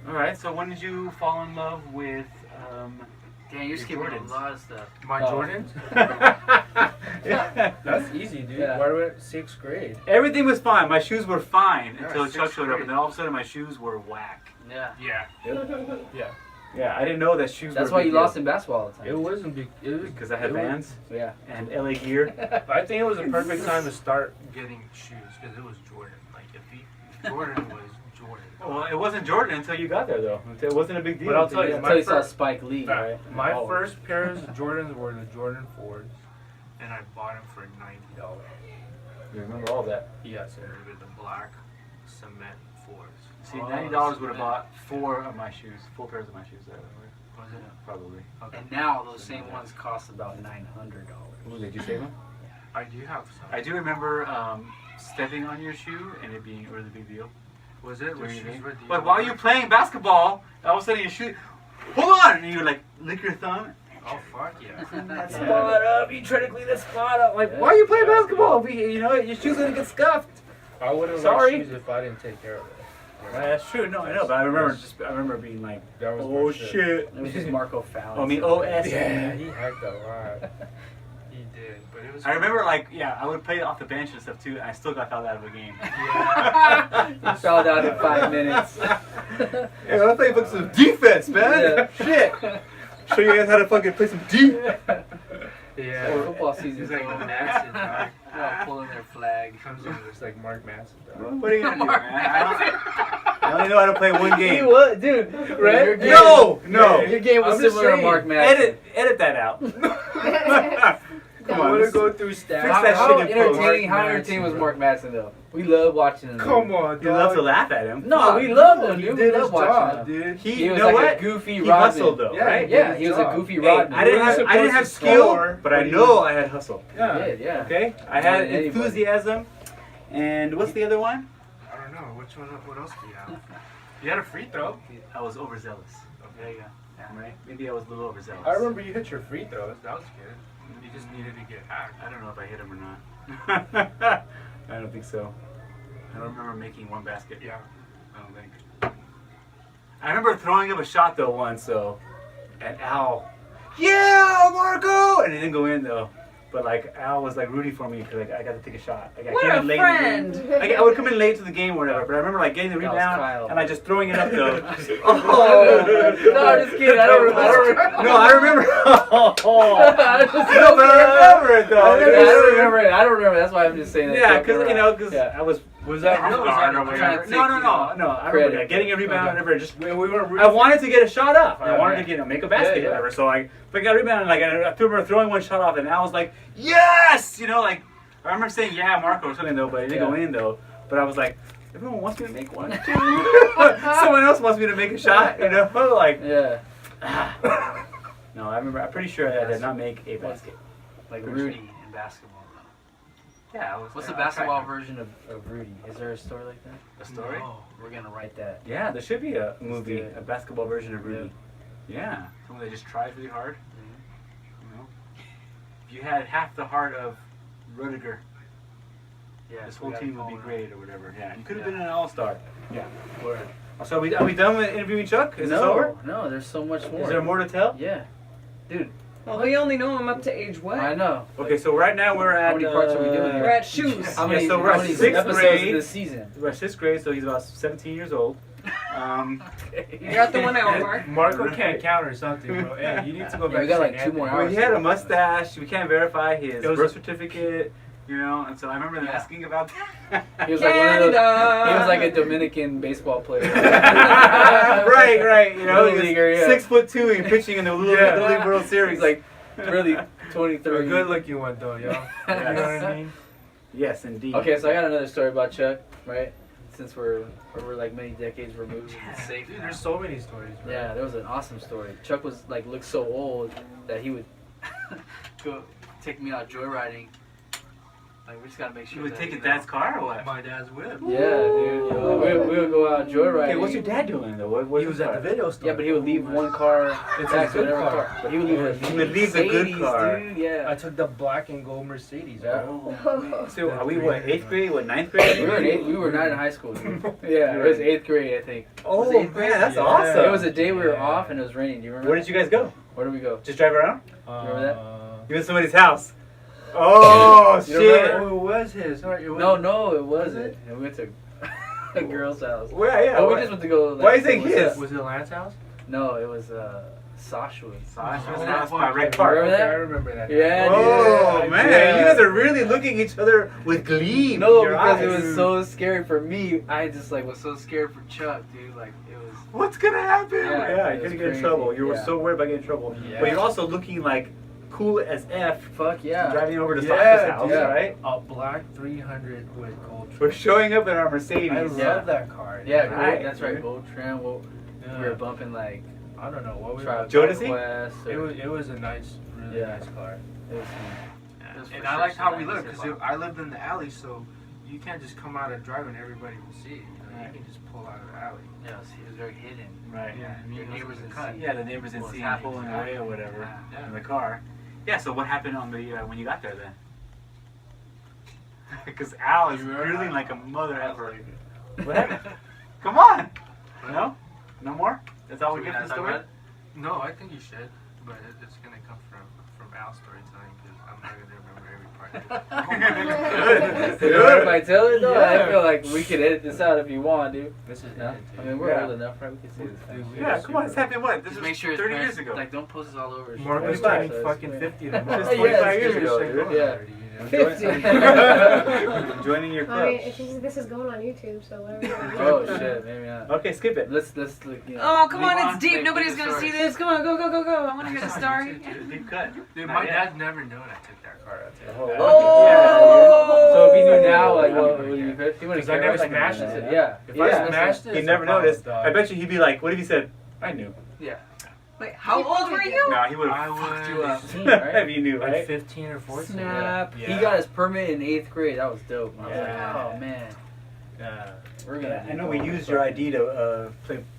Speaker 1: All right. So when did you fall in love with?
Speaker 3: Damn, you're skipping a
Speaker 1: Jordans.
Speaker 3: lot of stuff.
Speaker 5: My
Speaker 6: Oh.
Speaker 5: Jordans?
Speaker 1: Yeah.
Speaker 5: That's easy, dude.
Speaker 6: Yeah.
Speaker 5: Why were 6th grade?
Speaker 1: Everything was fine. My shoes were fine
Speaker 5: Yeah,
Speaker 1: until Chuck
Speaker 5: sixth
Speaker 1: showed up,
Speaker 5: grade.
Speaker 1: and then all of a sudden my shoes were whack.
Speaker 3: Yeah.
Speaker 5: Yeah.
Speaker 1: Yeah, I didn't know that shoes.
Speaker 6: That's
Speaker 1: were
Speaker 6: why
Speaker 1: a
Speaker 6: you
Speaker 1: big
Speaker 6: lost
Speaker 1: deal.
Speaker 6: in basketball all the time.
Speaker 5: It wasn't big. It was
Speaker 1: Because I had
Speaker 5: it was-
Speaker 1: Vans
Speaker 6: So, yeah.
Speaker 1: and LA Gear.
Speaker 5: I think it was a perfect time to start getting shoes because it was Jordan. Like if Jordan was Jordan.
Speaker 1: Well, it wasn't Jordan until you got there, though. It wasn't a big deal.
Speaker 5: But I'll
Speaker 1: until
Speaker 5: tell you,
Speaker 6: Until you saw
Speaker 5: first-
Speaker 6: Spike Lee,
Speaker 5: Fact,
Speaker 6: right?
Speaker 5: my
Speaker 6: Oh.
Speaker 5: first pairs of Jordans were the Jordan 4s, and I bought them for $90.
Speaker 1: You remember all that.
Speaker 5: Yes, and they were the black cement 4s.
Speaker 1: See,
Speaker 3: Oh,
Speaker 1: $90 would have
Speaker 3: cement.
Speaker 1: bought 4 of my shoes, 4 pairs of my shoes. That way.
Speaker 5: Was it?
Speaker 1: Probably.
Speaker 3: And now those same ones cost about $900.
Speaker 1: Ooh, did you save them?
Speaker 5: I do have some.
Speaker 1: I do remember stepping on your shoe and it being a really big deal.
Speaker 5: Was it?
Speaker 1: During
Speaker 5: Was
Speaker 1: the
Speaker 5: shoes
Speaker 1: game.
Speaker 5: with
Speaker 1: Like while you're playing basketball, all of a sudden your shoe, hold on, and you like lick your thumb.
Speaker 5: Oh fuck yeah!
Speaker 1: That
Speaker 6: Yeah.
Speaker 1: spot up, you try to clean that spot up. Like,
Speaker 6: Yeah.
Speaker 1: why are you playing basketball? You know, your shoe's gonna get scuffed.
Speaker 5: I would have
Speaker 1: Sorry.
Speaker 5: liked shoes if I didn't take care of it.
Speaker 1: That's true. No, I know, but I remember being like,
Speaker 5: That was
Speaker 1: oh
Speaker 5: my
Speaker 1: shit.
Speaker 6: It was just Marco Fowler.
Speaker 1: I mean, OS.
Speaker 5: Yeah, he hacked a lot. He did, but it was.
Speaker 1: I remember like, yeah, I would play off the bench and stuff too, and I still got fouled out of a game.
Speaker 5: Yeah.
Speaker 6: He fell down in 5 minutes.
Speaker 1: Yeah, I play some defense, man. Shit. Show you guys how to fucking play some defense.
Speaker 5: Yeah.
Speaker 6: Or football season's
Speaker 5: He's like
Speaker 6: over.
Speaker 5: Manson, dog.
Speaker 3: They're all pulling their flag.
Speaker 5: Comes in just like Mark Manson, dog.
Speaker 1: What are you gonna do, man? I only know how to play one
Speaker 6: He
Speaker 1: game.
Speaker 6: was, dude. Right?
Speaker 3: Your game-
Speaker 1: No.
Speaker 6: Your game was
Speaker 5: I'm just
Speaker 6: similar to
Speaker 5: saying,
Speaker 6: Mark Madsen.
Speaker 1: Edit that out. Come
Speaker 5: I
Speaker 1: on.
Speaker 5: want to
Speaker 1: let's-
Speaker 5: go through stats.
Speaker 1: Fix that
Speaker 6: How
Speaker 1: shit in post.
Speaker 6: entertaining? How
Speaker 5: Mark
Speaker 6: entertaining was
Speaker 5: Manson,
Speaker 6: Mark Madsen though? We love watching him.
Speaker 5: Come on,
Speaker 1: You love to
Speaker 5: dog.
Speaker 1: laugh at him.
Speaker 6: No, we love him,
Speaker 5: He
Speaker 6: dude. We
Speaker 5: did
Speaker 6: love
Speaker 5: his
Speaker 6: watching
Speaker 5: job,
Speaker 6: him.
Speaker 5: dude.
Speaker 1: He,
Speaker 6: He
Speaker 1: you
Speaker 6: was
Speaker 1: know
Speaker 6: like
Speaker 1: what?
Speaker 6: a goofy
Speaker 1: He
Speaker 6: Rodman.
Speaker 1: hustled though,
Speaker 5: Yeah,
Speaker 1: right?
Speaker 6: Yeah,
Speaker 5: did
Speaker 6: he
Speaker 5: his
Speaker 6: was a
Speaker 5: job.
Speaker 6: goofy
Speaker 1: Hey,
Speaker 6: Rodman.
Speaker 1: I didn't
Speaker 5: He was
Speaker 1: have
Speaker 5: supposed to
Speaker 1: skill,
Speaker 5: score,
Speaker 1: but I
Speaker 5: but he
Speaker 1: know I had hustle.
Speaker 6: He
Speaker 5: Yeah.
Speaker 6: did, yeah.
Speaker 1: Okay, I
Speaker 6: More
Speaker 1: had
Speaker 6: than anybody.
Speaker 1: enthusiasm, and what's the other one?
Speaker 5: I don't know. Which one? What else do you have? You had a free throw.
Speaker 1: I was overzealous. There you go. Yeah, right. Maybe I was a little overzealous.
Speaker 5: I remember you hit your free throws. That was good. You just needed to get hacked.
Speaker 1: I don't know if I hit him or not. I don't think so. I don't remember making one basket.
Speaker 5: Yeah.
Speaker 1: I don't think. I remember throwing up a shot though once, so at Al. Yeah, Marco! And it didn't go in though. But like Al was like rooting for me because like, I got to take a shot. Like, I
Speaker 2: What
Speaker 1: came
Speaker 2: a
Speaker 1: in late
Speaker 2: friend.
Speaker 1: In the game. I would come in late to the game or whatever, but I remember like getting the
Speaker 6: That was
Speaker 1: rebound
Speaker 6: Kyle.
Speaker 1: and like just throwing it up though.
Speaker 6: Oh, no, I'm just kidding. I don't remember.
Speaker 1: No, I remember.
Speaker 6: I just-
Speaker 1: No, but I remember it though.
Speaker 6: I don't remember it. I don't remember. That's why I'm just saying that.
Speaker 1: Yeah,
Speaker 6: joke
Speaker 1: because
Speaker 6: around.
Speaker 1: you know, because
Speaker 6: Yeah.
Speaker 1: I was
Speaker 5: Was that real?
Speaker 1: guard or
Speaker 3: I'm trying
Speaker 1: whatever.
Speaker 3: to
Speaker 1: No. I remember
Speaker 6: credit.
Speaker 1: getting a rebound,
Speaker 5: Okay.
Speaker 1: whatever. Just
Speaker 5: We weren't
Speaker 1: I wanted to get a shot off. I
Speaker 5: Yeah,
Speaker 1: wanted
Speaker 6: yeah.
Speaker 1: to make a basket,
Speaker 6: Yeah.
Speaker 1: whatever. So I got a rebound, and like I remember throwing one shot off, and I was like, yes, like I remember saying yeah, Marco or something though, but it didn't go in though. But I was like, everyone wants me to make one. Someone else wants me to make a shot, like.
Speaker 6: Yeah.
Speaker 1: No, I remember. I'm pretty sure I did not make a basket.
Speaker 3: Like Rudy in basketball.
Speaker 1: Yeah.
Speaker 3: What's the basketball
Speaker 1: version?
Speaker 3: version of Rudy? Is there a story like that?
Speaker 1: A story?
Speaker 3: No, we're gonna write that.
Speaker 1: Yeah, there should be a
Speaker 6: Let's
Speaker 1: movie,
Speaker 6: do it.
Speaker 1: a basketball version of Rudy. Yeah. Someone that just tries really hard. If you had half the heart of Rudiger,
Speaker 3: Yeah.
Speaker 1: this
Speaker 3: we
Speaker 1: whole
Speaker 3: gotta
Speaker 1: team would
Speaker 3: call
Speaker 1: be
Speaker 3: him.
Speaker 1: great or whatever. Yeah, you could have
Speaker 3: Yeah.
Speaker 1: been an all-star. Yeah.
Speaker 3: Word.
Speaker 1: So are we done with interviewing Chuck? Is this over?
Speaker 6: No, there's so much more.
Speaker 1: Is there more to tell?
Speaker 6: Yeah. Dude,
Speaker 2: Well, we only know him up to age what?
Speaker 6: I know.
Speaker 1: Okay, so right now we're at.
Speaker 6: How many parts are we doing here?
Speaker 2: We're at shoes.
Speaker 6: How many,
Speaker 1: so we're
Speaker 6: how
Speaker 1: at
Speaker 6: many
Speaker 1: sixth
Speaker 6: episodes
Speaker 1: grade.
Speaker 6: this season?
Speaker 1: We're at 6th grade, so he's about 17 years old.
Speaker 2: You got the 1 hour mark.
Speaker 5: Marco
Speaker 1: Right.
Speaker 5: can't count or something, bro. Hey, you need to go
Speaker 6: Yeah,
Speaker 5: back.
Speaker 6: we got
Speaker 5: to
Speaker 6: like
Speaker 5: St.
Speaker 6: 2 more
Speaker 5: Anthony.
Speaker 6: hours.
Speaker 1: Well, he had a mustache. We can't verify his
Speaker 5: It was-
Speaker 1: birth certificate, and so I remember them
Speaker 3: Yeah.
Speaker 1: asking about that.
Speaker 6: He was like one of those,
Speaker 2: Canada.
Speaker 6: he was like a Dominican baseball player.
Speaker 1: right.
Speaker 6: Little
Speaker 1: He was
Speaker 6: leaguer, yeah.
Speaker 1: 6'2" and pitching in the Little League World Series.
Speaker 6: He's like really
Speaker 5: A
Speaker 6: 23.
Speaker 5: good looking one though, yo. You know what I mean?
Speaker 1: Yes, indeed.
Speaker 6: Okay, so I got another story about Chuck, right? Since we're like many decades removed.
Speaker 3: It's safe.
Speaker 5: Dude,
Speaker 3: now.
Speaker 5: there's so many stories, bro.
Speaker 6: Yeah, there was an awesome story. Chuck was like looked so old that he would
Speaker 3: Go take me out joyriding. Like we just gotta make sure.
Speaker 1: You would
Speaker 3: that,
Speaker 1: take
Speaker 3: you
Speaker 1: your
Speaker 3: know,
Speaker 1: dad's car or what?
Speaker 5: My dad's whip.
Speaker 6: Yeah, dude. We would go out joyriding.
Speaker 1: Okay, what's your dad doing though? What
Speaker 5: He was at the video store.
Speaker 6: Yeah, but he would leave one car.
Speaker 5: It's
Speaker 6: back
Speaker 5: a
Speaker 6: to
Speaker 5: good
Speaker 6: another
Speaker 5: car.
Speaker 6: But he would leave a
Speaker 1: He would leave the good
Speaker 6: Mercedes,
Speaker 1: car.
Speaker 6: dude. Yeah.
Speaker 5: I took the black and gold Mercedes,
Speaker 6: Yeah.
Speaker 5: bro.
Speaker 1: So are we what, 8th grade? What, 9th grade?
Speaker 6: We were not in high school. Dude. Yeah, it was 8th grade, I think.
Speaker 1: Oh
Speaker 6: Was it 8th
Speaker 1: man, that's
Speaker 5: Yeah.
Speaker 1: awesome.
Speaker 6: It was a day we were
Speaker 5: Yeah.
Speaker 6: off and it was raining. Do you remember?
Speaker 1: Where did you guys go?
Speaker 6: Where did we go?
Speaker 1: Just drive around?
Speaker 6: Remember that?
Speaker 1: You went to somebody's house. Oh
Speaker 6: You
Speaker 1: shit!
Speaker 5: Oh, it was his. Sorry, it was
Speaker 6: No, it
Speaker 5: Was
Speaker 6: wasn't.
Speaker 5: it?
Speaker 6: And we went to a girl's house.
Speaker 1: Well, yeah.
Speaker 6: Oh, we
Speaker 1: what-
Speaker 6: just went to go. Like,
Speaker 1: Why you saying
Speaker 6: what's
Speaker 1: his?
Speaker 6: up?
Speaker 5: Was it Lance house?
Speaker 6: No, it was Sashwood.
Speaker 1: Sasha's
Speaker 3: Oh,
Speaker 1: house
Speaker 3: that
Speaker 1: by
Speaker 3: one.
Speaker 1: Red Park.
Speaker 6: Remember that?
Speaker 5: I remember that.
Speaker 6: Yeah,
Speaker 1: Oh
Speaker 6: dude.
Speaker 1: man,
Speaker 6: Yeah.
Speaker 1: you guys are really looking at each other with gleam.
Speaker 6: No,
Speaker 1: in your
Speaker 6: because
Speaker 1: eyes.
Speaker 6: it was so scary for me.
Speaker 3: I just like was so scared for Chuck, dude. Like it was.
Speaker 1: What's gonna happen?
Speaker 6: Yeah,
Speaker 1: Yeah,
Speaker 6: it
Speaker 1: you're
Speaker 6: was
Speaker 1: gonna get in
Speaker 6: crazy.
Speaker 1: trouble. You were
Speaker 6: Yeah.
Speaker 1: so worried about getting in trouble.
Speaker 5: Yeah.
Speaker 1: But you're also looking like cool as F
Speaker 6: Fuck yeah.
Speaker 1: driving over to
Speaker 5: Yeah,
Speaker 1: Sasha's house,
Speaker 6: yeah.
Speaker 1: right?
Speaker 5: A black 300 with gold
Speaker 1: We're
Speaker 5: trim.
Speaker 1: showing up in our Mercedes.
Speaker 5: I love
Speaker 6: Yeah.
Speaker 5: that car.
Speaker 6: Yeah,
Speaker 5: dude.
Speaker 1: Right.
Speaker 6: that's right. Gold trim. Well,
Speaker 5: Yeah.
Speaker 6: we were bumping like
Speaker 5: I don't know what we
Speaker 6: Tribe
Speaker 5: were.
Speaker 1: Jodeci?
Speaker 6: Quest.
Speaker 5: It was a nice, really
Speaker 6: Yeah.
Speaker 5: nice car.
Speaker 6: It was
Speaker 3: It was for
Speaker 5: And
Speaker 3: sure
Speaker 5: I liked how we
Speaker 3: some
Speaker 5: lived
Speaker 3: 90s
Speaker 5: because
Speaker 3: hip-hop.
Speaker 5: I lived in the alley, so you can't just come out and drive and everybody will see it. You can just pull out of the alley.
Speaker 3: Yeah, it was very hidden.
Speaker 1: Right.
Speaker 3: Yeah, your neighbors
Speaker 5: in
Speaker 3: didn't see.
Speaker 1: Yeah, the neighbors didn't
Speaker 3: What's
Speaker 1: see him
Speaker 3: happening.
Speaker 1: pulling away or whatever
Speaker 3: Yeah.
Speaker 1: in the car. Yeah. So what happened on the when you got there then? Because Al is
Speaker 3: You remember?
Speaker 1: grilling like a mother
Speaker 3: I was
Speaker 1: ever.
Speaker 3: like-
Speaker 1: What happened? Come on. No? No more? That's all we
Speaker 3: Should
Speaker 1: get
Speaker 3: not
Speaker 1: from the
Speaker 3: talk
Speaker 1: story?
Speaker 3: about it?
Speaker 5: No, I think you should, but it's gonna come from Al's storytelling because I'm not gonna remember every part.
Speaker 1: Good.
Speaker 6: You mind if I tell it though? I
Speaker 5: Yeah.
Speaker 6: feel like we could edit this out if you want, dude.
Speaker 5: This is
Speaker 6: No?
Speaker 5: it,
Speaker 6: I
Speaker 5: dude.
Speaker 6: mean, we're
Speaker 1: Yeah.
Speaker 6: old enough, right? We can say this. kind of
Speaker 5: Dude,
Speaker 6: shit.
Speaker 1: Yeah, come on. It's happened what? This
Speaker 3: Just
Speaker 1: was
Speaker 3: make sure his
Speaker 1: 30
Speaker 3: parents,
Speaker 1: years ago.
Speaker 3: like, don't post this all over.
Speaker 5: Marcus
Speaker 1: Right.
Speaker 5: turning
Speaker 6: So it's
Speaker 5: fucking
Speaker 6: weird.
Speaker 5: 50 tomorrow.
Speaker 6: Yeah,
Speaker 1: 25 years
Speaker 6: it's
Speaker 1: ago,
Speaker 6: good.
Speaker 1: dude.
Speaker 6: Yeah.
Speaker 2: 50.
Speaker 1: Joining your
Speaker 4: I
Speaker 1: club.
Speaker 4: mean, this is going on YouTube, so whatever. you want to do.
Speaker 6: Oh shit, maybe not.
Speaker 1: Okay, skip it.
Speaker 6: Let's look. You know.
Speaker 2: Oh, come on,
Speaker 3: Move on.
Speaker 2: it's deep.
Speaker 3: Wait,
Speaker 2: Nobody's
Speaker 3: do the
Speaker 2: gonna
Speaker 3: story.
Speaker 2: see this. Come on, go. I want to hear the story.
Speaker 1: Deep cut.
Speaker 5: Dude,
Speaker 1: Not
Speaker 5: my
Speaker 1: yet.
Speaker 5: dad never known I took that car out there.
Speaker 2: Oh.
Speaker 6: So if he knew now, like, what would he? He wouldn't
Speaker 5: Because I
Speaker 6: care.
Speaker 5: never
Speaker 6: Like,
Speaker 5: smashed
Speaker 6: yeah.
Speaker 5: it.
Speaker 6: Yeah.
Speaker 5: If
Speaker 1: Yeah.
Speaker 5: I smashed it,
Speaker 1: He
Speaker 5: it's
Speaker 1: never
Speaker 5: a problem,
Speaker 1: noticed.
Speaker 5: dog.
Speaker 1: I bet you he'd be like, what if he said, I knew?
Speaker 3: Yeah.
Speaker 2: Wait, how old were you?
Speaker 1: No, he would
Speaker 5: I
Speaker 1: have fucked you
Speaker 5: was
Speaker 1: up.
Speaker 6: 15, right?
Speaker 1: If you knew,
Speaker 5: Like
Speaker 1: right?
Speaker 5: 15 or 14.
Speaker 2: Snap.
Speaker 5: Yeah.
Speaker 6: He got his permit in 8th grade. That was dope. I was
Speaker 1: Yeah.
Speaker 6: like, oh man,
Speaker 5: Yeah.
Speaker 6: we're gonna.
Speaker 1: Yeah,
Speaker 6: do
Speaker 1: I know we
Speaker 6: all
Speaker 1: used
Speaker 6: that
Speaker 1: your
Speaker 6: stuff.
Speaker 1: ID to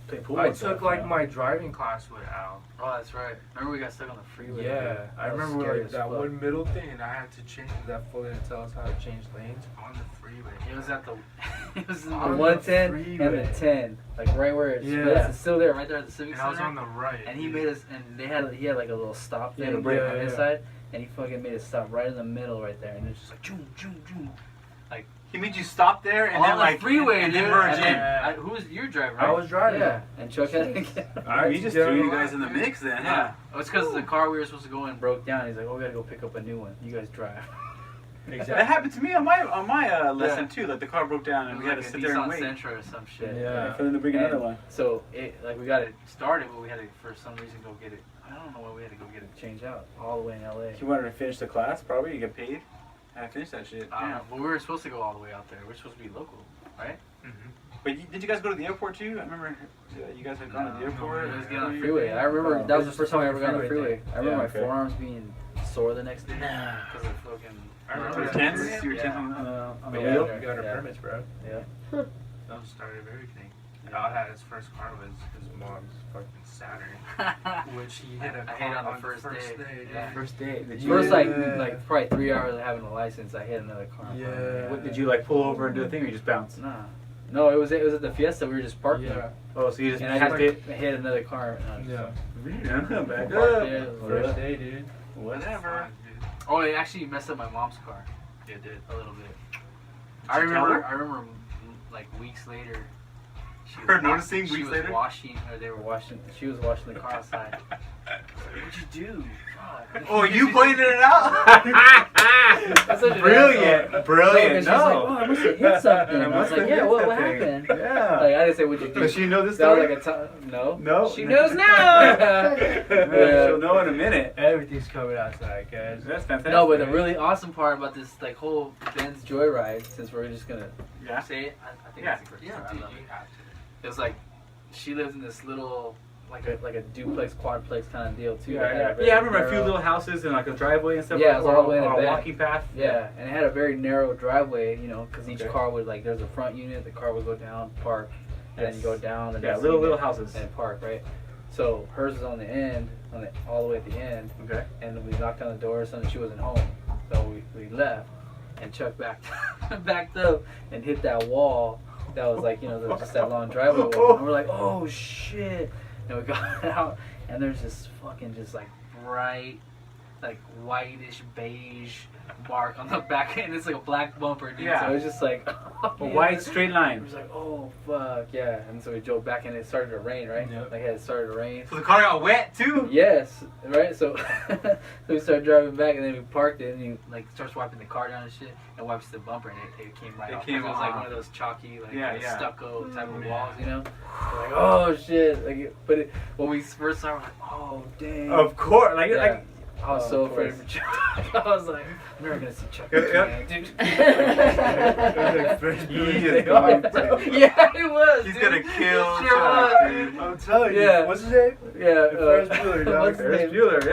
Speaker 1: play pool.
Speaker 5: I
Speaker 1: and
Speaker 5: took
Speaker 1: stuff,
Speaker 5: like
Speaker 1: you know?
Speaker 5: my driving class with Al.
Speaker 3: Oh, that's right. Remember we got stuck on the freeway?
Speaker 5: Yeah, I
Speaker 6: That was
Speaker 5: remember
Speaker 6: scary
Speaker 5: like
Speaker 6: as
Speaker 5: that
Speaker 6: fuck.
Speaker 5: one middle thing, and I had to change that fully to tell us how to change lanes on the freeway.
Speaker 3: It was at the. It was in
Speaker 6: The
Speaker 5: On
Speaker 3: the.
Speaker 5: the
Speaker 6: 110 and
Speaker 5: freeway.
Speaker 6: the 10, like right where it
Speaker 5: Yeah.
Speaker 6: splits. It's still there, right
Speaker 3: Right there at the Civic
Speaker 5: And I was
Speaker 3: Center.
Speaker 5: on the right.
Speaker 3: And he made us. And
Speaker 6: He had like a little stop
Speaker 1: Yeah,
Speaker 6: thing
Speaker 1: the brake
Speaker 6: on
Speaker 5: on
Speaker 6: his
Speaker 5: it.
Speaker 6: side, and he fucking made it stop right in the middle right there, and it's just like choom choom choom.
Speaker 1: He made you stop there and
Speaker 3: on
Speaker 1: then
Speaker 3: the
Speaker 1: like
Speaker 3: freeway,
Speaker 1: and
Speaker 3: dude.
Speaker 1: then merge
Speaker 3: And
Speaker 1: in.
Speaker 3: then- who was your driver?
Speaker 5: I
Speaker 3: Right?
Speaker 5: was driving.
Speaker 6: Yeah, and Chuck had to
Speaker 5: I
Speaker 1: He just
Speaker 5: get
Speaker 1: threw you
Speaker 5: on-
Speaker 1: guys in the mix then, huh?
Speaker 3: Yeah. Oh, it's because the car we were supposed to go in broke.
Speaker 6: broke down. He's like, "Oh, we gotta go pick up a new one. You guys drive."
Speaker 1: That
Speaker 5: Exactly.
Speaker 1: happened to me on my lesson too. Like the car broke down and we had to sit there and wait.
Speaker 3: Central or some shit.
Speaker 5: Yeah.
Speaker 1: For them to bring
Speaker 3: And
Speaker 1: another one.
Speaker 3: So we got it started, but we had to for some reason go get it. I don't know why we had to go get it changed out all the way in LA.
Speaker 1: If you wanted to finish the class, probably you get paid. I finished that shit.
Speaker 3: I don't
Speaker 1: Yeah.
Speaker 3: know, but we were supposed to go all the way out there. We're supposed to be local, right?
Speaker 1: But did you guys go to the airport too? I remember you guys had gone to the airport.
Speaker 3: we just get on the
Speaker 6: Freeway. I remember that was the
Speaker 5: Just
Speaker 6: first time I
Speaker 5: the
Speaker 6: ever got on the
Speaker 5: freeway
Speaker 6: freeway. I remember
Speaker 1: Yeah,
Speaker 6: my
Speaker 1: okay.
Speaker 6: forearms being sore the next day.
Speaker 3: Because of fucking.
Speaker 5: I
Speaker 1: You
Speaker 5: remember
Speaker 1: were
Speaker 5: that.
Speaker 1: tense? You were
Speaker 6: Yeah.
Speaker 1: tense on the
Speaker 5: We
Speaker 1: wheel?
Speaker 5: got our
Speaker 6: Yeah.
Speaker 5: permits, bro.
Speaker 6: Yeah.
Speaker 5: That was the start of everything. Al had his first car was his mom's fucking Saturn, which he hit a
Speaker 3: I
Speaker 5: car
Speaker 3: hit on the
Speaker 5: on
Speaker 3: first day. Yeah.
Speaker 1: First day. Did you,
Speaker 6: First like probably 3 hours of having a license, I hit another car.
Speaker 5: Yeah.
Speaker 1: what, did you like pull over and do a thing or you just bounce?
Speaker 6: Nah. No, it was at the Fiesta. We were just parking.
Speaker 5: Yeah.
Speaker 1: Oh, so you just
Speaker 6: And I
Speaker 1: had
Speaker 6: just
Speaker 1: to
Speaker 6: hit another car.
Speaker 5: Yeah.
Speaker 1: Yeah, back
Speaker 6: Parked
Speaker 1: up.
Speaker 6: there.
Speaker 5: First day, dude.
Speaker 1: Whatever.
Speaker 3: Oh, it actually messed up my mom's car.
Speaker 5: Yeah, it did.
Speaker 3: A little bit.
Speaker 1: Did you tell her?
Speaker 3: I remember like weeks later. She
Speaker 1: Her
Speaker 3: was
Speaker 1: noticing
Speaker 3: she
Speaker 1: weeks
Speaker 3: was
Speaker 1: later?
Speaker 3: washing, or they were washing.
Speaker 6: She was washing the car outside.
Speaker 3: What'd you do? Fuck.
Speaker 1: Oh, you pointed it out?
Speaker 6: That's such an
Speaker 1: Brilliant.
Speaker 6: asshole.
Speaker 1: Brilliant.
Speaker 6: She's like, oh, I must have hit something.
Speaker 1: I
Speaker 6: I was
Speaker 1: must
Speaker 6: like,
Speaker 1: have
Speaker 6: yeah,
Speaker 1: hit
Speaker 6: what
Speaker 1: something.
Speaker 6: happened?
Speaker 1: Yeah.
Speaker 6: Like, I didn't say what you do.
Speaker 1: Does she know this
Speaker 6: That was
Speaker 1: story?
Speaker 6: like a time. No.
Speaker 1: No.
Speaker 2: She knows now.
Speaker 1: Yeah, she'll know in a minute.
Speaker 5: Everything's coming outside, guys.
Speaker 1: That's fantastic.
Speaker 6: No, but the really awesome part about this like whole Ben's Joyride, since we're just gonna
Speaker 1: Yeah.
Speaker 3: Say it. I think
Speaker 1: Yeah.
Speaker 3: it's the correct
Speaker 5: Yeah,
Speaker 3: story. I
Speaker 5: dude,
Speaker 3: love
Speaker 5: you
Speaker 3: it.
Speaker 5: have to.
Speaker 3: It was like she lives in this little.
Speaker 6: like a duplex, quadplex kind of deal too.
Speaker 1: Yeah,
Speaker 6: That had
Speaker 1: yeah.
Speaker 6: a very
Speaker 1: Yeah, I remember a few
Speaker 6: narrow-
Speaker 1: little houses and like a driveway and stuff.
Speaker 6: Yeah, it was
Speaker 1: or,
Speaker 6: all the way in the
Speaker 1: or a
Speaker 6: back.
Speaker 1: walking path.
Speaker 6: Yeah, and it had a very narrow driveway, you know, because each
Speaker 1: Okay.
Speaker 6: car would like there's a front unit, the car would go down, park, and then you go down, the
Speaker 1: Yeah,
Speaker 6: next
Speaker 1: little
Speaker 6: unit,
Speaker 1: houses.
Speaker 6: and park, right? So hers was on the end, all the way at the end,
Speaker 1: Okay.
Speaker 6: and we knocked on the door, and she wasn't home, so we left, and Chuck backed up and hit that wall. That was like, you know, just that long driveway wall. And we're like, oh shit! And we got out, and there's this fucking just like
Speaker 3: Bright, like whitish beige mark on the back end. It's like a black bumper, dude.
Speaker 1: Yeah.
Speaker 6: So it was just like
Speaker 1: A white straight
Speaker 6: I
Speaker 1: line.
Speaker 6: was like, oh fuck, yeah. And so we drove back and it started to rain, right?
Speaker 5: Yep.
Speaker 6: Like it had started to rain.
Speaker 1: So the car got wet too?
Speaker 6: Yes, right. So, so we started driving back and then we parked it and he
Speaker 3: Like starts wiping the car down and shit, and wipes the bumper, and it came right
Speaker 1: It
Speaker 3: off.
Speaker 1: came
Speaker 3: It was like
Speaker 1: off.
Speaker 3: one of those chalky, like
Speaker 1: Yeah, yeah.
Speaker 3: stucco type of
Speaker 5: Yeah.
Speaker 3: walls, you know.
Speaker 6: we're like, oh shit. Like,
Speaker 3: When we first saw it, we're like, oh dang.
Speaker 1: Of course. Like,
Speaker 6: Yeah.
Speaker 1: like
Speaker 6: I was
Speaker 1: Oh,
Speaker 6: so
Speaker 1: of
Speaker 6: afraid
Speaker 1: course.
Speaker 6: for Chuck. I was like, I'm never gonna see Chuck
Speaker 1: Yeah,
Speaker 6: again, dude.
Speaker 1: he is going to.
Speaker 6: Yeah, he was.
Speaker 1: He's
Speaker 6: dude.
Speaker 1: gonna kill
Speaker 6: Sure
Speaker 1: Chuck,
Speaker 6: was.
Speaker 1: dude.
Speaker 5: I'm telling you.
Speaker 6: Yeah.
Speaker 5: What's his name?
Speaker 6: Yeah,
Speaker 5: Ferris Bueller, dog.
Speaker 6: what's his
Speaker 1: Ferris
Speaker 6: name?
Speaker 1: Bueller,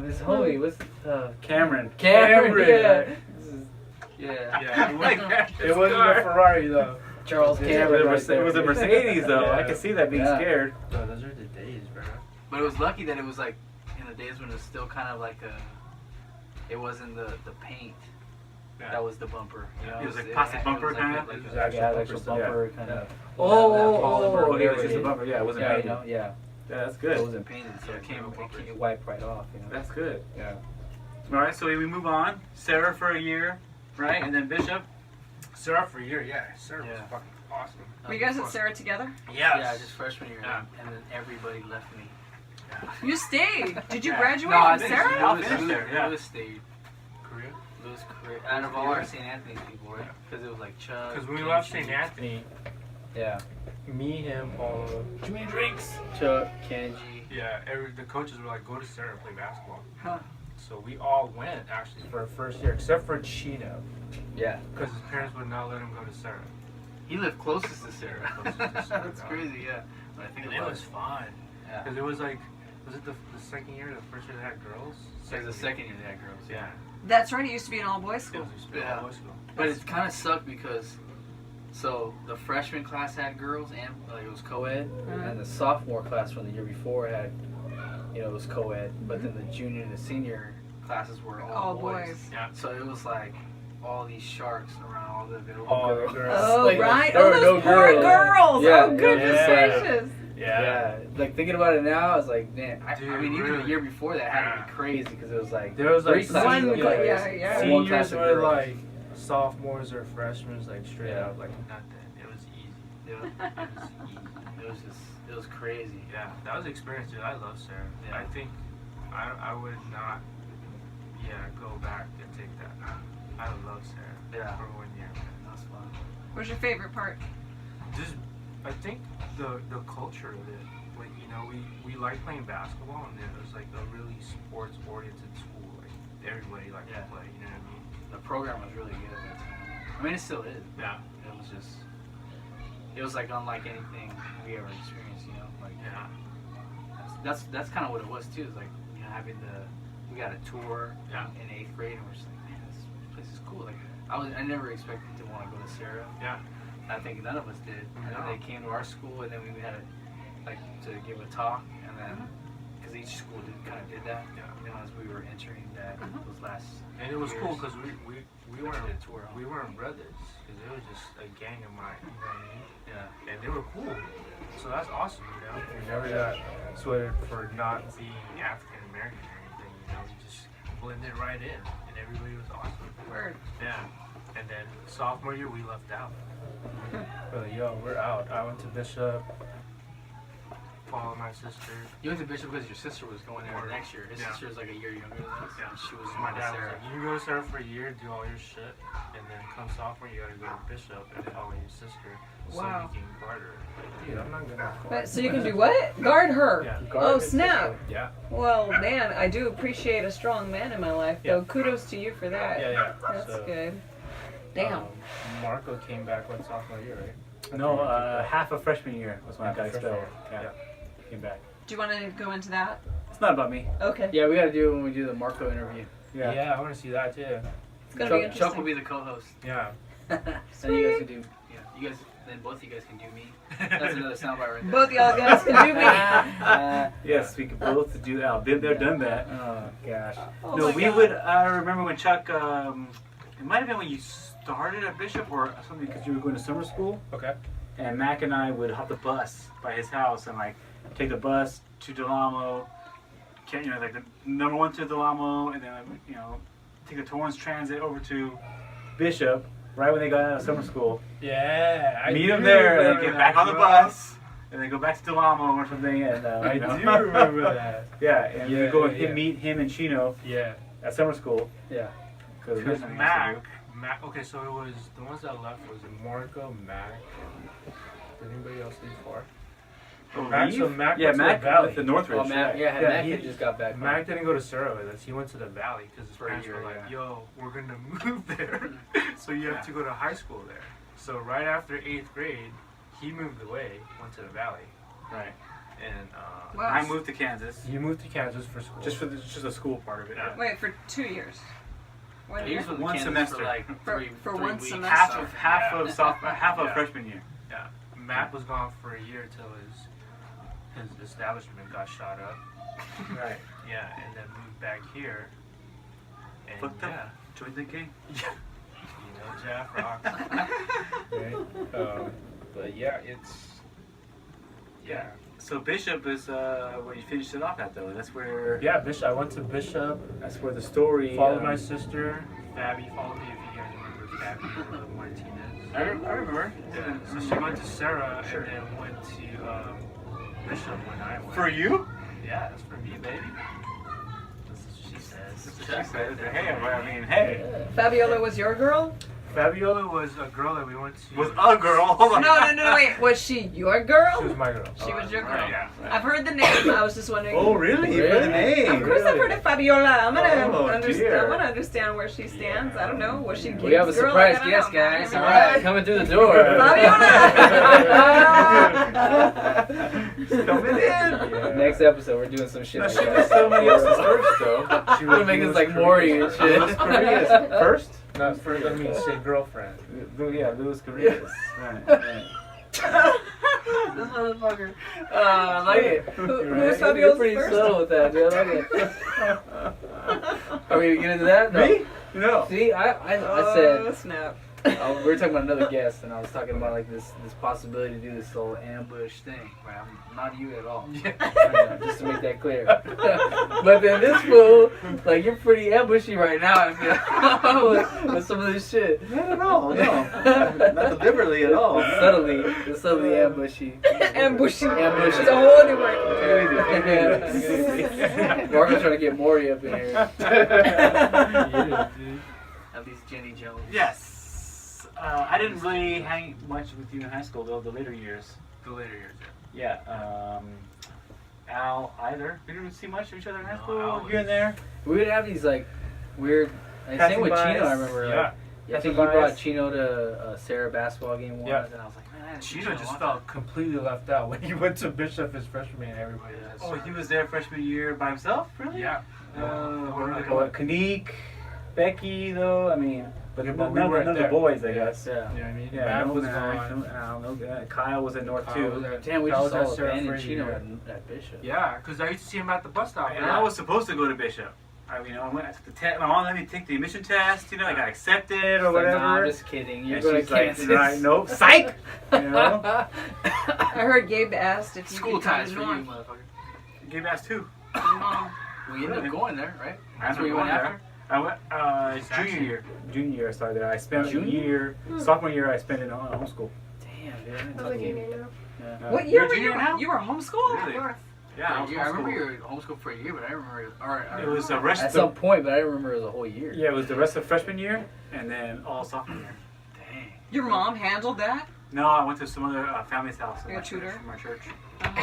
Speaker 1: yeah.
Speaker 6: His homie, what's
Speaker 1: Cameron.
Speaker 6: Cameron? Yeah.
Speaker 3: Yeah.
Speaker 5: Yeah. It
Speaker 1: Like,
Speaker 5: wasn't, it wasn't a Ferrari though.
Speaker 6: Charles
Speaker 1: It
Speaker 6: Cameron.
Speaker 1: was a Mercedes though. I
Speaker 5: Yeah.
Speaker 1: could see that being
Speaker 6: Yeah.
Speaker 1: scared.
Speaker 5: Bro, those are the days, bro.
Speaker 3: But it was lucky that it was like in the days when it was still kind of like it wasn't the paint
Speaker 5: Yeah.
Speaker 3: that was the bumper. You know,
Speaker 1: It was like
Speaker 3: had-
Speaker 1: plastic
Speaker 3: it was
Speaker 1: bumper
Speaker 3: like
Speaker 1: kinda?
Speaker 3: a-
Speaker 5: It was
Speaker 3: like a-
Speaker 6: Yeah,
Speaker 5: actual
Speaker 6: actual
Speaker 5: bumper
Speaker 6: bumper
Speaker 5: stuff.
Speaker 6: kind of.
Speaker 1: Oh,
Speaker 6: Yeah,
Speaker 1: okay, it was just a bumper. Yeah, it wasn't
Speaker 6: Yeah, you
Speaker 1: painted.
Speaker 6: know, yeah.
Speaker 1: Yeah, that's
Speaker 6: It
Speaker 1: good.
Speaker 6: wasn't painted, so
Speaker 3: Yeah,
Speaker 6: it
Speaker 3: came with bumpers.
Speaker 6: it wiped right off. You know.
Speaker 1: That's good.
Speaker 6: Yeah.
Speaker 1: All right, so we move on. Sarah for a year, right? And then Bishop.
Speaker 5: Sarah for a year, yeah. Sarah was
Speaker 3: Yeah.
Speaker 5: fucking awesome.
Speaker 2: Were you guys at Sarah together?
Speaker 3: Yeah, just freshman year,
Speaker 5: Yeah.
Speaker 3: and then everybody left me.
Speaker 2: You stayed. Did you
Speaker 1: Yeah.
Speaker 2: graduate
Speaker 3: No, I
Speaker 2: from
Speaker 3: finished.
Speaker 2: Sarah?
Speaker 1: I'll finish there, yeah.
Speaker 3: Lewis stayed.
Speaker 5: Korea.
Speaker 3: Lewis Korea. Out of all our St. Anthony's people, right? Because it was like Chuck.
Speaker 5: Because when we
Speaker 3: Kenji.
Speaker 5: left St. Anthony,
Speaker 6: Yeah.
Speaker 5: me, him, Paulo, too many drinks.
Speaker 6: Chuck, Kenji.
Speaker 5: Yeah, the coaches were like, go to Sarah and play basketball.
Speaker 3: Huh.
Speaker 5: So we all went actually for our first year, except for Chino,
Speaker 6: Yeah.
Speaker 5: because his parents would not let him go to Sarah.
Speaker 3: He lived closest to Sarah.
Speaker 5: Closest to Sarah,
Speaker 3: That's
Speaker 5: dog.
Speaker 3: crazy, yeah. When I think
Speaker 5: And it
Speaker 3: about
Speaker 5: was fun.
Speaker 3: Yeah.
Speaker 5: Because it was like, was it the second year, the first year they had girls?
Speaker 3: It was the second year they had girls.
Speaker 5: Yeah.
Speaker 2: That's right. It used to be an all-boys
Speaker 5: It
Speaker 2: school.
Speaker 5: was just
Speaker 3: Yeah.
Speaker 5: boys school.
Speaker 3: But it kind of sucked because, so the freshman class had girls and like it was co-ed,
Speaker 6: And the sophomore class from the year before had, you know, it was co-ed, but then the junior and the senior
Speaker 3: classes were all,
Speaker 2: All boys.
Speaker 5: Yeah.
Speaker 3: So it was like all these sharks around all the available
Speaker 5: All the
Speaker 3: girls.
Speaker 5: girls.
Speaker 2: Oh,
Speaker 6: Like,
Speaker 2: right.
Speaker 6: there
Speaker 2: Oh,
Speaker 6: were
Speaker 2: those
Speaker 6: no
Speaker 2: poor
Speaker 6: girls.
Speaker 2: girls.
Speaker 6: Yeah,
Speaker 2: Oh, goodness
Speaker 5: yeah.
Speaker 2: gracious.
Speaker 6: Yeah. Like thinking about it now, I was like, man. I
Speaker 3: I mean, even
Speaker 5: really?
Speaker 3: the year before that had to be
Speaker 6: crazy because it was like
Speaker 5: There was
Speaker 6: three
Speaker 5: like
Speaker 6: classes
Speaker 2: One
Speaker 6: of
Speaker 2: cla-
Speaker 6: boys,
Speaker 2: yeah, yeah.
Speaker 6: and one class
Speaker 5: seniors
Speaker 6: of
Speaker 5: were
Speaker 6: girls.
Speaker 5: like sophomores or freshmen, like straight
Speaker 6: Yeah.
Speaker 5: up like nothing. It was easy.
Speaker 3: Yeah.
Speaker 5: It was easy.
Speaker 3: It was just, it was crazy.
Speaker 5: Yeah, that was an experience, dude. I love Sarah.
Speaker 3: Yeah.
Speaker 5: I think I would not, go back and take that. I love Sarah.
Speaker 3: Yeah.
Speaker 5: For 1 year.
Speaker 3: That's fun.
Speaker 2: What's your favorite part?
Speaker 5: Just, I think the culture of it. Like, you know, we like playing basketball, and it was like a really sports oriented school. Like everybody liked to play. You know what I mean?
Speaker 3: The program was really good at that time. I mean, it still is.
Speaker 5: Yeah.
Speaker 3: It was like unlike anything we ever experienced. You know, like
Speaker 5: Yeah.
Speaker 3: that's kind of what it was too. Is like, you know, we got a tour
Speaker 5: Yeah.
Speaker 3: in 8th grade, and we're just like, man, this place is cool. Like I never expected to want to go to Sarah.
Speaker 5: Yeah.
Speaker 3: I think none of us did. And then
Speaker 5: No.
Speaker 3: they came to our school, and then we had to give a talk, and then because each school kind of did that.
Speaker 5: Yeah.
Speaker 3: You know, as we were entering those last.
Speaker 5: And it was
Speaker 3: years.
Speaker 5: cool because we weren't
Speaker 3: did a tour.
Speaker 5: we weren't brothers, because it was just a gang of mine. You know what I mean?
Speaker 3: Yeah.
Speaker 5: And they were cool. So that's awesome, you know? We never got sweated for not being African American or anything, you know? We just blended right in, and everybody was awesome.
Speaker 2: Word.
Speaker 5: Yeah. And then sophomore year, we left out. But yo, we're out. I went to Bishop, followed my sister.
Speaker 3: You went to Bishop because your sister was going there
Speaker 5: Or-
Speaker 3: next year. His
Speaker 5: yeah.
Speaker 3: sister was like a year younger than us.
Speaker 5: Yeah.
Speaker 3: And she was
Speaker 5: My
Speaker 3: going to
Speaker 5: dad was
Speaker 3: Sarah.
Speaker 5: like, you can go to Sarah for a year, do all your shit, and then come sophomore, you gotta go to Bishop and follow your sister so
Speaker 2: Wow.
Speaker 5: you can guard her. Like, dude, I'm not gonna
Speaker 2: But, so you can do what? Guard her.
Speaker 5: Yeah.
Speaker 2: Oh, snap.
Speaker 5: Yeah.
Speaker 2: Well, man, I do appreciate a strong man in my life, though. Kudos to you for that.
Speaker 5: Yeah.
Speaker 2: That's
Speaker 5: So,
Speaker 2: good. Damn.
Speaker 5: Marco came back when sophomore year, right?
Speaker 1: No, half of freshman year was when I
Speaker 5: Half
Speaker 1: got
Speaker 5: of freshman
Speaker 1: expelled.
Speaker 5: year,
Speaker 1: Yeah. Came back.
Speaker 2: Do you want to go into that?
Speaker 1: It's not about me.
Speaker 2: Okay.
Speaker 3: Yeah, we got to do it when we do the Marco interview.
Speaker 1: Yeah.
Speaker 5: I want to see that too.
Speaker 2: It's going to be
Speaker 3: Chuck
Speaker 2: interesting.
Speaker 3: will be the co-host.
Speaker 5: Yeah.
Speaker 3: And you guys can do. Yeah, you guys. Then both of you guys can do me. That's another soundbite right there.
Speaker 2: Both y'all guys can do me.
Speaker 1: Yes, we could both do that. Been there, done that.
Speaker 3: Oh gosh.
Speaker 2: Oh
Speaker 1: No,
Speaker 2: my
Speaker 1: we
Speaker 2: God.
Speaker 1: would. I remember when Chuck. It might have been when you started at Bishop or something because you were going to summer school.
Speaker 5: Okay.
Speaker 1: And Mac and I would hop the bus by his house and like take the bus to Delamo. You know, like the number 1 to Delamo, and then take the Torrance Transit over to Bishop. Right when they got out of summer school,
Speaker 5: Yeah.
Speaker 1: meet them there, and then get back on the bus, and then go back to Delamo or something. And
Speaker 5: I do remember that.
Speaker 1: Yeah, and
Speaker 5: Yeah,
Speaker 1: we go
Speaker 5: yeah.
Speaker 1: meet him and Chino
Speaker 5: Yeah.
Speaker 1: at summer school.
Speaker 3: Yeah.
Speaker 5: Because Mac. Okay, so it was the ones that left was Marco, Mac. Did anybody else leave for? Mac, so Mac
Speaker 1: yeah,
Speaker 5: went to
Speaker 1: Mac
Speaker 5: the Valley.
Speaker 1: at the Northridge.
Speaker 3: Oh, Mac,
Speaker 1: right.
Speaker 3: yeah,
Speaker 5: Yeah,
Speaker 3: Mac
Speaker 5: he-
Speaker 3: had just got back.
Speaker 5: Mac didn't go to Sarah with us. He went to the Valley because his
Speaker 3: For a
Speaker 5: parents
Speaker 3: year,
Speaker 5: were like,
Speaker 3: yeah.
Speaker 5: "Yo, we're gonna move there, so you have to go to high school there." So right after 8th grade, he moved away, went to the Valley,
Speaker 1: Right.
Speaker 5: and
Speaker 2: Wow.
Speaker 1: I moved to Kansas
Speaker 5: he moved to Kansas for school.
Speaker 1: just the school part of it.
Speaker 5: Yeah.
Speaker 2: Wait, for 2 years. 1
Speaker 3: He
Speaker 2: year?
Speaker 3: was with
Speaker 1: One
Speaker 3: Kansas
Speaker 1: semester.
Speaker 3: For like
Speaker 2: For-
Speaker 3: three,
Speaker 2: for
Speaker 3: 3
Speaker 2: one
Speaker 3: weeks.
Speaker 2: semester.
Speaker 1: Half
Speaker 5: Yeah.
Speaker 1: of sophomore, half of
Speaker 5: Yeah.
Speaker 1: freshman year.
Speaker 5: Yeah, Mac was gone for a year till his establishment got shot up.
Speaker 1: Right.
Speaker 5: Yeah, and then moved back here. And
Speaker 1: Fucked up.
Speaker 5: yeah,
Speaker 1: Join the gang.
Speaker 5: you know, Jeff rocks. Right? But yeah, it's yeah.
Speaker 1: So Bishop is where you finished it off at though. That's where.
Speaker 5: Yeah, Bishop. I went to Bishop.
Speaker 1: That's where the story.
Speaker 5: Followed my sister. Fabby followed me. If you guys remember Fabby Martinez.
Speaker 1: I remember.
Speaker 5: Yeah. So she went to Sarah
Speaker 1: Sure.
Speaker 5: and then went to Bishop when I went.
Speaker 1: For you?
Speaker 5: Yeah, that's for me, baby. That's what she says.
Speaker 1: She said, "Hey, I mean, hey."
Speaker 2: Fabiola was your girl?
Speaker 5: Fabiola was a girl that we went to.
Speaker 1: Was a girl. Hold on.
Speaker 2: No, wait. Was she your girl?
Speaker 5: She was my girl.
Speaker 2: She was your girl.
Speaker 5: Right, yeah.
Speaker 2: I've heard the name. I was just wondering.
Speaker 1: Oh, really? You heard the name?
Speaker 2: Of course, I've heard of Fabiola. I'm gonna
Speaker 1: Oh,
Speaker 2: understand.
Speaker 1: dear.
Speaker 2: I'm gonna understand where she stands. I don't know. Was she?
Speaker 3: We have a
Speaker 2: Gabe's girl?
Speaker 3: surprise
Speaker 2: I don't
Speaker 3: guest,
Speaker 2: know.
Speaker 3: guys.
Speaker 2: I
Speaker 3: All
Speaker 2: never
Speaker 3: right,
Speaker 2: heard.
Speaker 3: coming through the door.
Speaker 1: She's coming in.
Speaker 3: Next episode, we're doing some shit.
Speaker 1: No,
Speaker 3: like
Speaker 1: she
Speaker 3: that.
Speaker 1: did somebody else's first though.
Speaker 5: She
Speaker 3: We're gonna make this like Maury and shit.
Speaker 1: Louis Correa's first?
Speaker 5: No, first, I mean, say girlfriend.
Speaker 1: Yeah, Louis Correa's. Right.
Speaker 3: This motherfucker. I like it.
Speaker 2: Who's
Speaker 3: You're
Speaker 2: Fabiola's
Speaker 3: pretty
Speaker 2: first?
Speaker 3: subtle with that, dude. I like it. Are we gonna get into that? No.
Speaker 1: Me? No.
Speaker 3: See, I
Speaker 2: Oh,
Speaker 3: said
Speaker 2: snap.
Speaker 3: we were talking about another guest, and I was talking about like this possibility to do this whole ambush thing. Right? I'm not you at all. Just to make that clear. But then this fool, like you're pretty ambushy right now. I feel with some of this shit.
Speaker 1: Not at all. No. Not deliberately at all.
Speaker 3: Subtly ambushy.
Speaker 2: Ambushy.
Speaker 3: Ambushy.
Speaker 2: It's a whole new word.
Speaker 3: Marco's trying to get Maury up in here.
Speaker 5: Yeah, dude.
Speaker 3: At least Jenny Jones.
Speaker 1: Yes. I didn't really hang much with you in high school though. The later years.
Speaker 5: The later years.
Speaker 1: Yeah. Al either. We didn't see much of each other in high
Speaker 5: No,
Speaker 1: school.
Speaker 5: Al
Speaker 1: Here and there.
Speaker 6: We would have these like weird. Like, same
Speaker 1: Passing
Speaker 6: with
Speaker 1: bys.
Speaker 6: Chino. I remember.
Speaker 5: Yeah.
Speaker 6: Like, I
Speaker 1: Passing
Speaker 6: think you brought
Speaker 1: bys.
Speaker 6: Chino to a Sarah basketball game once,
Speaker 5: Yeah.
Speaker 6: and I was like, man, I haven't seen
Speaker 5: Chino
Speaker 6: in a
Speaker 5: just
Speaker 6: long
Speaker 5: felt completely left out when he went to Bishop his freshman and everybody. Had
Speaker 1: Oh, he
Speaker 5: started.
Speaker 1: was there freshman year by himself. Really?
Speaker 5: Yeah.
Speaker 1: Kanik, Becky though. I mean, but
Speaker 5: Yeah,
Speaker 1: none,
Speaker 5: but we
Speaker 1: none
Speaker 5: weren't
Speaker 1: of the
Speaker 5: there.
Speaker 1: boys, I
Speaker 5: Yeah.
Speaker 1: guess.
Speaker 6: time. Yeah.
Speaker 5: You know what I mean?
Speaker 1: Yeah,
Speaker 5: Matt
Speaker 1: no,
Speaker 5: was
Speaker 1: Mac,
Speaker 5: gone.
Speaker 1: no Al, no good. Kyle was in North
Speaker 5: Kyle
Speaker 1: too.
Speaker 5: was at-
Speaker 6: Damn, we
Speaker 5: Kyle
Speaker 6: just
Speaker 5: was at
Speaker 6: saw
Speaker 5: Sarah
Speaker 6: abandoned
Speaker 5: for a
Speaker 6: Chino
Speaker 5: year.
Speaker 6: at Bishop.
Speaker 5: Yeah, because I used to see him at the bus stop.
Speaker 1: And I was supposed to go to Bishop. I took the test. My mom let me take the admission test. You know, I got accepted or
Speaker 6: It's like,
Speaker 1: whatever.
Speaker 6: nah, I'm just kidding. You're
Speaker 1: and
Speaker 6: going
Speaker 1: she's
Speaker 6: to
Speaker 1: like,
Speaker 6: Kansas.
Speaker 1: right, nope, psych. You know,
Speaker 2: I heard Gabe asked if you
Speaker 3: School
Speaker 2: could come
Speaker 3: ties
Speaker 2: to
Speaker 3: for you,
Speaker 2: North.
Speaker 3: motherfucker.
Speaker 1: gave ass too.
Speaker 2: Mom.
Speaker 3: We ended up going there, right? That's
Speaker 1: I
Speaker 3: where you went
Speaker 1: there.
Speaker 3: after?
Speaker 1: I went junior year. Junior year I started there. I spent
Speaker 6: Junior?
Speaker 1: a year. Sophomore year I spent in homeschool.
Speaker 6: Damn, dude. I didn't
Speaker 4: I'm
Speaker 6: tell
Speaker 4: a
Speaker 6: you.
Speaker 4: junior now.
Speaker 2: What year
Speaker 1: You're a
Speaker 2: were
Speaker 1: junior
Speaker 2: you?
Speaker 1: now?
Speaker 2: You were homeschooled?
Speaker 1: Really?
Speaker 4: North.
Speaker 1: Yeah, I was
Speaker 3: I remember
Speaker 1: homeschooled.
Speaker 3: you were homeschooled for a year, but I remember.
Speaker 1: It was the rest
Speaker 6: At
Speaker 1: of
Speaker 6: some point, but I didn't remember it was a whole year.
Speaker 1: yeah, it was the rest of freshman year and then all sophomore year.
Speaker 6: Dang.
Speaker 2: Your mom handled that?
Speaker 1: No, I went to some other family's house. in
Speaker 2: Like a
Speaker 1: my church-
Speaker 2: tutor?
Speaker 1: From our church.
Speaker 2: Uh-huh.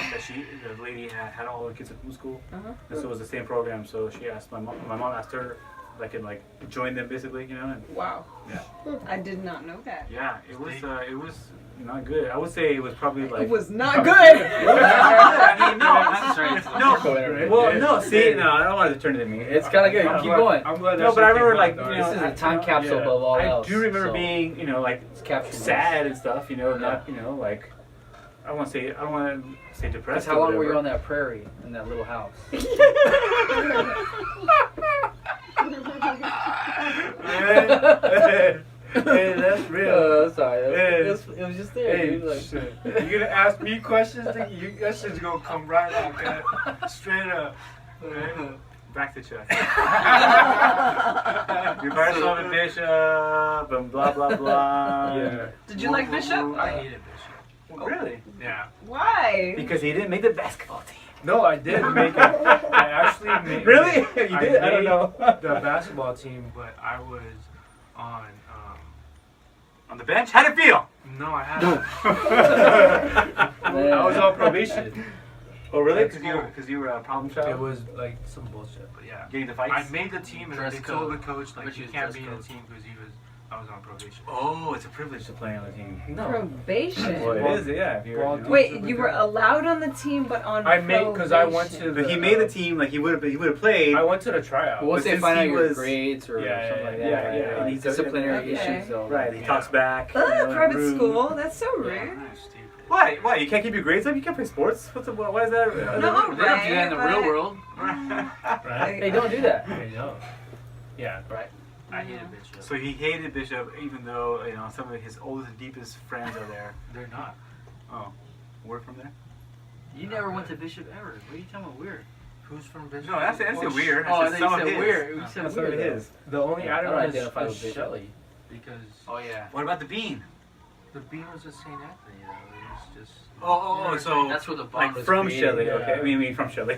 Speaker 1: That the lady had all the kids at homeschool,
Speaker 2: Uh-huh.
Speaker 1: and so it was the same program. So she asked my mom. My mom asked her if I could like join them basically, you know. And
Speaker 2: Wow.
Speaker 1: Yeah.
Speaker 2: I did not know that.
Speaker 1: yeah, it was not good. I would say it was probably like
Speaker 2: It was not good.
Speaker 1: I mean,
Speaker 3: Right.
Speaker 1: well, no. See, no, I don't want it to turn it to me.
Speaker 6: It's kind of good.
Speaker 5: I'm
Speaker 6: Keep
Speaker 5: glad-
Speaker 6: going.
Speaker 5: I'm glad that
Speaker 1: No, but I
Speaker 5: shit came
Speaker 1: remember
Speaker 5: out,
Speaker 1: like
Speaker 5: though.
Speaker 1: you know,
Speaker 6: This is a
Speaker 1: I-
Speaker 6: time capsule
Speaker 5: yeah.
Speaker 6: above all
Speaker 1: I
Speaker 6: else.
Speaker 1: do remember
Speaker 6: so
Speaker 1: being, you know, like
Speaker 6: it's captured.
Speaker 1: sad and stuff, you know, not, you know, like I don't want to say
Speaker 6: Because
Speaker 1: depressed.
Speaker 6: how
Speaker 1: or
Speaker 6: long were you
Speaker 1: whatever.
Speaker 6: on that prairie in that little house?
Speaker 5: Hey, that's real.
Speaker 6: Sorry.
Speaker 5: Hey.
Speaker 6: It was just there.
Speaker 5: Hey,
Speaker 6: dude, like,
Speaker 5: shit. You gonna ask me questions? That shit's gonna come right out, man. Straight up. Right?
Speaker 1: Back to Chuck. You buy yourself a bishop and blah blah blah.
Speaker 5: Yeah.
Speaker 2: Did you like Bishop?
Speaker 5: I hated Bishop.
Speaker 1: Well, really?
Speaker 5: Yeah.
Speaker 2: Why?
Speaker 1: Because he didn't make the basketball team.
Speaker 5: No, I did make it. I actually made
Speaker 1: Really? You
Speaker 5: I
Speaker 1: did? I don't
Speaker 5: made
Speaker 1: know.
Speaker 5: the basketball team, but I was on.
Speaker 1: On the bench? How'd it feel?
Speaker 5: No, I hadn't.
Speaker 6: man.
Speaker 5: I was on probation.
Speaker 1: Oh, really?
Speaker 5: That's cool.
Speaker 1: Because you were a problem
Speaker 5: It
Speaker 1: child?
Speaker 5: was like some bullshit, but yeah.
Speaker 1: Getting the fights?
Speaker 5: I made the team, and
Speaker 3: Dress
Speaker 5: they told
Speaker 3: code.
Speaker 5: the coach like
Speaker 3: Which
Speaker 5: you
Speaker 3: is
Speaker 5: can't
Speaker 3: dress
Speaker 5: be in the
Speaker 3: code.
Speaker 5: team because I was on probation.
Speaker 1: Oh, it's a privilege to play on the team.
Speaker 5: No.
Speaker 2: Probation.
Speaker 1: Well, it
Speaker 5: Well,
Speaker 1: is, yeah. If you're,
Speaker 5: well,
Speaker 1: you know.
Speaker 2: Wait, you were allowed on the team, but on
Speaker 5: I made because I went to.
Speaker 2: probation.
Speaker 1: But he made the team like he would have played.
Speaker 5: I went to the tryout.
Speaker 6: But once
Speaker 1: But
Speaker 6: they
Speaker 1: since
Speaker 6: find
Speaker 1: he
Speaker 6: out your
Speaker 1: was-
Speaker 6: grades or
Speaker 5: Yeah,
Speaker 6: something like
Speaker 5: yeah,
Speaker 6: that,
Speaker 1: yeah,
Speaker 6: right?
Speaker 1: yeah, and
Speaker 6: Like
Speaker 1: he's
Speaker 6: disciplinary
Speaker 2: okay.
Speaker 6: issues. So
Speaker 1: Right, he
Speaker 5: Yeah.
Speaker 1: talks back.
Speaker 2: Private
Speaker 1: rude.
Speaker 2: school. That's so rude.
Speaker 5: Stupid.
Speaker 1: Why? Why? You can't keep your grades up? You can't play sports? Why is that?
Speaker 2: No,
Speaker 3: They don't do that in the
Speaker 2: Right,
Speaker 3: real world.
Speaker 5: Right?
Speaker 6: Hey, don't do that.
Speaker 5: I know. Yeah.
Speaker 3: I hated Bishop.
Speaker 1: So he hated Bishop, even though you know some of his oldest and deepest friends are there.
Speaker 5: They're not.
Speaker 1: Oh, word from there?
Speaker 3: You never went to Bishop ever. What are you talking about weird?
Speaker 5: Who's from Bishop?
Speaker 1: No, that's weird.
Speaker 3: Oh, I
Speaker 1: That's
Speaker 3: think
Speaker 1: some
Speaker 3: you
Speaker 1: of
Speaker 3: said
Speaker 1: his.
Speaker 3: weird. You said
Speaker 1: That's some of
Speaker 3: weird.
Speaker 1: his.
Speaker 5: The only
Speaker 6: I don't
Speaker 5: idol
Speaker 6: identify
Speaker 5: is
Speaker 6: with Bishop.
Speaker 5: Shelly because
Speaker 3: Oh yeah.
Speaker 1: What about the bean?
Speaker 5: the bean was at St. Anthony though. It was just.
Speaker 1: Oh, so
Speaker 3: That's where the bond
Speaker 1: like
Speaker 3: was
Speaker 1: from
Speaker 3: created.
Speaker 1: Shelley.
Speaker 5: yeah.
Speaker 1: Okay, I mean from Shelley,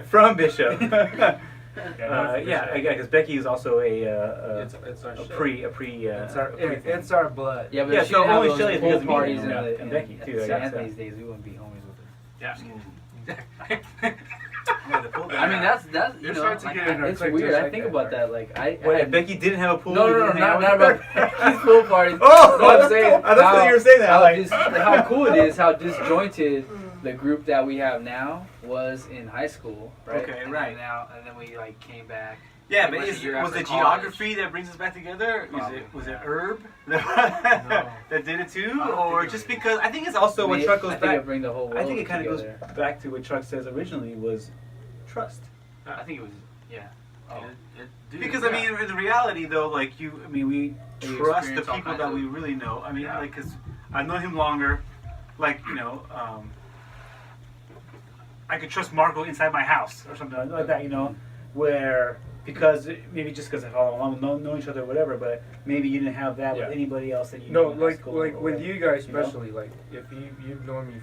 Speaker 1: from Bishop.
Speaker 5: Yeah,
Speaker 1: Yeah, because Becky is also
Speaker 5: It's our
Speaker 1: a
Speaker 5: shit.
Speaker 1: pre.
Speaker 5: It's our blood.
Speaker 6: Yeah, but
Speaker 1: Yeah,
Speaker 6: if she
Speaker 1: so
Speaker 6: didn't have
Speaker 1: only
Speaker 6: those
Speaker 1: Shelley's
Speaker 6: pool
Speaker 1: because of me,
Speaker 6: parties
Speaker 1: you know,
Speaker 6: in
Speaker 1: and Becky, too, I
Speaker 6: St.
Speaker 1: guess,
Speaker 6: Anthony's days, we wouldn't be homies with her.
Speaker 5: Yeah.
Speaker 3: I mean, that's you
Speaker 5: You're
Speaker 3: know.
Speaker 5: starting to
Speaker 3: Like,
Speaker 5: get in our
Speaker 6: It's
Speaker 5: clique
Speaker 6: weird.
Speaker 5: just
Speaker 6: I
Speaker 5: like
Speaker 6: think
Speaker 5: that,
Speaker 6: about
Speaker 5: right?
Speaker 6: that. Like I
Speaker 1: Wait,
Speaker 6: had-
Speaker 1: Becky didn't have a pool.
Speaker 6: No,
Speaker 1: you
Speaker 6: no, no,
Speaker 1: didn't hang out
Speaker 6: not
Speaker 1: with
Speaker 6: about
Speaker 1: her?
Speaker 6: Becky's pool parties.
Speaker 1: Oh,
Speaker 6: No, I'm saying
Speaker 1: I thought you were saying that.
Speaker 6: how,
Speaker 1: Like,
Speaker 6: how cool it is, how disjointed the group that we have now was in high school, right?
Speaker 1: Okay,
Speaker 3: and
Speaker 1: right.
Speaker 3: And then we like came back.
Speaker 1: Yeah,
Speaker 3: Pretty
Speaker 1: but
Speaker 3: much a year
Speaker 1: was
Speaker 3: after
Speaker 1: the
Speaker 3: college.
Speaker 1: geography that brings us back together?
Speaker 3: Probably.
Speaker 1: Was it Herb that did it too,
Speaker 5: I don't
Speaker 1: or
Speaker 5: think it
Speaker 1: just
Speaker 5: was.
Speaker 1: because I think it's also what Chuck goes
Speaker 6: I think it
Speaker 1: back.
Speaker 6: bring the whole world
Speaker 1: I think it kind of goes
Speaker 6: together.
Speaker 1: back to what Chuck says originally was trust.
Speaker 3: I think it was
Speaker 5: Oh.
Speaker 1: Because I mean, in reality though, like we
Speaker 3: You
Speaker 1: trust the
Speaker 3: experience all
Speaker 1: people
Speaker 3: kinds
Speaker 1: that
Speaker 3: of-
Speaker 1: we really know. I mean,
Speaker 5: Yeah.
Speaker 1: like, cause I've known him longer. Like I could trust Marco inside my house or something like that. You know, where because maybe just because of how long we know each other or whatever, but maybe you didn't have that
Speaker 5: Yeah.
Speaker 1: with anybody else that you
Speaker 5: No,
Speaker 1: knew in high
Speaker 5: like
Speaker 1: school
Speaker 5: like
Speaker 1: or
Speaker 5: with
Speaker 1: whatever,
Speaker 5: you guys
Speaker 1: you know?
Speaker 5: especially, like if you've known me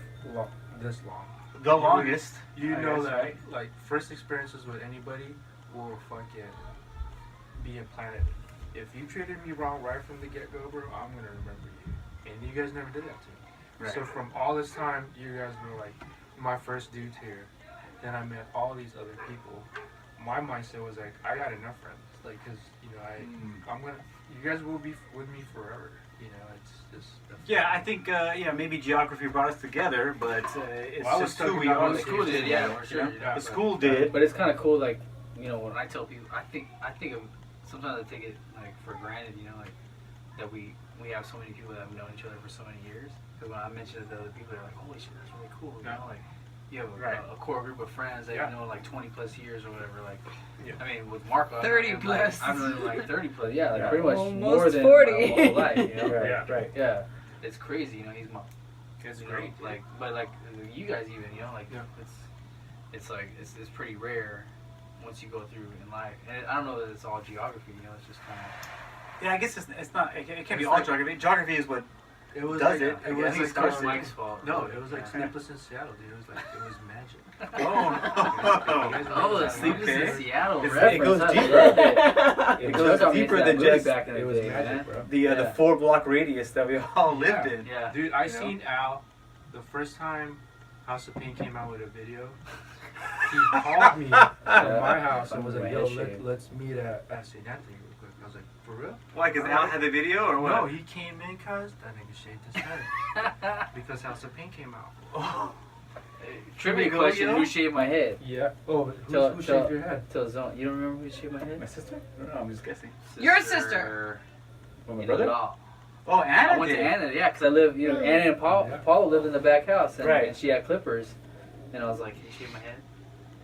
Speaker 5: this long,
Speaker 1: The longest.
Speaker 5: you
Speaker 1: I
Speaker 5: know
Speaker 1: guess,
Speaker 5: that
Speaker 1: right?
Speaker 5: like first experiences with anybody will fucking be implanted if you treated me wrong right from the get go, bro, I'm gonna remember you. And you guys never did that to me.
Speaker 1: Right.
Speaker 5: So from all this time, you guys were like my first dudes here. Then I met all these other people. My mindset was like, I got enough friends. Like, cause you know, I'm gonna, you guys will be with me forever. You know, it's just.
Speaker 1: Yeah, I think maybe geography brought us together, but it's
Speaker 5: Well, I was
Speaker 1: just who
Speaker 5: talking
Speaker 1: we
Speaker 5: about
Speaker 1: are.
Speaker 5: the
Speaker 3: school did, yeah, for sure.
Speaker 5: Yeah,
Speaker 1: The school did.
Speaker 6: But it's kind of cool, like, you know,
Speaker 3: When I tell people, I think of sometimes I take it like for granted, you know, like that we have so many people that have known each other for so many years. Because when I mention it to other people, they're like, "Holy shit, that's really cool!" You know, like you have a core group of friends that you've known like 20 plus years or whatever. Like, I mean, with Marco,
Speaker 2: 30 plus.
Speaker 3: I've known him like 30 plus.
Speaker 6: yeah, like
Speaker 1: Yeah.
Speaker 6: pretty much
Speaker 2: Almost
Speaker 6: more than
Speaker 2: 40.
Speaker 6: my whole life. You know?
Speaker 1: Right, right.
Speaker 6: Yeah.
Speaker 3: It's crazy, you know. He's my.
Speaker 5: It's
Speaker 3: you
Speaker 5: great.
Speaker 3: know, like, but like you guys even, you know, like
Speaker 5: Yeah.
Speaker 3: it's like it's pretty rare once you go through in life. And I don't know that it's all geography, you know. It's just kind of.
Speaker 1: Yeah, I guess it's not. It can't be
Speaker 5: It's
Speaker 1: all
Speaker 5: like-
Speaker 1: geography. Geography is what
Speaker 5: It was
Speaker 1: does
Speaker 5: like,
Speaker 1: it.
Speaker 5: It
Speaker 1: I
Speaker 5: was
Speaker 1: guess
Speaker 5: like
Speaker 1: it starts
Speaker 5: starts
Speaker 3: Mike's fault.
Speaker 5: No, it was like
Speaker 1: Yeah.
Speaker 5: Sleepless in Seattle, dude. It was like it was magic.
Speaker 3: Oh, the Sleepless
Speaker 1: Okay.
Speaker 3: in Seattle
Speaker 1: It's-
Speaker 3: reference.
Speaker 1: it goes
Speaker 3: I
Speaker 1: deeper.
Speaker 3: love it.
Speaker 1: It goes
Speaker 6: Chuck got me
Speaker 1: deeper
Speaker 6: into
Speaker 1: than
Speaker 6: that movie
Speaker 1: just
Speaker 6: back in the
Speaker 5: It was
Speaker 6: day,
Speaker 5: magic,
Speaker 6: man.
Speaker 5: bro.
Speaker 1: the
Speaker 6: Yeah.
Speaker 1: 4-block radius that we all lived in.
Speaker 3: Yeah.
Speaker 5: Dude, I
Speaker 1: You know?
Speaker 5: seen Al the first time House of Pain came out with a video. He called me from my house and was like, "Yo, let's meet at St. Anthony real quick." I was like, "For real?"
Speaker 1: Why? Because Al had the video, or what?
Speaker 5: No, he came in cause that nigga shaved his head because House of Pain came out.
Speaker 1: Oh,
Speaker 3: Trivia
Speaker 1: Here we go,
Speaker 3: question:
Speaker 1: yo.
Speaker 3: Who shaved my head?
Speaker 5: Yeah. Oh,
Speaker 6: Tell-
Speaker 5: who
Speaker 6: tell-
Speaker 5: shaved your head?
Speaker 6: Till Zone. You don't remember who shaved my head?
Speaker 1: my sister? I don't know. I'm just guessing.
Speaker 2: Your sister.
Speaker 1: Oh, my
Speaker 3: You know
Speaker 1: brother?
Speaker 3: it all.
Speaker 1: Oh, Anna
Speaker 3: I went
Speaker 1: did.
Speaker 3: to Anna, yeah, because I live, you know,
Speaker 4: Really?
Speaker 3: Anna and Paula lived in the back house, and,
Speaker 1: Right.
Speaker 3: and she had clippers, and I was like, "Can you shave my head?"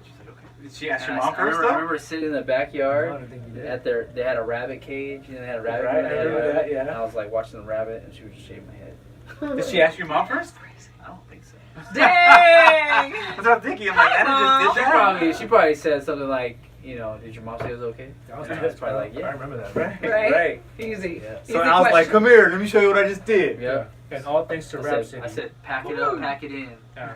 Speaker 3: She's like, "Okay."
Speaker 1: Did she ask
Speaker 3: And
Speaker 1: your
Speaker 3: I
Speaker 1: mom first,
Speaker 3: I
Speaker 1: though?
Speaker 3: remember sitting in the
Speaker 5: No, I
Speaker 3: backyard
Speaker 5: don't think you did.
Speaker 3: at they had a rabbit cage, you know, they had a rabbit.
Speaker 1: Right, I
Speaker 3: they had a
Speaker 1: remember
Speaker 3: rabbit,
Speaker 1: that, yeah.
Speaker 3: And I was like watching the rabbit, and she was just shaving my head.
Speaker 1: Did she ask your mom first?
Speaker 3: I don't think so.
Speaker 2: Dang!
Speaker 1: That's what I'm thinking. I'm like, Anna just did that.
Speaker 3: She probably said something like, you know, "Did your mom say it was okay?"
Speaker 5: That was
Speaker 3: And I
Speaker 5: nice,
Speaker 3: was probably like,
Speaker 5: I
Speaker 3: "Yeah."
Speaker 5: remember that.
Speaker 1: Right,
Speaker 2: Right.
Speaker 1: right.
Speaker 2: Easy.
Speaker 3: Yeah.
Speaker 2: Easy
Speaker 1: So I was like,
Speaker 2: question.
Speaker 1: come here, let me show you what I just did.
Speaker 3: Yeah.
Speaker 5: And all thanks to Rap City.
Speaker 3: I said, "Pack it up, pack it in."
Speaker 5: Yeah.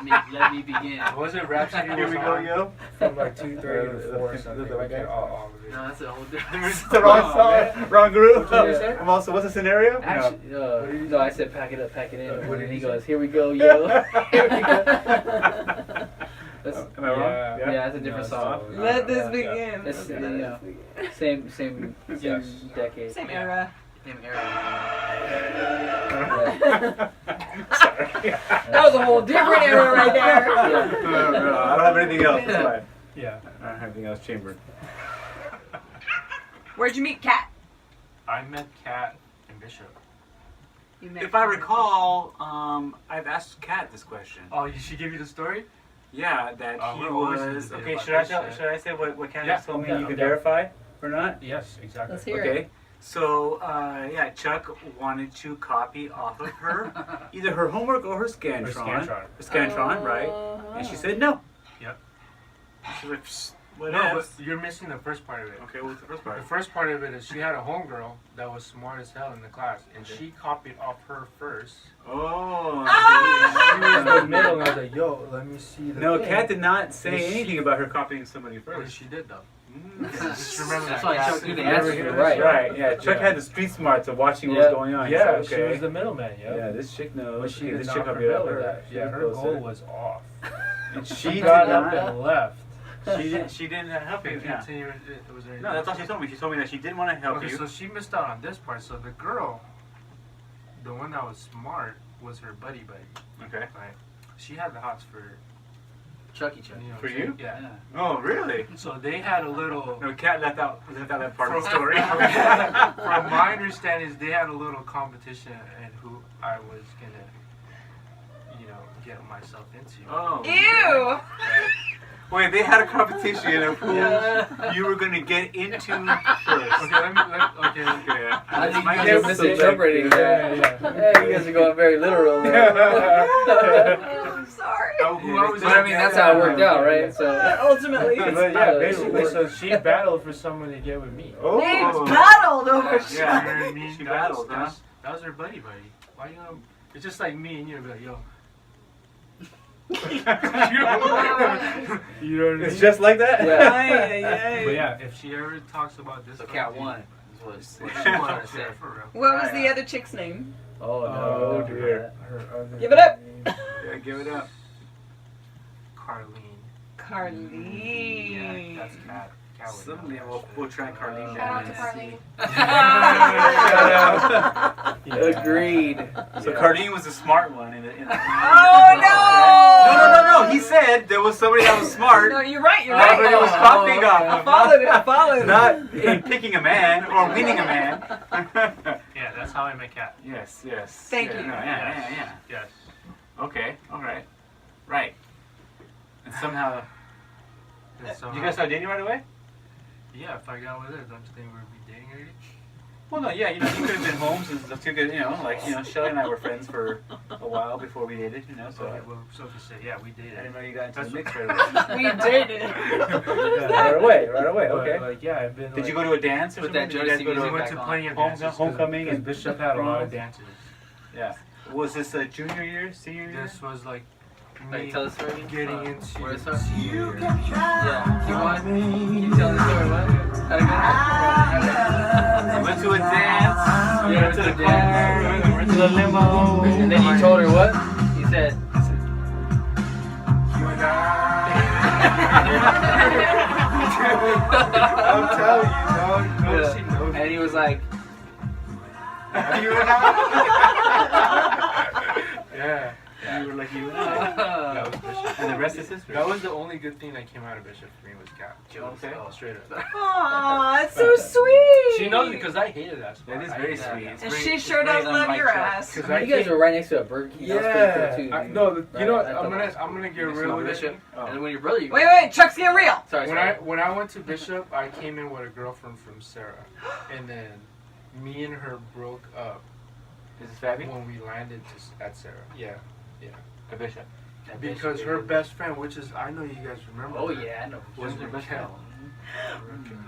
Speaker 3: You know, let me begin.
Speaker 5: Was it Rap City?
Speaker 1: Here we go, yo.
Speaker 5: From like 2:30 to 4 or something.
Speaker 1: Look
Speaker 5: Like
Speaker 1: like
Speaker 5: all of it.
Speaker 3: No, that's a whole different.
Speaker 1: It's the wrong song, wrong group.
Speaker 5: What did you say?
Speaker 1: I'm also, what's the scenario?
Speaker 3: Actually,
Speaker 5: What did you
Speaker 3: no, I said pack it up, pack it in.
Speaker 5: What did
Speaker 3: and he
Speaker 5: you
Speaker 3: goes, "Here we go, yo." Here we go. That's,
Speaker 1: Am I wrong?
Speaker 5: Yeah.
Speaker 3: yeah, that's a different
Speaker 5: No,
Speaker 3: song.
Speaker 5: so-
Speaker 2: Let this
Speaker 5: Yeah.
Speaker 2: begin.
Speaker 3: It's,
Speaker 2: Okay.
Speaker 3: you know, same
Speaker 5: Yes.
Speaker 3: decade.
Speaker 2: Same era.
Speaker 3: Same era.
Speaker 1: Sorry.
Speaker 2: That was a whole different era right there.
Speaker 1: No, I don't have anything else. That's fine.
Speaker 5: Yeah.
Speaker 1: I don't have anything else chambered.
Speaker 2: Where'd you meet Kat?
Speaker 5: I met Kat and Bishop.
Speaker 2: You met
Speaker 1: If I
Speaker 2: Kat.
Speaker 1: recall, I've asked Kat this question.
Speaker 5: Oh, she gave you the story?
Speaker 1: Yeah, that he
Speaker 5: we're always
Speaker 1: was.
Speaker 5: interested
Speaker 1: Okay,
Speaker 5: about
Speaker 1: should I
Speaker 5: this
Speaker 1: tell?
Speaker 5: shit.
Speaker 1: Should I say what Kat
Speaker 5: Yeah,
Speaker 1: just told me?
Speaker 5: yeah,
Speaker 1: You can
Speaker 5: yeah.
Speaker 1: verify or not?
Speaker 5: Yes, exactly.
Speaker 2: Let's hear it.
Speaker 1: Okay. So yeah, Chuck wanted to copy off of her either her homework or her Scantron.
Speaker 5: Scantron.
Speaker 1: Her Scantron, right? And she said no.
Speaker 5: Yep.
Speaker 1: She was like, "Psst, what
Speaker 5: No,
Speaker 1: else?"
Speaker 5: but you're missing the first part of it.
Speaker 1: Okay, what's the first
Speaker 5: The
Speaker 1: part?
Speaker 5: first part of it is she had a homegirl that was smart as hell in the class, and she copied off her first.
Speaker 1: Oh.
Speaker 5: She was in the middle, and I was like, "Yo, let me see the."
Speaker 1: No,
Speaker 5: thing."
Speaker 1: Kat did not say
Speaker 5: Yes, she-
Speaker 1: anything about her copying somebody
Speaker 5: Well,
Speaker 1: first.
Speaker 5: she did though.
Speaker 1: Mm.
Speaker 5: Just remember
Speaker 3: That's
Speaker 5: that.
Speaker 3: why
Speaker 5: Kat.
Speaker 3: Chuck knew the
Speaker 5: You
Speaker 3: answer,
Speaker 5: ever hear
Speaker 3: right.
Speaker 5: this?
Speaker 1: Right, yeah. Chuck
Speaker 5: Yeah.
Speaker 1: had the street smarts of watching what
Speaker 3: Yeah.
Speaker 1: was going on.
Speaker 5: Yeah,
Speaker 1: so,
Speaker 5: she
Speaker 1: okay.
Speaker 5: was the middleman. Yeah.
Speaker 1: Yeah, this chick knows.
Speaker 5: But she
Speaker 1: Okay,
Speaker 5: did
Speaker 1: this
Speaker 5: not
Speaker 1: chick will be
Speaker 5: prevail
Speaker 1: up
Speaker 5: with
Speaker 1: her.
Speaker 5: that. Yeah, her goal was off.
Speaker 1: And she
Speaker 5: She
Speaker 1: did
Speaker 5: got up
Speaker 1: not.
Speaker 5: and left.
Speaker 1: She didn't help you.
Speaker 5: Okay,
Speaker 1: Yeah.
Speaker 5: continue. Was there
Speaker 1: No, that's all she told me. She told me that she didn't want to help
Speaker 5: Okay,
Speaker 1: you.
Speaker 5: so she missed out on this part. So the girl, the one that was smart, was her buddy.
Speaker 1: Okay.
Speaker 5: Right? She had the hots for
Speaker 3: Chucky Chuck.
Speaker 5: you know,
Speaker 1: For you?
Speaker 5: Yeah.
Speaker 3: Yeah.
Speaker 1: Oh, really?
Speaker 5: So they had a little.
Speaker 1: No, Kat left out that part of the
Speaker 5: From-
Speaker 1: story.
Speaker 5: From my understanding, is they had a little competition and who I was gonna, you know, get myself into.
Speaker 1: Oh.
Speaker 2: Ew!
Speaker 1: Wait, they had a competition of who you were gonna get into first.
Speaker 5: Okay, okay.
Speaker 1: Okay.
Speaker 3: I think
Speaker 1: My
Speaker 3: you guys are
Speaker 1: guess is
Speaker 3: misinterpreting that.
Speaker 5: Yeah.
Speaker 3: Hey, you guys are going very literal.
Speaker 2: I'm sorry.
Speaker 5: Who I was
Speaker 3: But I mean, that's how it worked out, right? So
Speaker 2: Ultimately,
Speaker 1: But yeah,
Speaker 5: Basically, so she battled for someone to get with me.
Speaker 1: Oh.
Speaker 2: they battled over shit.
Speaker 1: Yeah.
Speaker 5: You know what I mean?
Speaker 1: She
Speaker 5: That
Speaker 1: battled,
Speaker 5: was, that was her buddy. Why you know? It's just like me and you. Be like, yo, You know what I mean?
Speaker 1: It's just like that.
Speaker 6: Yeah.
Speaker 2: Ay, ay,
Speaker 5: But
Speaker 2: ay.
Speaker 5: yeah, if she ever talks about this,
Speaker 3: So
Speaker 5: fucking
Speaker 3: cat
Speaker 5: dude,
Speaker 3: one is what
Speaker 5: she
Speaker 3: she
Speaker 5: wanted
Speaker 3: wanted
Speaker 5: to
Speaker 3: to
Speaker 5: say
Speaker 3: say.
Speaker 5: for real.
Speaker 2: What was the other chick's name?
Speaker 6: Oh no.
Speaker 1: Oh, dear.
Speaker 5: Her other
Speaker 2: Give it up.
Speaker 5: name,
Speaker 1: Yeah, give it up.
Speaker 5: Carlene.
Speaker 2: Carlene.
Speaker 5: Yeah, that's cat. Cat would know
Speaker 1: Someday
Speaker 5: that
Speaker 1: we'll try Carlene
Speaker 4: Shout out
Speaker 1: down
Speaker 4: to
Speaker 1: and
Speaker 4: Carlene.
Speaker 1: see.
Speaker 5: shit.
Speaker 6: Agreed.
Speaker 1: So Carlene was the smart one.
Speaker 2: Oh
Speaker 1: No. He said there was somebody that was smart.
Speaker 2: No, you're right. You're
Speaker 1: But it
Speaker 2: right.
Speaker 1: was copying off.
Speaker 2: I
Speaker 1: of-
Speaker 2: followed it. I followed it.
Speaker 1: Not in picking a man or winning a man.
Speaker 5: Yeah, that's how I met cat.
Speaker 1: Yes.
Speaker 2: Thank
Speaker 1: Yeah,
Speaker 2: you.
Speaker 1: no, yeah.
Speaker 5: Yes.
Speaker 1: Okay, all right. Right. And somehow,
Speaker 5: And so,
Speaker 1: you guys start dating right away?
Speaker 5: yeah, if I got with her, don't you think we'd be dating already?
Speaker 1: Well, no, yeah, you could have been home since the two good, Shelly and I were friends for a while before we dated, so
Speaker 5: Okay, well, Sophie said, yeah, we
Speaker 1: I
Speaker 5: dated.
Speaker 1: didn't know you got into the
Speaker 5: That's
Speaker 1: mix right away.
Speaker 2: We dated.
Speaker 1: Right away,
Speaker 5: But,
Speaker 1: okay.
Speaker 5: like, yeah, I've been.
Speaker 1: Did you go to a dance or
Speaker 3: Put
Speaker 1: something?
Speaker 3: that
Speaker 1: Did you guys
Speaker 3: Jodeci
Speaker 1: go to
Speaker 5: We
Speaker 3: music
Speaker 5: went
Speaker 3: back
Speaker 5: to
Speaker 3: on.
Speaker 5: plenty of
Speaker 1: Home-
Speaker 5: dances.
Speaker 1: homecoming
Speaker 5: 'cause
Speaker 1: and
Speaker 5: Bishop had a lot of
Speaker 1: prom?
Speaker 5: dances.
Speaker 1: Yeah. Was this a junior year, senior year?
Speaker 5: This was like
Speaker 3: Like,
Speaker 5: me
Speaker 3: tell the story.
Speaker 5: getting into
Speaker 3: Where it starts?
Speaker 5: senior year.
Speaker 3: Yeah. You want? Can you tell the story? What? How to
Speaker 1: Went to a dance,
Speaker 3: Yeah,
Speaker 1: went to the
Speaker 3: went to a dance.
Speaker 1: car, went to the limo.
Speaker 3: And then you told her what? He said.
Speaker 5: You and
Speaker 1: I'm telling you, dog.
Speaker 5: No, she knows.
Speaker 3: And he was like,
Speaker 1: You and I.
Speaker 5: Yeah.
Speaker 1: You were like you and
Speaker 5: That
Speaker 3: oh.
Speaker 5: was Bishop.
Speaker 1: And the rest is history.
Speaker 5: That was the only good thing that came out of Bishop for me was cat.
Speaker 1: Okay.
Speaker 5: Oh, straight up.
Speaker 2: Aw, it's so sweet.
Speaker 5: She knows because I hated that spot.
Speaker 1: That is
Speaker 5: I
Speaker 1: very
Speaker 5: hated that.
Speaker 1: sweet. It's
Speaker 2: And
Speaker 1: very-
Speaker 2: she
Speaker 1: it's
Speaker 2: sure
Speaker 1: very
Speaker 2: does love
Speaker 1: unlike
Speaker 2: your
Speaker 1: Chuck.
Speaker 2: ass.
Speaker 5: Because
Speaker 3: You guys were right next to a Burger King. That was pretty
Speaker 5: Yeah.
Speaker 3: cool too. dude.
Speaker 5: No,
Speaker 3: Right,
Speaker 5: you know,
Speaker 3: I thought
Speaker 5: I'm
Speaker 3: that
Speaker 5: gonna get
Speaker 3: was
Speaker 5: real with
Speaker 3: Bishop.
Speaker 5: it.
Speaker 1: Oh.
Speaker 3: And then when your brother, you
Speaker 2: Wait, Chuck's getting real.
Speaker 3: Sorry,
Speaker 5: When
Speaker 3: sorry.
Speaker 5: I went to Bishop, I came in with a girlfriend from Sarah, and then me and her broke up
Speaker 1: Is this Fabi?
Speaker 5: when we landed at Sarah. Yeah,
Speaker 1: The bishop.
Speaker 5: because her best friend, which is I know you guys remember.
Speaker 3: Oh
Speaker 5: her,
Speaker 3: yeah, I know.
Speaker 5: was
Speaker 1: Who's her best
Speaker 5: Raquel.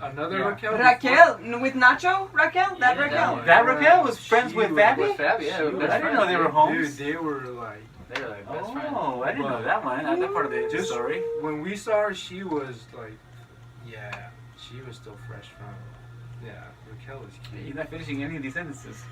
Speaker 5: Another
Speaker 1: Yeah.
Speaker 5: Raquel.
Speaker 2: Raquel with Nacho. Raquel. That
Speaker 3: Yeah,
Speaker 2: Raquel.
Speaker 3: that
Speaker 1: That Raquel was friends
Speaker 5: She
Speaker 1: with
Speaker 5: was
Speaker 1: Fabi?
Speaker 3: With Fabi, yeah.
Speaker 5: She
Speaker 3: they were
Speaker 5: was-
Speaker 3: best
Speaker 1: I didn't know they
Speaker 3: friends,
Speaker 1: were
Speaker 3: dude.
Speaker 1: homes.
Speaker 5: Dude, they were like.
Speaker 3: They were like best friends.
Speaker 1: Oh, I didn't know that one. That part of the
Speaker 5: Just-
Speaker 1: story.
Speaker 5: When we saw her, she was like, yeah, she was still fresh from. Yeah, Raquel was
Speaker 1: You're
Speaker 5: cute.
Speaker 1: not finishing any of these sentences.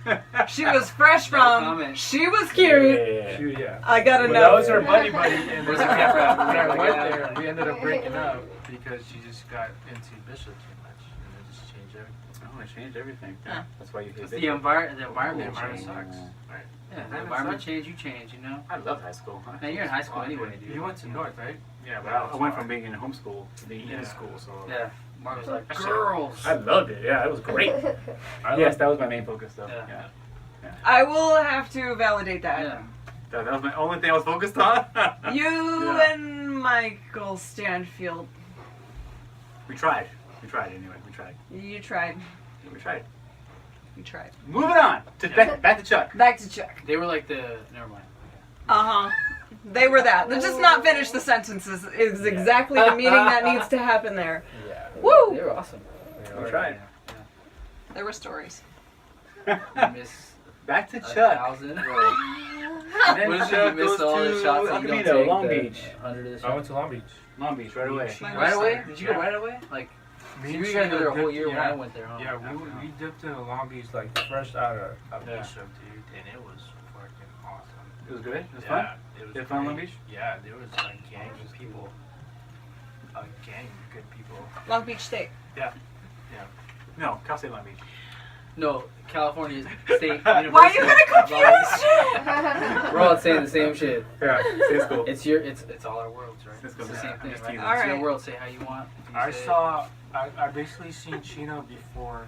Speaker 2: She was fresh
Speaker 3: No
Speaker 2: from.
Speaker 3: comment.
Speaker 2: She was cute.
Speaker 5: She, yeah.
Speaker 2: I gotta
Speaker 5: But
Speaker 2: know.
Speaker 5: that was her buddy, and
Speaker 3: Where's
Speaker 5: when
Speaker 3: the camera?
Speaker 5: I
Speaker 3: Like
Speaker 5: went
Speaker 3: that.
Speaker 5: there, we ended up breaking up because she just got into Bishop too much, and it just changed everything.
Speaker 1: Oh, it changed everything.
Speaker 2: Huh.
Speaker 1: That's why you hate
Speaker 3: It's
Speaker 1: it.
Speaker 3: the environment. The
Speaker 5: The
Speaker 3: environment
Speaker 5: environment
Speaker 3: change.
Speaker 5: sucks. Right.
Speaker 3: Yeah, the
Speaker 1: Environment
Speaker 3: environment
Speaker 1: sucks.
Speaker 3: change. You change. You know.
Speaker 1: I love high school.
Speaker 3: Now you're in high school anyway, dude.
Speaker 5: You went to North, right?
Speaker 1: Yeah, but I went from being in homeschool to being in
Speaker 5: Yeah.
Speaker 1: school, so.
Speaker 3: Yeah. Mark was like,
Speaker 1: Actually,
Speaker 3: girls.
Speaker 1: I loved it. Yeah, it was great. Yes, that was my main focus, though.
Speaker 3: Yeah.
Speaker 1: Yeah.
Speaker 2: I will have to validate that.
Speaker 3: Yeah.
Speaker 1: That was my only thing I was focused on.
Speaker 2: You
Speaker 1: Yeah.
Speaker 2: and Michael Stanfield,
Speaker 1: We tried. We tried anyway. We tried.
Speaker 2: you tried.
Speaker 1: We tried.
Speaker 2: You tried.
Speaker 1: Moving on to back to Chuck.
Speaker 2: Back to Chuck.
Speaker 3: They were like the. Never mind.
Speaker 2: Uh huh. They were that. Let's just not finish the sentences. Is exactly the meaning that needs to happen there.
Speaker 3: Yeah.
Speaker 2: Woo!
Speaker 3: They were awesome.
Speaker 1: We tried.
Speaker 2: There were stories.
Speaker 3: Yeah. Miss
Speaker 1: Back to
Speaker 3: a
Speaker 1: Chuck.
Speaker 3: 1,000.
Speaker 1: And then
Speaker 3: What is it?
Speaker 1: Chuck
Speaker 3: You missed
Speaker 1: goes
Speaker 3: all the
Speaker 1: to
Speaker 3: shots that
Speaker 1: El
Speaker 3: you don't
Speaker 1: Camino,
Speaker 3: take,
Speaker 1: Long
Speaker 3: the
Speaker 1: Beach.
Speaker 3: 100 of the
Speaker 5: I went
Speaker 3: shots.
Speaker 5: to Long Beach.
Speaker 1: Long Beach, right away.
Speaker 3: Right away? Did you go
Speaker 5: Yeah.
Speaker 3: right away? Like,
Speaker 5: Me
Speaker 3: you
Speaker 5: and
Speaker 3: guys were
Speaker 5: Sheena
Speaker 3: there a whole
Speaker 5: dipped-
Speaker 3: year when
Speaker 5: yeah.
Speaker 3: I went there, huh?
Speaker 5: Yeah, we dipped in Long Beach like fresh out of
Speaker 3: Yeah.
Speaker 5: Bishop, dude, and it was fucking awesome.
Speaker 1: It was good. It was
Speaker 5: Yeah,
Speaker 1: fun.
Speaker 5: it was
Speaker 1: You had fun on Long
Speaker 5: great.
Speaker 1: Beach?
Speaker 5: Yeah, there was a gang of people. A gang of good people.
Speaker 2: Long Beach State.
Speaker 1: No, Cal State Long Beach.
Speaker 3: No, California State University.
Speaker 2: Why are you gonna confuse shit?
Speaker 3: We're all saying the same shit.
Speaker 1: Yeah, same school.
Speaker 3: It's all our worlds, right?
Speaker 1: Let's
Speaker 3: It's
Speaker 1: go
Speaker 3: the
Speaker 1: back.
Speaker 3: same
Speaker 1: I'm
Speaker 3: thing,
Speaker 1: just
Speaker 3: right?
Speaker 1: teasing.
Speaker 2: All
Speaker 3: It's your
Speaker 2: right.
Speaker 3: world. Say how you want. You
Speaker 5: I
Speaker 3: say it.
Speaker 5: saw, I basically seen Chino before,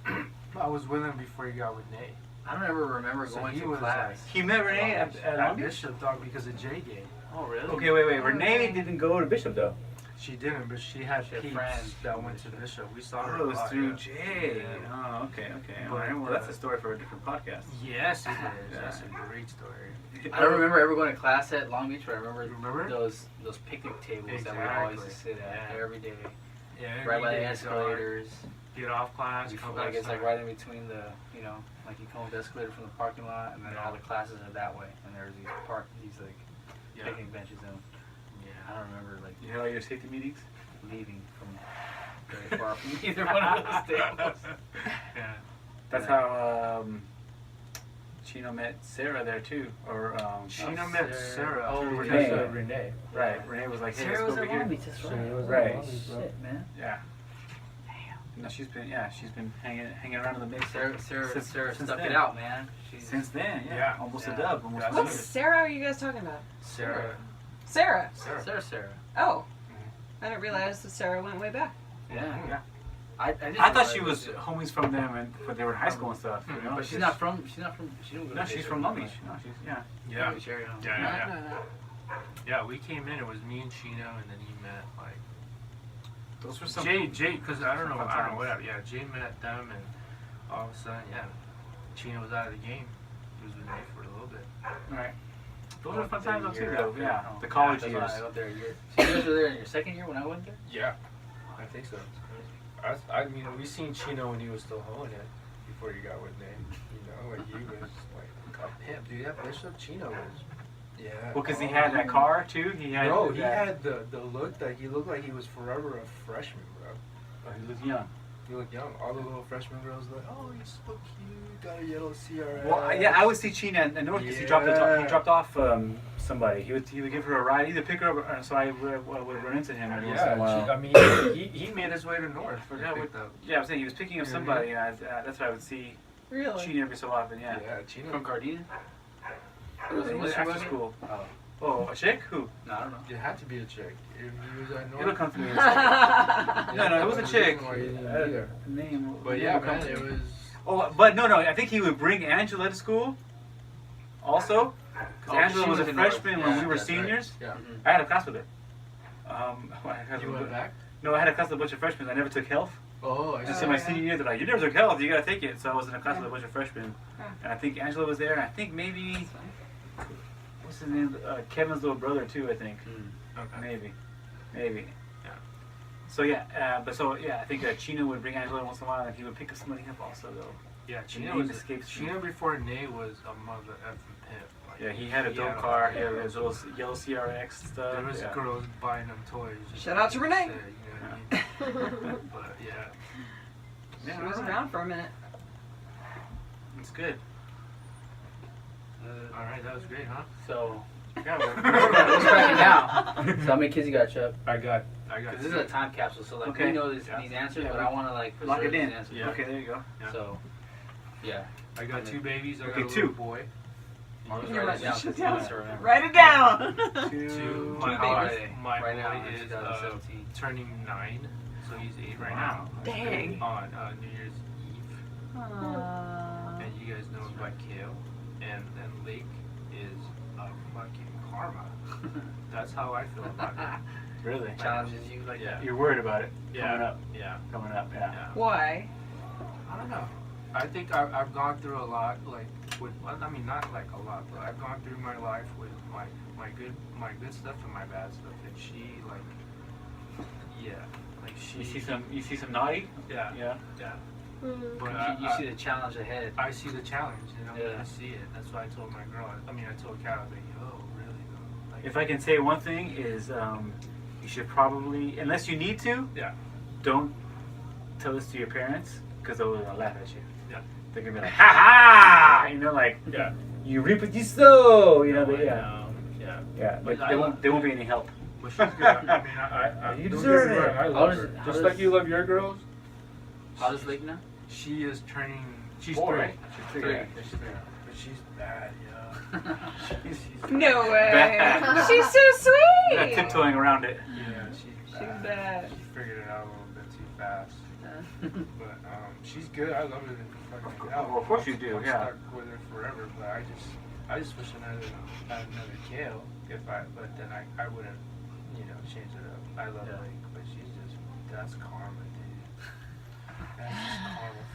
Speaker 5: I was with him before he got with Nate.
Speaker 3: I don't ever remember
Speaker 5: So
Speaker 3: going
Speaker 5: he
Speaker 3: to
Speaker 5: was
Speaker 3: class.
Speaker 5: like,
Speaker 1: He met Renee at
Speaker 5: at
Speaker 1: Long Beach?
Speaker 5: Bishop, dog, because of J Gay.
Speaker 3: Oh, really?
Speaker 1: Okay, wait. Renee didn't go to Bishop, though.
Speaker 5: She didn't, but she had
Speaker 3: She had
Speaker 5: peeps
Speaker 3: friends.
Speaker 5: that went to Bishop. We saw her
Speaker 1: Oh,
Speaker 5: a
Speaker 1: it was
Speaker 5: lot,
Speaker 1: through
Speaker 5: yeah.
Speaker 1: Jay.
Speaker 5: Yeah.
Speaker 1: Oh, okay. All
Speaker 5: But,
Speaker 1: right. Well, that's a story for a different podcast.
Speaker 5: Yes, it is.
Speaker 1: Yeah.
Speaker 5: That's a great story.
Speaker 3: I don't remember ever going to class at Long Beach, but I remember
Speaker 5: Remember?
Speaker 3: those picnic tables that we always used to sit at
Speaker 5: Yeah.
Speaker 3: every day,
Speaker 5: Yeah,
Speaker 3: right by the
Speaker 5: every day,
Speaker 3: escalators.
Speaker 5: Get off class,
Speaker 3: You
Speaker 5: come
Speaker 3: feel like it's like
Speaker 5: outside.
Speaker 3: right in between the, you know, like you come with the escalator from the parking lot, and then all the classes are that way, and there's these like
Speaker 5: Yeah.
Speaker 3: picnic benches and I don't remember like
Speaker 1: You had all your safety meetings?
Speaker 3: leaving from very far from either one of those tables.
Speaker 5: Yeah.
Speaker 1: That's how Chino met Sarah there too. Or
Speaker 5: Chino met Sarah.
Speaker 3: Oh,
Speaker 5: through
Speaker 1: Renee.
Speaker 5: Renee.
Speaker 1: right. Renee was like, hey,
Speaker 3: Sarah
Speaker 1: let's
Speaker 3: was
Speaker 1: go
Speaker 3: at
Speaker 1: over here.
Speaker 3: Long Beach, that's right.
Speaker 5: Sarah was at
Speaker 1: Right.
Speaker 5: Long Beach, bro.
Speaker 3: Shit, man.
Speaker 1: Yeah. No, she's been hanging around in the mix.
Speaker 3: Sarah
Speaker 1: Since
Speaker 3: stuck
Speaker 1: then.
Speaker 3: it out, man. She's
Speaker 1: Since then, yeah.
Speaker 5: Yeah.
Speaker 1: Almost
Speaker 3: Yeah.
Speaker 1: a dub. Almost
Speaker 5: Yeah.
Speaker 1: a
Speaker 2: What
Speaker 1: dub.
Speaker 2: Sarah are you guys talking about?
Speaker 3: Sarah.
Speaker 2: Sarah.
Speaker 5: Sarah.
Speaker 2: Oh. I didn't realize that Sarah went way back.
Speaker 3: Yeah.
Speaker 1: Yeah.
Speaker 3: I just
Speaker 1: I thought she
Speaker 3: realized
Speaker 1: was
Speaker 3: that-
Speaker 1: homies from them and when they were in high school and stuff. You know?
Speaker 3: But she's not from. She didn't go
Speaker 1: No,
Speaker 3: to
Speaker 1: she's
Speaker 3: Vegas.
Speaker 1: from Long Beach. No, she's yeah.
Speaker 5: Yeah.
Speaker 3: Long Beach area, huh?
Speaker 5: Yeah.
Speaker 2: No.
Speaker 5: Yeah, we came in. It was me and Chino, and then he met like
Speaker 1: Those were some.
Speaker 5: Jay, because I don't know,
Speaker 1: fun
Speaker 5: I don't
Speaker 1: times.
Speaker 5: know, whatever. Yeah, Jay met them, and all of a sudden, yeah, Chino was out of the game. He was with me for a little bit.
Speaker 1: Right. Those were fun times though too,
Speaker 3: Year
Speaker 1: though.
Speaker 3: after.
Speaker 1: Yeah.
Speaker 3: Oh,
Speaker 1: The college
Speaker 3: that's
Speaker 1: years.
Speaker 3: why I went there a year. So you guys were there in your second year when I went there?
Speaker 5: Yeah, I think so. I mean, we seen Chino when he was still holding it before he got with Nate. You know, like he was like a pimp, dude. That Bishop Chino was. Yeah.
Speaker 1: Well, because he had that car too. He had.
Speaker 5: Bro, he
Speaker 1: that-
Speaker 5: had the look that he looked like he was forever a freshman, bro.
Speaker 1: Oh, he was young.
Speaker 5: He looked young. All the little freshman girls were like, oh, you're so cute. Got a yellow CRS.
Speaker 1: Well, yeah, I would see Chino and North because he dropped off somebody. He would give her a ride, either pick her up, or so I would run into him every once in a while.
Speaker 5: I mean, he made his way to North for
Speaker 1: Yeah,
Speaker 5: that picked up.
Speaker 1: Yeah, I'm saying he was picking up somebody, and that's what I would see
Speaker 2: Really?
Speaker 1: Chino every so often. Yeah.
Speaker 5: Yeah, Chino.
Speaker 3: From Gardena?
Speaker 1: It was after school.
Speaker 3: Oh.
Speaker 1: Oh, a chick? Who?
Speaker 3: No, I don't know.
Speaker 5: It had to be a chick. If he was at North.
Speaker 1: It'll come to me in a second. No, it was a chick.
Speaker 5: Why you didn't either.
Speaker 1: Name.
Speaker 5: But yeah, man, it was.
Speaker 1: Oh, but no. I think he would bring Angela to school. Also, because
Speaker 3: Oh,
Speaker 1: Angela
Speaker 3: she
Speaker 1: was a
Speaker 3: was in North.
Speaker 1: freshman
Speaker 3: Yeah,
Speaker 1: when we were
Speaker 3: that's right.
Speaker 1: seniors.
Speaker 5: Yeah.
Speaker 1: I had a class with her.
Speaker 5: You went back?
Speaker 1: No, I had a class with a bunch of freshmen. I never took health.
Speaker 5: Oh, I
Speaker 1: And
Speaker 5: see.
Speaker 1: so my senior year, they're like, you never took health, you gotta take it. So I was in a class with a bunch of freshmen. And I think Angela was there, and I think maybe, what's his name? Kevin's little brother, too, I think.
Speaker 5: Okay.
Speaker 1: Maybe.
Speaker 5: Yeah.
Speaker 1: So yeah, I think Chino would bring Angela once in a while, and he would pick somebody up also, though.
Speaker 5: Yeah,
Speaker 1: Chino
Speaker 5: Chino was
Speaker 1: escapes me.
Speaker 5: Chino before Nate was a mother effing pimp. Like,
Speaker 1: Yeah, he had a dope
Speaker 5: had
Speaker 1: car, he had those little yellow CRX stuff.
Speaker 5: There was
Speaker 1: yeah.
Speaker 5: girls buying them toys. just
Speaker 2: Shout out to Renee.
Speaker 5: say, you know what I mean? But yeah.
Speaker 1: Yeah,
Speaker 2: She was
Speaker 1: alright.
Speaker 2: around for a minute.
Speaker 1: It's good.
Speaker 5: All right, that was great, huh?
Speaker 3: So,
Speaker 1: Yeah,
Speaker 3: what's cracking now? So how many kids you got, Chuck?
Speaker 5: I got.
Speaker 3: This is a time capsule, so like
Speaker 1: Okay.
Speaker 3: we know these
Speaker 5: Yeah.
Speaker 3: answers,
Speaker 1: Yeah,
Speaker 3: but I want to like
Speaker 1: Lock
Speaker 3: preserve
Speaker 1: it in.
Speaker 3: these answers.
Speaker 5: Yeah.
Speaker 1: Okay, there you go.
Speaker 5: Yeah.
Speaker 3: So, yeah.
Speaker 5: I got two babies. I
Speaker 1: Okay,
Speaker 5: got a
Speaker 1: two.
Speaker 5: little boy.
Speaker 3: I'll just
Speaker 2: You're
Speaker 3: write it
Speaker 2: like,
Speaker 3: down
Speaker 2: shut
Speaker 3: 'cause you
Speaker 2: down.
Speaker 3: want to remember.
Speaker 2: Write it down.
Speaker 5: Two.
Speaker 3: My
Speaker 5: My
Speaker 3: my right now
Speaker 5: boy
Speaker 3: in
Speaker 5: is
Speaker 3: 2017.
Speaker 5: turning 9, so he's 8 right
Speaker 1: Wow.
Speaker 2: Dang.
Speaker 5: now. On New Year's Eve.
Speaker 2: Aww.
Speaker 5: And you guys know him by Kale. And then Lake is a fucking karma. That's how I feel about it.
Speaker 1: Really?
Speaker 3: Challenges you like
Speaker 5: Yeah.
Speaker 1: You're worried about it
Speaker 5: Yeah.
Speaker 1: coming up.
Speaker 5: Yeah.
Speaker 1: Coming up, yeah.
Speaker 5: Yeah.
Speaker 2: Why?
Speaker 5: I don't know. I think I've gone through a lot, like with. I mean, not like a lot, but I've gone through my life with my good stuff and my bad stuff, and she like, yeah, like she.
Speaker 1: You see some naughty?
Speaker 5: Yeah.
Speaker 1: Yeah.
Speaker 5: Yeah.
Speaker 4: Mm.
Speaker 5: But
Speaker 3: you see the challenge ahead.
Speaker 5: I see the challenge, you know.
Speaker 3: Yeah.
Speaker 5: I see it. That's why I told my girl. I told Kat, I was like, yo, really though. Like,
Speaker 1: If I can say one thing is, you should probably, unless you need to,
Speaker 5: Yeah.
Speaker 1: don't tell this to your parents because they'll laugh at you.
Speaker 5: Yeah.
Speaker 1: They're gonna be like, ha ha! You know, like
Speaker 5: Yeah.
Speaker 1: you reap what you sow. You know,
Speaker 5: No,
Speaker 1: yeah,
Speaker 5: Yeah.
Speaker 1: yeah. But
Speaker 5: But
Speaker 1: there won't be any help.
Speaker 5: But she's good. I mean, I
Speaker 1: You
Speaker 5: don't
Speaker 1: deserve
Speaker 5: get me
Speaker 1: it.
Speaker 5: wrong, I
Speaker 3: How
Speaker 5: love
Speaker 3: does-
Speaker 5: her.
Speaker 3: how
Speaker 5: Just
Speaker 3: does-
Speaker 5: like you love your girls.
Speaker 3: How does Lake now?
Speaker 5: She is turning. She's
Speaker 1: Four,
Speaker 5: 3.
Speaker 1: right? She's three.
Speaker 3: Three.
Speaker 1: Yeah.
Speaker 5: She's 3. But she's bad, yeah. She's
Speaker 2: No way.
Speaker 1: Bad.
Speaker 2: She's so
Speaker 1: You're
Speaker 2: sweet.
Speaker 1: tiptoeing around it.
Speaker 5: Yeah, she's
Speaker 2: She's bad.
Speaker 5: She figured it out a little bit too fast. But she's good. I love her to fucking hell.
Speaker 1: Well, of course you do,
Speaker 5: I'm
Speaker 1: yeah.
Speaker 5: stuck with her forever. But I just wish I had another Kale. But then I wouldn't, change it up. I love
Speaker 3: Yeah.
Speaker 5: Lake, but that's karma, dude. That's just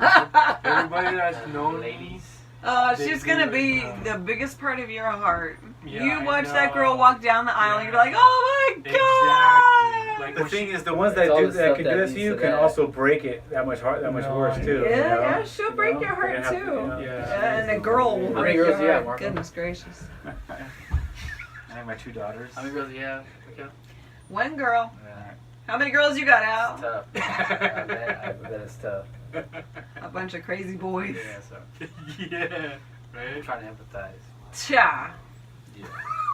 Speaker 5: karma. Everybody that's known me.
Speaker 3: Ladies.
Speaker 5: They
Speaker 2: She's
Speaker 5: do
Speaker 2: gonna
Speaker 5: it,
Speaker 2: be
Speaker 5: huh?
Speaker 2: the biggest part of your heart.
Speaker 5: Yeah,
Speaker 2: You
Speaker 5: I
Speaker 2: watch that
Speaker 5: know.
Speaker 2: girl walk down the aisle, and you're like, oh my
Speaker 5: Exactly.
Speaker 2: god!
Speaker 5: Like,
Speaker 1: The
Speaker 5: when
Speaker 1: thing
Speaker 5: she-
Speaker 1: is, the ones
Speaker 3: It's
Speaker 1: that
Speaker 3: all
Speaker 1: do
Speaker 3: the
Speaker 1: that
Speaker 3: stuff
Speaker 1: can
Speaker 3: that
Speaker 1: do that to
Speaker 3: leads
Speaker 1: you
Speaker 3: to
Speaker 1: can
Speaker 3: that.
Speaker 1: also break it that much
Speaker 5: No,
Speaker 1: worse
Speaker 5: I
Speaker 1: too.
Speaker 5: know.
Speaker 1: you
Speaker 2: Yeah,
Speaker 1: know?
Speaker 2: yeah, she'll break your heart
Speaker 1: You're gonna have
Speaker 2: too.
Speaker 1: to, you know.
Speaker 5: Yeah.
Speaker 2: And a girl will
Speaker 3: How
Speaker 2: break
Speaker 3: many girls
Speaker 2: your
Speaker 3: do you have,
Speaker 2: heart.
Speaker 3: Marco?
Speaker 2: Goodness gracious.
Speaker 1: I have my 2 daughters.
Speaker 3: How many girls do you have? Okay.
Speaker 2: One girl.
Speaker 3: Yeah.
Speaker 2: How many girls you got,
Speaker 3: It's
Speaker 2: Al?
Speaker 3: tough. I bet it's tough.
Speaker 2: A bunch of crazy boys.
Speaker 3: Yeah, so
Speaker 5: Yeah.
Speaker 3: I'm
Speaker 5: Right.
Speaker 3: trying to empathize.
Speaker 2: Cha.
Speaker 3: Yeah.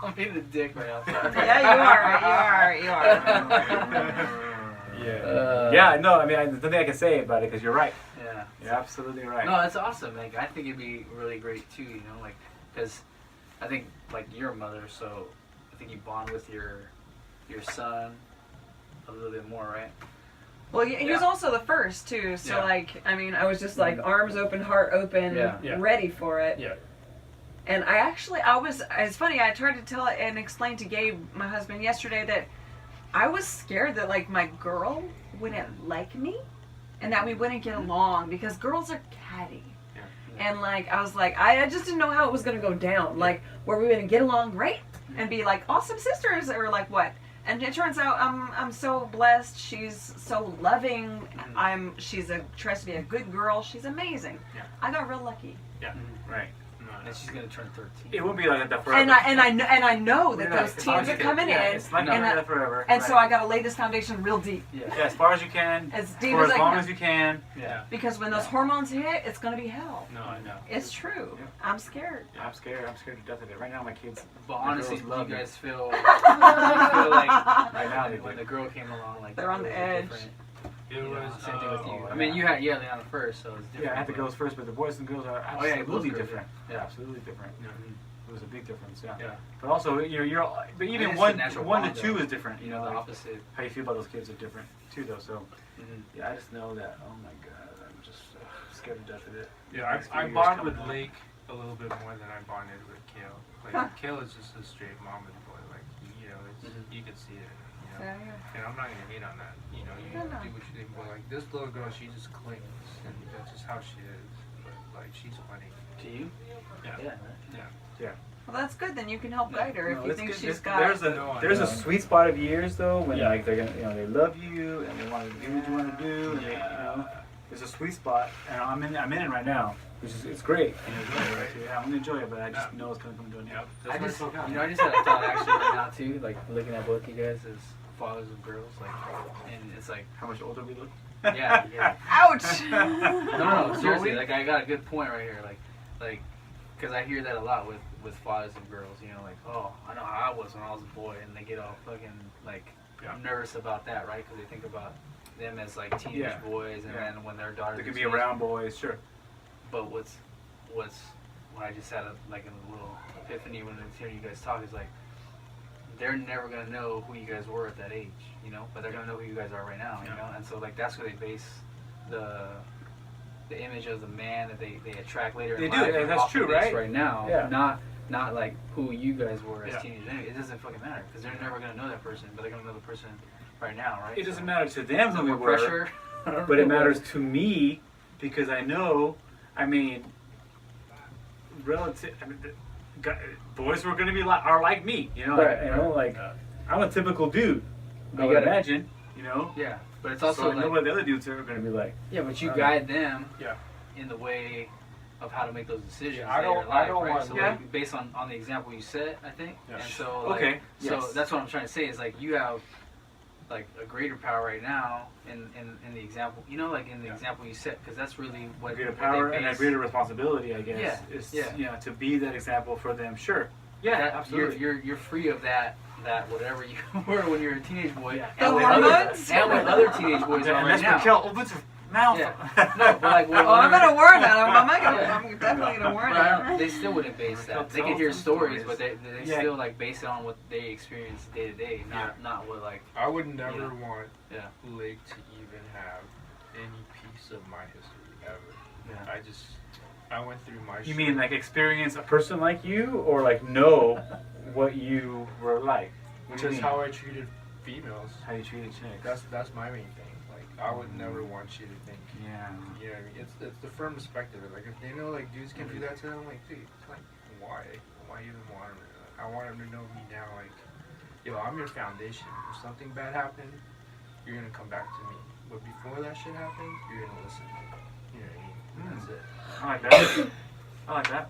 Speaker 3: I'm being the dick right outside.
Speaker 2: Yeah, you are.
Speaker 1: Yeah. Yeah, no, I mean, there's nothing I can say about it because you're right.
Speaker 3: Yeah.
Speaker 1: You're absolutely right.
Speaker 3: No, that's awesome. Like, I think it'd be really great too. You know, like, because I think like you're a mother, so I think you bond with your son a little bit more, right?
Speaker 2: Well, he was also the first too. So
Speaker 3: Yeah.
Speaker 2: like, I mean, I was just like arms open, heart open,
Speaker 3: Yeah.
Speaker 5: Yeah.
Speaker 2: ready for it.
Speaker 5: Yeah.
Speaker 2: And it's funny, I tried to tell and explain to Gabe, my husband, yesterday that I was scared that like my girl wouldn't like me and that we wouldn't get along because girls are catty.
Speaker 5: Yeah.
Speaker 2: And like, I was like, I just didn't know how it was going to go down. Like, were we going to get along great and be like awesome sisters or like what? And it turns out I'm so blessed. She's so loving. She's tries to be a good girl. She's amazing.
Speaker 5: Yeah.
Speaker 2: I got real lucky.
Speaker 1: Right.
Speaker 3: And she's gonna turn 13.
Speaker 1: It won't be like that forever.
Speaker 2: And I know that those teens are coming in.
Speaker 1: It's not going to be that forever.
Speaker 2: And so I got to lay this foundation real deep.
Speaker 3: Yeah.
Speaker 1: Yeah, as far as you can.
Speaker 2: As deep
Speaker 1: For
Speaker 2: as
Speaker 1: as
Speaker 2: I
Speaker 1: long
Speaker 2: can.
Speaker 1: as you can.
Speaker 3: Yeah.
Speaker 2: Because when those hormones hit, it's going to be hell.
Speaker 5: No, I know.
Speaker 2: It's true.
Speaker 1: Yeah.
Speaker 2: I'm scared.
Speaker 1: Yeah, I'm scared. I'm scared to death of it. Right now, my kids.
Speaker 3: But
Speaker 1: My
Speaker 3: honestly,
Speaker 1: girls
Speaker 3: do you
Speaker 1: love me.
Speaker 3: guys feel like
Speaker 1: Right now, they
Speaker 3: when
Speaker 1: do.
Speaker 3: the girl came along, like
Speaker 2: They're on the
Speaker 3: was
Speaker 2: edge.
Speaker 3: different?
Speaker 5: It
Speaker 3: You know,
Speaker 5: was
Speaker 3: same thing with you.
Speaker 1: oh,
Speaker 3: I mean,
Speaker 1: yeah.
Speaker 3: you had Leon first, so it's different.
Speaker 1: Yeah, I had the
Speaker 3: but-
Speaker 1: girls first, but the boys and girls are
Speaker 3: Oh, yeah,
Speaker 1: absolutely
Speaker 3: both girls,
Speaker 1: different.
Speaker 3: yeah.
Speaker 1: Yeah, absolutely different.
Speaker 5: Yeah.
Speaker 1: It was a big difference. Yeah.
Speaker 3: Yeah.
Speaker 1: But also, you're but
Speaker 3: And
Speaker 1: even
Speaker 3: it's
Speaker 1: one
Speaker 3: the natural
Speaker 1: one to
Speaker 3: bond,
Speaker 1: two
Speaker 3: though.
Speaker 1: is different.
Speaker 3: You know, the
Speaker 1: like,
Speaker 3: opposite.
Speaker 1: how you feel about those kids are different too, though. So
Speaker 3: Mhm.
Speaker 1: yeah, I just know that. Oh my God, I'm just scared to death of it.
Speaker 5: Yeah,
Speaker 1: Next few
Speaker 5: I
Speaker 1: years
Speaker 5: bond
Speaker 1: coming
Speaker 5: with
Speaker 1: up.
Speaker 5: Lake a little bit more than I bonded with Kale. Like
Speaker 2: Huh.
Speaker 5: Kale is just a straight mama's boy. Like you know, it's,
Speaker 3: Mhm.
Speaker 5: you can see it. You know?
Speaker 2: Yeah.
Speaker 5: And I'm not gonna hate on that. You know, you
Speaker 2: No, no.
Speaker 5: do what you think. But like this little girl, she just clings, and that's just how she is. But like she's funny.
Speaker 3: To you?
Speaker 5: Yeah.
Speaker 3: Yeah.
Speaker 2: Well, that's good. Then you can help guide her
Speaker 1: No,
Speaker 2: if you
Speaker 1: it's
Speaker 2: think
Speaker 1: good.
Speaker 2: she's
Speaker 1: It's-
Speaker 2: got.
Speaker 1: there's a
Speaker 5: Yeah.
Speaker 1: sweet spot of years though when
Speaker 5: Yeah.
Speaker 1: like they're gonna they love you and they want to do what you want to do and they, there's a sweet spot and I'm in it right now, which is it's great. Yeah, I'm gonna enjoy it, but I just know it's gonna come to an end.
Speaker 5: Yep.
Speaker 3: I
Speaker 5: That's
Speaker 3: just,
Speaker 5: what I
Speaker 3: you know, I just had a thought actually right now too, like looking at both you guys as fathers of girls, like, and it's like,
Speaker 1: How much older we look?
Speaker 3: yeah.
Speaker 2: Ouch!
Speaker 3: No, seriously, like I got a good point right here, like, because I hear that a lot with fathers of girls, you know, like, oh, I know how I was when I was a boy, and they get all fucking like
Speaker 5: Yeah.
Speaker 3: nervous about that, right? Because they think about them as like teenage
Speaker 1: Yeah.
Speaker 3: boys, and
Speaker 1: Yeah.
Speaker 3: then when their daughters
Speaker 1: They could
Speaker 3: are
Speaker 1: be
Speaker 3: teenage-
Speaker 1: around boys, sure.
Speaker 3: But what's when I just had like a little epiphany when I was hearing you guys talk is like they're never gonna know who you guys were at that age, you know, but they're gonna know who you guys are right now, you
Speaker 5: Yeah.
Speaker 3: know, and so like that's where they base the image of the man that they attract later
Speaker 1: They
Speaker 3: in
Speaker 1: do,
Speaker 3: life.
Speaker 1: and that's
Speaker 3: off of
Speaker 1: true,
Speaker 3: this
Speaker 1: right?
Speaker 3: Right now,
Speaker 1: Yeah.
Speaker 3: not like who you guys were as
Speaker 5: Yeah.
Speaker 3: teenagers. Anyway, it doesn't fucking matter because they're never gonna know that person, but they're gonna know the person right now, right?
Speaker 1: It doesn't
Speaker 3: So-
Speaker 1: matter to them
Speaker 3: so
Speaker 1: who we
Speaker 3: more
Speaker 1: were,
Speaker 3: pressure.
Speaker 1: but it matters to me because I know. I mean, boys were gonna be are like me, you know.
Speaker 6: Right,
Speaker 1: you know, like I'm a typical dude. I
Speaker 6: You
Speaker 1: would
Speaker 6: gotta-
Speaker 1: imagine, you know.
Speaker 3: Yeah, but it's
Speaker 1: So
Speaker 3: also
Speaker 1: I know
Speaker 3: like,
Speaker 1: what the other dudes are gonna be like.
Speaker 3: yeah, but you
Speaker 1: I
Speaker 3: guide them
Speaker 5: Yeah.
Speaker 3: in the way of how to make those decisions.
Speaker 5: Yeah, I
Speaker 3: later
Speaker 5: don't-
Speaker 3: in
Speaker 5: I
Speaker 3: life,
Speaker 5: don't
Speaker 3: right?
Speaker 5: want-
Speaker 3: So
Speaker 2: Yeah.
Speaker 3: like, based on the example you set, I think.
Speaker 5: Yeah.
Speaker 3: And so like,
Speaker 1: Okay,
Speaker 3: so
Speaker 1: yes.
Speaker 3: that's what I'm trying to say is like you have like a greater power right now in the example, you know, like in the
Speaker 5: Yeah.
Speaker 3: example you set, because that's really what
Speaker 1: Greater
Speaker 3: what they
Speaker 1: power and a
Speaker 3: base-
Speaker 1: greater responsibility, I guess.
Speaker 3: Yeah,
Speaker 1: Is,
Speaker 3: yeah.
Speaker 1: You know, to be that example for them. Sure. Yeah,
Speaker 3: that-
Speaker 1: absolutely.
Speaker 3: You're free of that whatever you were when you were a teenage boy.
Speaker 1: Yeah.
Speaker 3: And
Speaker 2: The
Speaker 3: what
Speaker 2: hormones?
Speaker 3: and what other teenage boys
Speaker 1: Yeah,
Speaker 3: are
Speaker 1: and
Speaker 3: right
Speaker 1: that's
Speaker 3: now.
Speaker 1: what Kel opens her mouth.
Speaker 3: Yeah. No, but like
Speaker 2: Oh, I'm gonna warn that. I'm definitely gonna warn
Speaker 3: But I
Speaker 2: that.
Speaker 3: don't- they still wouldn't base
Speaker 1: Tell-
Speaker 3: that. They can
Speaker 1: tell
Speaker 3: hear
Speaker 1: some
Speaker 3: stories,
Speaker 1: stories.
Speaker 3: but they
Speaker 1: Yeah.
Speaker 3: still like base it on what they experience day to day, not what like
Speaker 5: I would never
Speaker 3: Yeah.
Speaker 5: want
Speaker 3: Yeah.
Speaker 5: Lake to even have any piece of my history ever.
Speaker 3: Yeah.
Speaker 5: I went through my.
Speaker 1: You mean like experience a person like you, or like know what you were like? What do you
Speaker 5: just
Speaker 1: mean?
Speaker 5: how I treated females.
Speaker 1: How you treated chicks?
Speaker 5: That's my main thing. Like I would never want you to think.
Speaker 1: Yeah.
Speaker 5: You know what I mean? It's the firm perspective. Like if they know like dudes can do that to them, like dude, like why? Why even want them? I want them to know me now. Like, yo, I'm your foundation. If something bad happened, you're gonna come back to me. But before that shit happened, you're gonna listen. You know what I mean? That's it.
Speaker 1: I like that. I like that.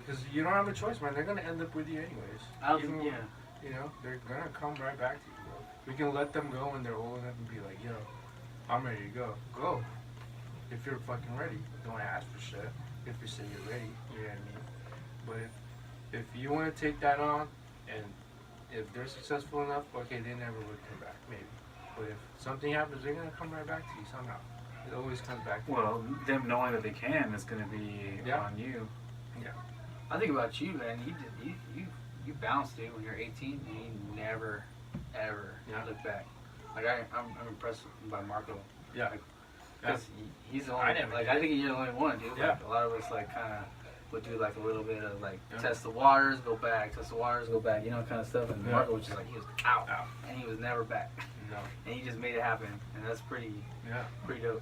Speaker 5: Because you don't have a choice, man. They're gonna end up with you anyways.
Speaker 3: I don't
Speaker 5: Even
Speaker 3: think, yeah.
Speaker 5: you know, they're gonna come right back to you, bro. We can let them go when they're old enough and be like, yo, I'm ready to go. Go. If you're fucking ready. Don't ask for shit. If you say you're ready, you know what I mean? But if you want to take that on, and if they're successful enough, okay, they never would come back, maybe. But if something happens, they're gonna come right back to you somehow. It always comes back to you.
Speaker 1: Well, them knowing that they can is going to be
Speaker 5: Yeah.
Speaker 1: on you.
Speaker 3: I think about you, man. You bounced, dude, when you're 18, and you never, ever
Speaker 5: Yeah.
Speaker 3: look back. Like I'm impressed by Marco.
Speaker 5: Yeah.
Speaker 3: Because he's the
Speaker 5: I
Speaker 3: only.
Speaker 5: never
Speaker 3: Like
Speaker 5: did.
Speaker 3: I think you're the only one, dude.
Speaker 5: Yeah.
Speaker 3: Like, a lot of us like kind of would do like a little bit of like
Speaker 5: Yeah.
Speaker 3: test the waters, go back, test the waters, go back, you know, kind of stuff. And
Speaker 5: Yeah.
Speaker 3: Marco was just like he was out,
Speaker 5: Out.
Speaker 3: and he was never back,
Speaker 5: No.
Speaker 3: and he just made it happen, and that's pretty
Speaker 5: Yeah.
Speaker 3: dope.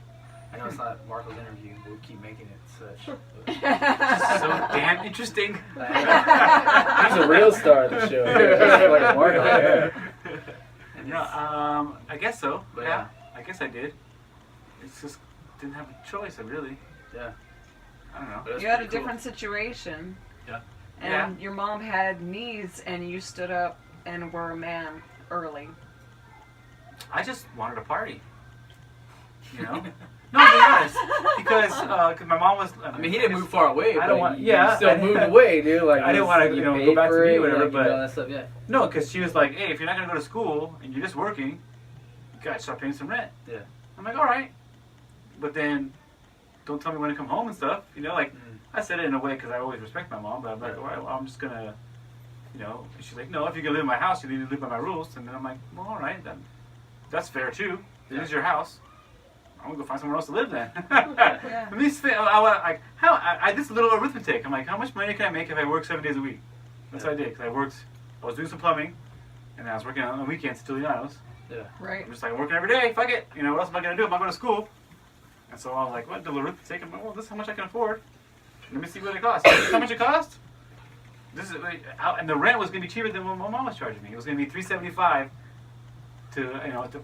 Speaker 3: I know it's not Marco's interview, but we keep making it such.
Speaker 1: So damn interesting.
Speaker 6: He's a real star of the show. Like Marco, yeah.
Speaker 3: And
Speaker 1: No,
Speaker 3: it's-
Speaker 1: I guess so.
Speaker 3: But
Speaker 1: Yeah, I guess I did. It's just didn't have a choice. I really.
Speaker 3: Yeah.
Speaker 1: I don't know.
Speaker 3: but it's
Speaker 2: You had a
Speaker 3: pretty cool.
Speaker 2: different situation.
Speaker 5: Yeah.
Speaker 2: And your mom had needs, and you stood up and were a man early.
Speaker 1: I just wanted a party. You know. No, to be honest, because my mom was.
Speaker 3: I mean, he didn't move far away.
Speaker 1: I
Speaker 3: but
Speaker 1: don't want-
Speaker 3: you
Speaker 1: yeah,
Speaker 3: still
Speaker 1: I-
Speaker 3: moved away, dude. Like
Speaker 1: I didn't wanna,
Speaker 3: you
Speaker 1: you know,
Speaker 3: paid
Speaker 1: go back to
Speaker 3: for
Speaker 1: me
Speaker 3: it,
Speaker 1: or whatever,
Speaker 3: like, you
Speaker 1: but-
Speaker 3: know, that stuff, yeah.
Speaker 1: No, because she was like, "Hey, if you're not gonna go to school and you're just working, you gotta start paying some rent."
Speaker 3: Yeah.
Speaker 1: I'm like, "All right," but then don't tell me when to come home and stuff. You know, like I said it in a way because I always respect my mom, but I'm like, "All right, well, I'm just gonna," you know. And she's like, "No, if you're gonna live in my house, you need to live by my rules." And then I'm like, "Well, all right, then that's fair too. It is your house. I'm gonna go find somewhere else to live then."
Speaker 2: Yeah.
Speaker 1: At least like how I this little arithmetic. I'm like, how much money can I make if I work 7 days a week? That's what I did. Because I was doing some plumbing, and I was working on the weekends till the hours.
Speaker 2: Right.
Speaker 1: I'm just like, I'm working every day. Fuck it. You know, what else am I gonna do? I'm not going to school. And so I was like, what? The little arithmetic. I'm like, well, this is how much I can afford. Let me see what it costs. This is how much it cost. This is and the rent was gonna be cheaper than what my mom was charging me. It was gonna be $375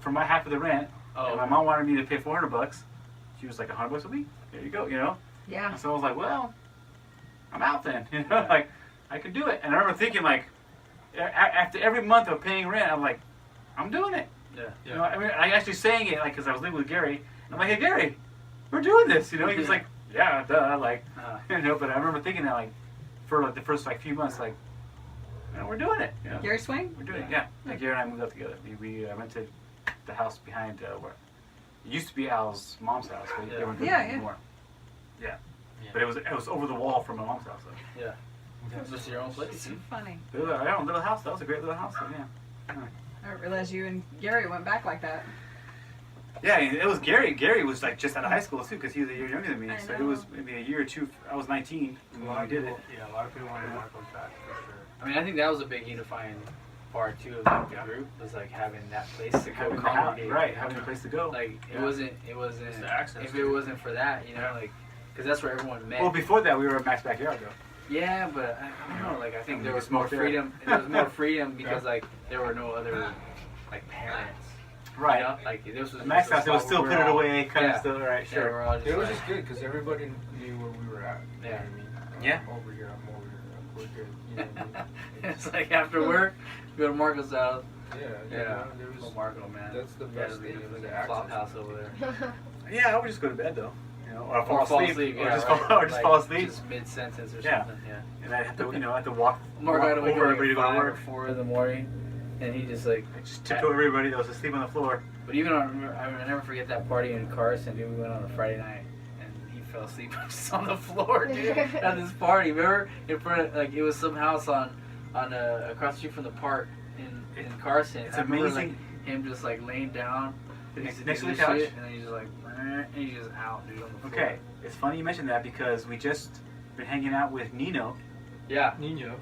Speaker 1: for my half of the rent. And my mom wanted me to pay $400. She was like $100 a week. There you go. You know.
Speaker 2: Yeah.
Speaker 1: And so I was like, well, I'm out then. You know, like I could do it. And I remember thinking like, after every month of paying rent, I'm like, I'm doing it.
Speaker 3: Yeah.
Speaker 1: You know, I mean, I actually saying it like because I was living with Gary. And I'm like, hey Gary, we're doing this. You know, he was like, yeah, duh. Like, you know. But I remember thinking that like, for like the first like few months, like, you know, we're doing it. You know?
Speaker 2: Gary Swing?
Speaker 1: We're doing it. Yeah. Like Gary and I moved up together. We went to the house behind where it used to be Al's mom's house, but they weren't doing
Speaker 2: Yeah,
Speaker 1: it
Speaker 2: yeah.
Speaker 1: anymore. Yeah. But it was over the wall from my mom's house. So.
Speaker 3: Just your own place.
Speaker 2: So funny.
Speaker 1: Little house. That was a great little house. So, yeah.
Speaker 2: I didn't realize you and Gary went back like that.
Speaker 1: Yeah, and it was Gary. Gary was like just out of high school too, because he was a year younger than me.
Speaker 2: I
Speaker 1: So it
Speaker 2: know.
Speaker 1: was maybe a year or two. I was 19
Speaker 5: A
Speaker 1: when
Speaker 5: lot
Speaker 1: I
Speaker 5: of
Speaker 1: did
Speaker 5: people,
Speaker 1: it.
Speaker 5: yeah, a lot of people wanted Marco's back for sure.
Speaker 3: I mean, I think that was a big unifying part too of like, the group was like having that place to go
Speaker 1: Having the house,
Speaker 3: congregate.
Speaker 1: right? Having a place to go.
Speaker 3: Like
Speaker 1: Yeah.
Speaker 3: it wasn't.
Speaker 5: It's the access
Speaker 3: If
Speaker 5: to
Speaker 3: it
Speaker 5: it.
Speaker 3: wasn't for that, you know,
Speaker 5: Yeah.
Speaker 3: like, because that's where everyone met.
Speaker 1: Well, before that, we were at Mac's backyard though.
Speaker 3: Yeah, but I don't know. Like, I think
Speaker 1: And
Speaker 3: there
Speaker 1: we
Speaker 3: was more
Speaker 1: smoked there.
Speaker 3: freedom. There was more freedom because like there were no other like parents.
Speaker 1: Right.
Speaker 3: You know? Like this was
Speaker 1: At Mac's
Speaker 3: just
Speaker 1: house, it was
Speaker 3: a
Speaker 1: still
Speaker 3: spot
Speaker 1: put
Speaker 3: where
Speaker 1: it
Speaker 3: we're all-
Speaker 1: away, kind
Speaker 3: yeah.
Speaker 1: of still. Right.
Speaker 3: Yeah,
Speaker 1: Sure.
Speaker 3: we're all just
Speaker 5: It was
Speaker 3: like,
Speaker 5: just good because everybody knew where we were at. You know
Speaker 3: Yeah.
Speaker 5: what I mean?
Speaker 1: Yeah.
Speaker 5: Over here, I'm over here. We're good. You know what I mean?
Speaker 3: it's like after work, go to Marco's house.
Speaker 5: Yeah.
Speaker 3: Yeah.
Speaker 5: You know, there was,
Speaker 3: Oh, Marco, man.
Speaker 5: that's the
Speaker 3: Yeah,
Speaker 5: best thing. It was the
Speaker 3: flop
Speaker 5: access.
Speaker 3: house over there.
Speaker 1: Yeah, I would just go to bed though. You know, or
Speaker 3: Or
Speaker 1: fall asleep,
Speaker 3: yeah,
Speaker 1: or just
Speaker 3: right.
Speaker 1: or just
Speaker 3: Like,
Speaker 1: fall asleep.
Speaker 3: Just mid sentence or
Speaker 1: Yeah.
Speaker 3: something. Yeah.
Speaker 1: And I have to, have to walk,
Speaker 3: Marco had to wake
Speaker 1: over
Speaker 3: up
Speaker 1: everybody to
Speaker 3: like
Speaker 1: go to
Speaker 3: 5 or
Speaker 1: work.
Speaker 3: 4 in the morning, and he just like.
Speaker 1: I just tiptoe everybody that was asleep on the floor.
Speaker 3: But even I never forget that party in Carson, dude. We went on a Friday night, and he fell asleep just on the floor, dude, at this party. Remember, in front of, like, it was some house on across the street from the park in Carson.
Speaker 1: It's
Speaker 3: I remember,
Speaker 1: amazing.
Speaker 3: like, him just like laying down
Speaker 1: Next
Speaker 3: do
Speaker 1: to the
Speaker 3: this
Speaker 1: couch.
Speaker 3: shit, and then he's just like, and he's just out, dude, on the floor.
Speaker 1: Okay, it's funny you mentioned that because we just been hanging out with Nino.
Speaker 3: Yeah.
Speaker 5: Nino.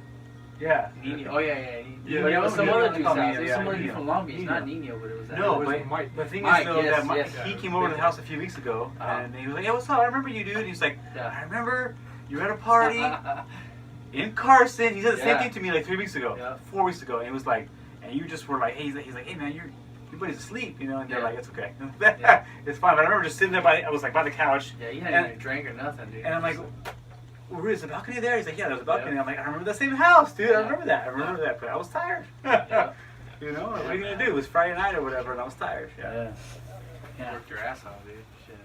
Speaker 1: Yeah.
Speaker 3: Nino. Oh yeah.
Speaker 1: Yeah,
Speaker 3: But it was some
Speaker 1: Nino.
Speaker 3: other dude's
Speaker 1: Call me,
Speaker 3: house. It was
Speaker 1: yeah,
Speaker 3: somebody
Speaker 1: Nino.
Speaker 3: from Long Beach,
Speaker 1: Nino.
Speaker 3: not Nino, but it was that.
Speaker 1: No,
Speaker 5: It was
Speaker 1: but
Speaker 5: Mike.
Speaker 1: the thing
Speaker 3: Mike,
Speaker 1: is though
Speaker 3: yes,
Speaker 1: that
Speaker 3: yes.
Speaker 1: he came over to the house a few weeks ago and he was like, "Hey, what's up? I remember you, dude." And he's like,
Speaker 3: Yeah.
Speaker 1: "I remember you were at a party in Carson." He said the same
Speaker 3: Yeah.
Speaker 1: thing to me like 3 weeks ago,
Speaker 3: Yeah.
Speaker 1: 4 weeks ago, and he was like, and you just were like, "Hey," he's like, "Hey man, your buddy's asleep," you know, and they're
Speaker 3: Yeah.
Speaker 1: like, "It's okay,
Speaker 3: Yeah.
Speaker 1: it's fine." But I remember just sitting there I was like by the couch,
Speaker 3: Yeah, you hadn't
Speaker 1: And-
Speaker 3: even drank or nothing, dude.
Speaker 1: and I'm like, Rudy, is the balcony there? He's like, yeah, there's a balcony. I'm like, I remember the same house, dude. I remember that. I remember that. But I was tired.
Speaker 3: Yeah.
Speaker 1: You know, what are you gonna do? It was Friday night or whatever, and I was tired.
Speaker 6: Yeah.
Speaker 3: You worked your ass off, dude. Shit.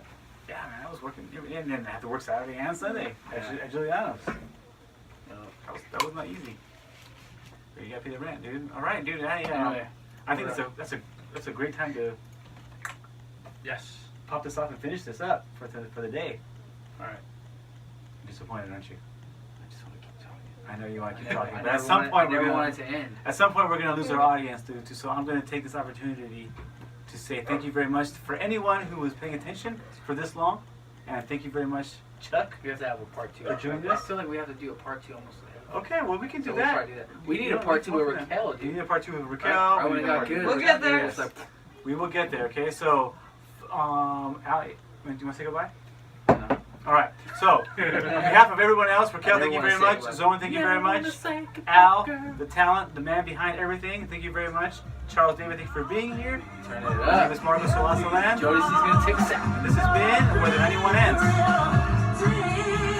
Speaker 1: Yeah, man, I was working, and then I had to work Saturday and Sunday at Giuliano's. That was not easy. But you gotta pay the rent, dude. All right, dude.
Speaker 3: Anyway,
Speaker 1: I think that's a great time to
Speaker 5: Yes.
Speaker 1: pop this off and finish this up for the day.
Speaker 3: All right.
Speaker 1: You're disappointed, aren't you? I just want to keep talking. I know you want to keep
Speaker 3: I
Speaker 1: talking,
Speaker 3: never
Speaker 1: but at some point
Speaker 3: I never wanted to end.
Speaker 1: At some point, we're going to lose our audience, dude. So I'm going to take this opportunity to say thank you very much for anyone who was paying attention for this long. And thank you very much, Chuck.
Speaker 3: We have to have a part 2.
Speaker 1: For doing
Speaker 3: I
Speaker 1: this?
Speaker 3: feel like we have to do a part 2 almost.
Speaker 1: Okay, well, we can do
Speaker 3: So we'll
Speaker 1: that.
Speaker 3: try to do that. We need a part 2 with Raquel,
Speaker 1: You
Speaker 3: dude.
Speaker 1: need a part 2 with Raquel.
Speaker 3: Right when
Speaker 1: We
Speaker 3: it
Speaker 1: need a
Speaker 3: got
Speaker 1: part
Speaker 3: good.
Speaker 1: two.
Speaker 2: We'll get there.
Speaker 3: It's like,
Speaker 1: We will get there, okay? So, Allie, do you want to say goodbye?
Speaker 3: no.
Speaker 1: All right. So, on behalf of everyone else, Raquel,
Speaker 3: I
Speaker 1: thank you
Speaker 3: never
Speaker 1: very
Speaker 3: wanna
Speaker 1: much.
Speaker 3: say
Speaker 1: Zoe, thank you very much. Al, the talent, the man behind everything, thank you very much. Charles David, thank you for being here.
Speaker 3: Turn
Speaker 1: My
Speaker 3: it
Speaker 1: name
Speaker 3: up.
Speaker 1: is Marcos Solazo Land.
Speaker 3: Jodeci's gonna take a sound.
Speaker 1: This has been Where the 91 Ends.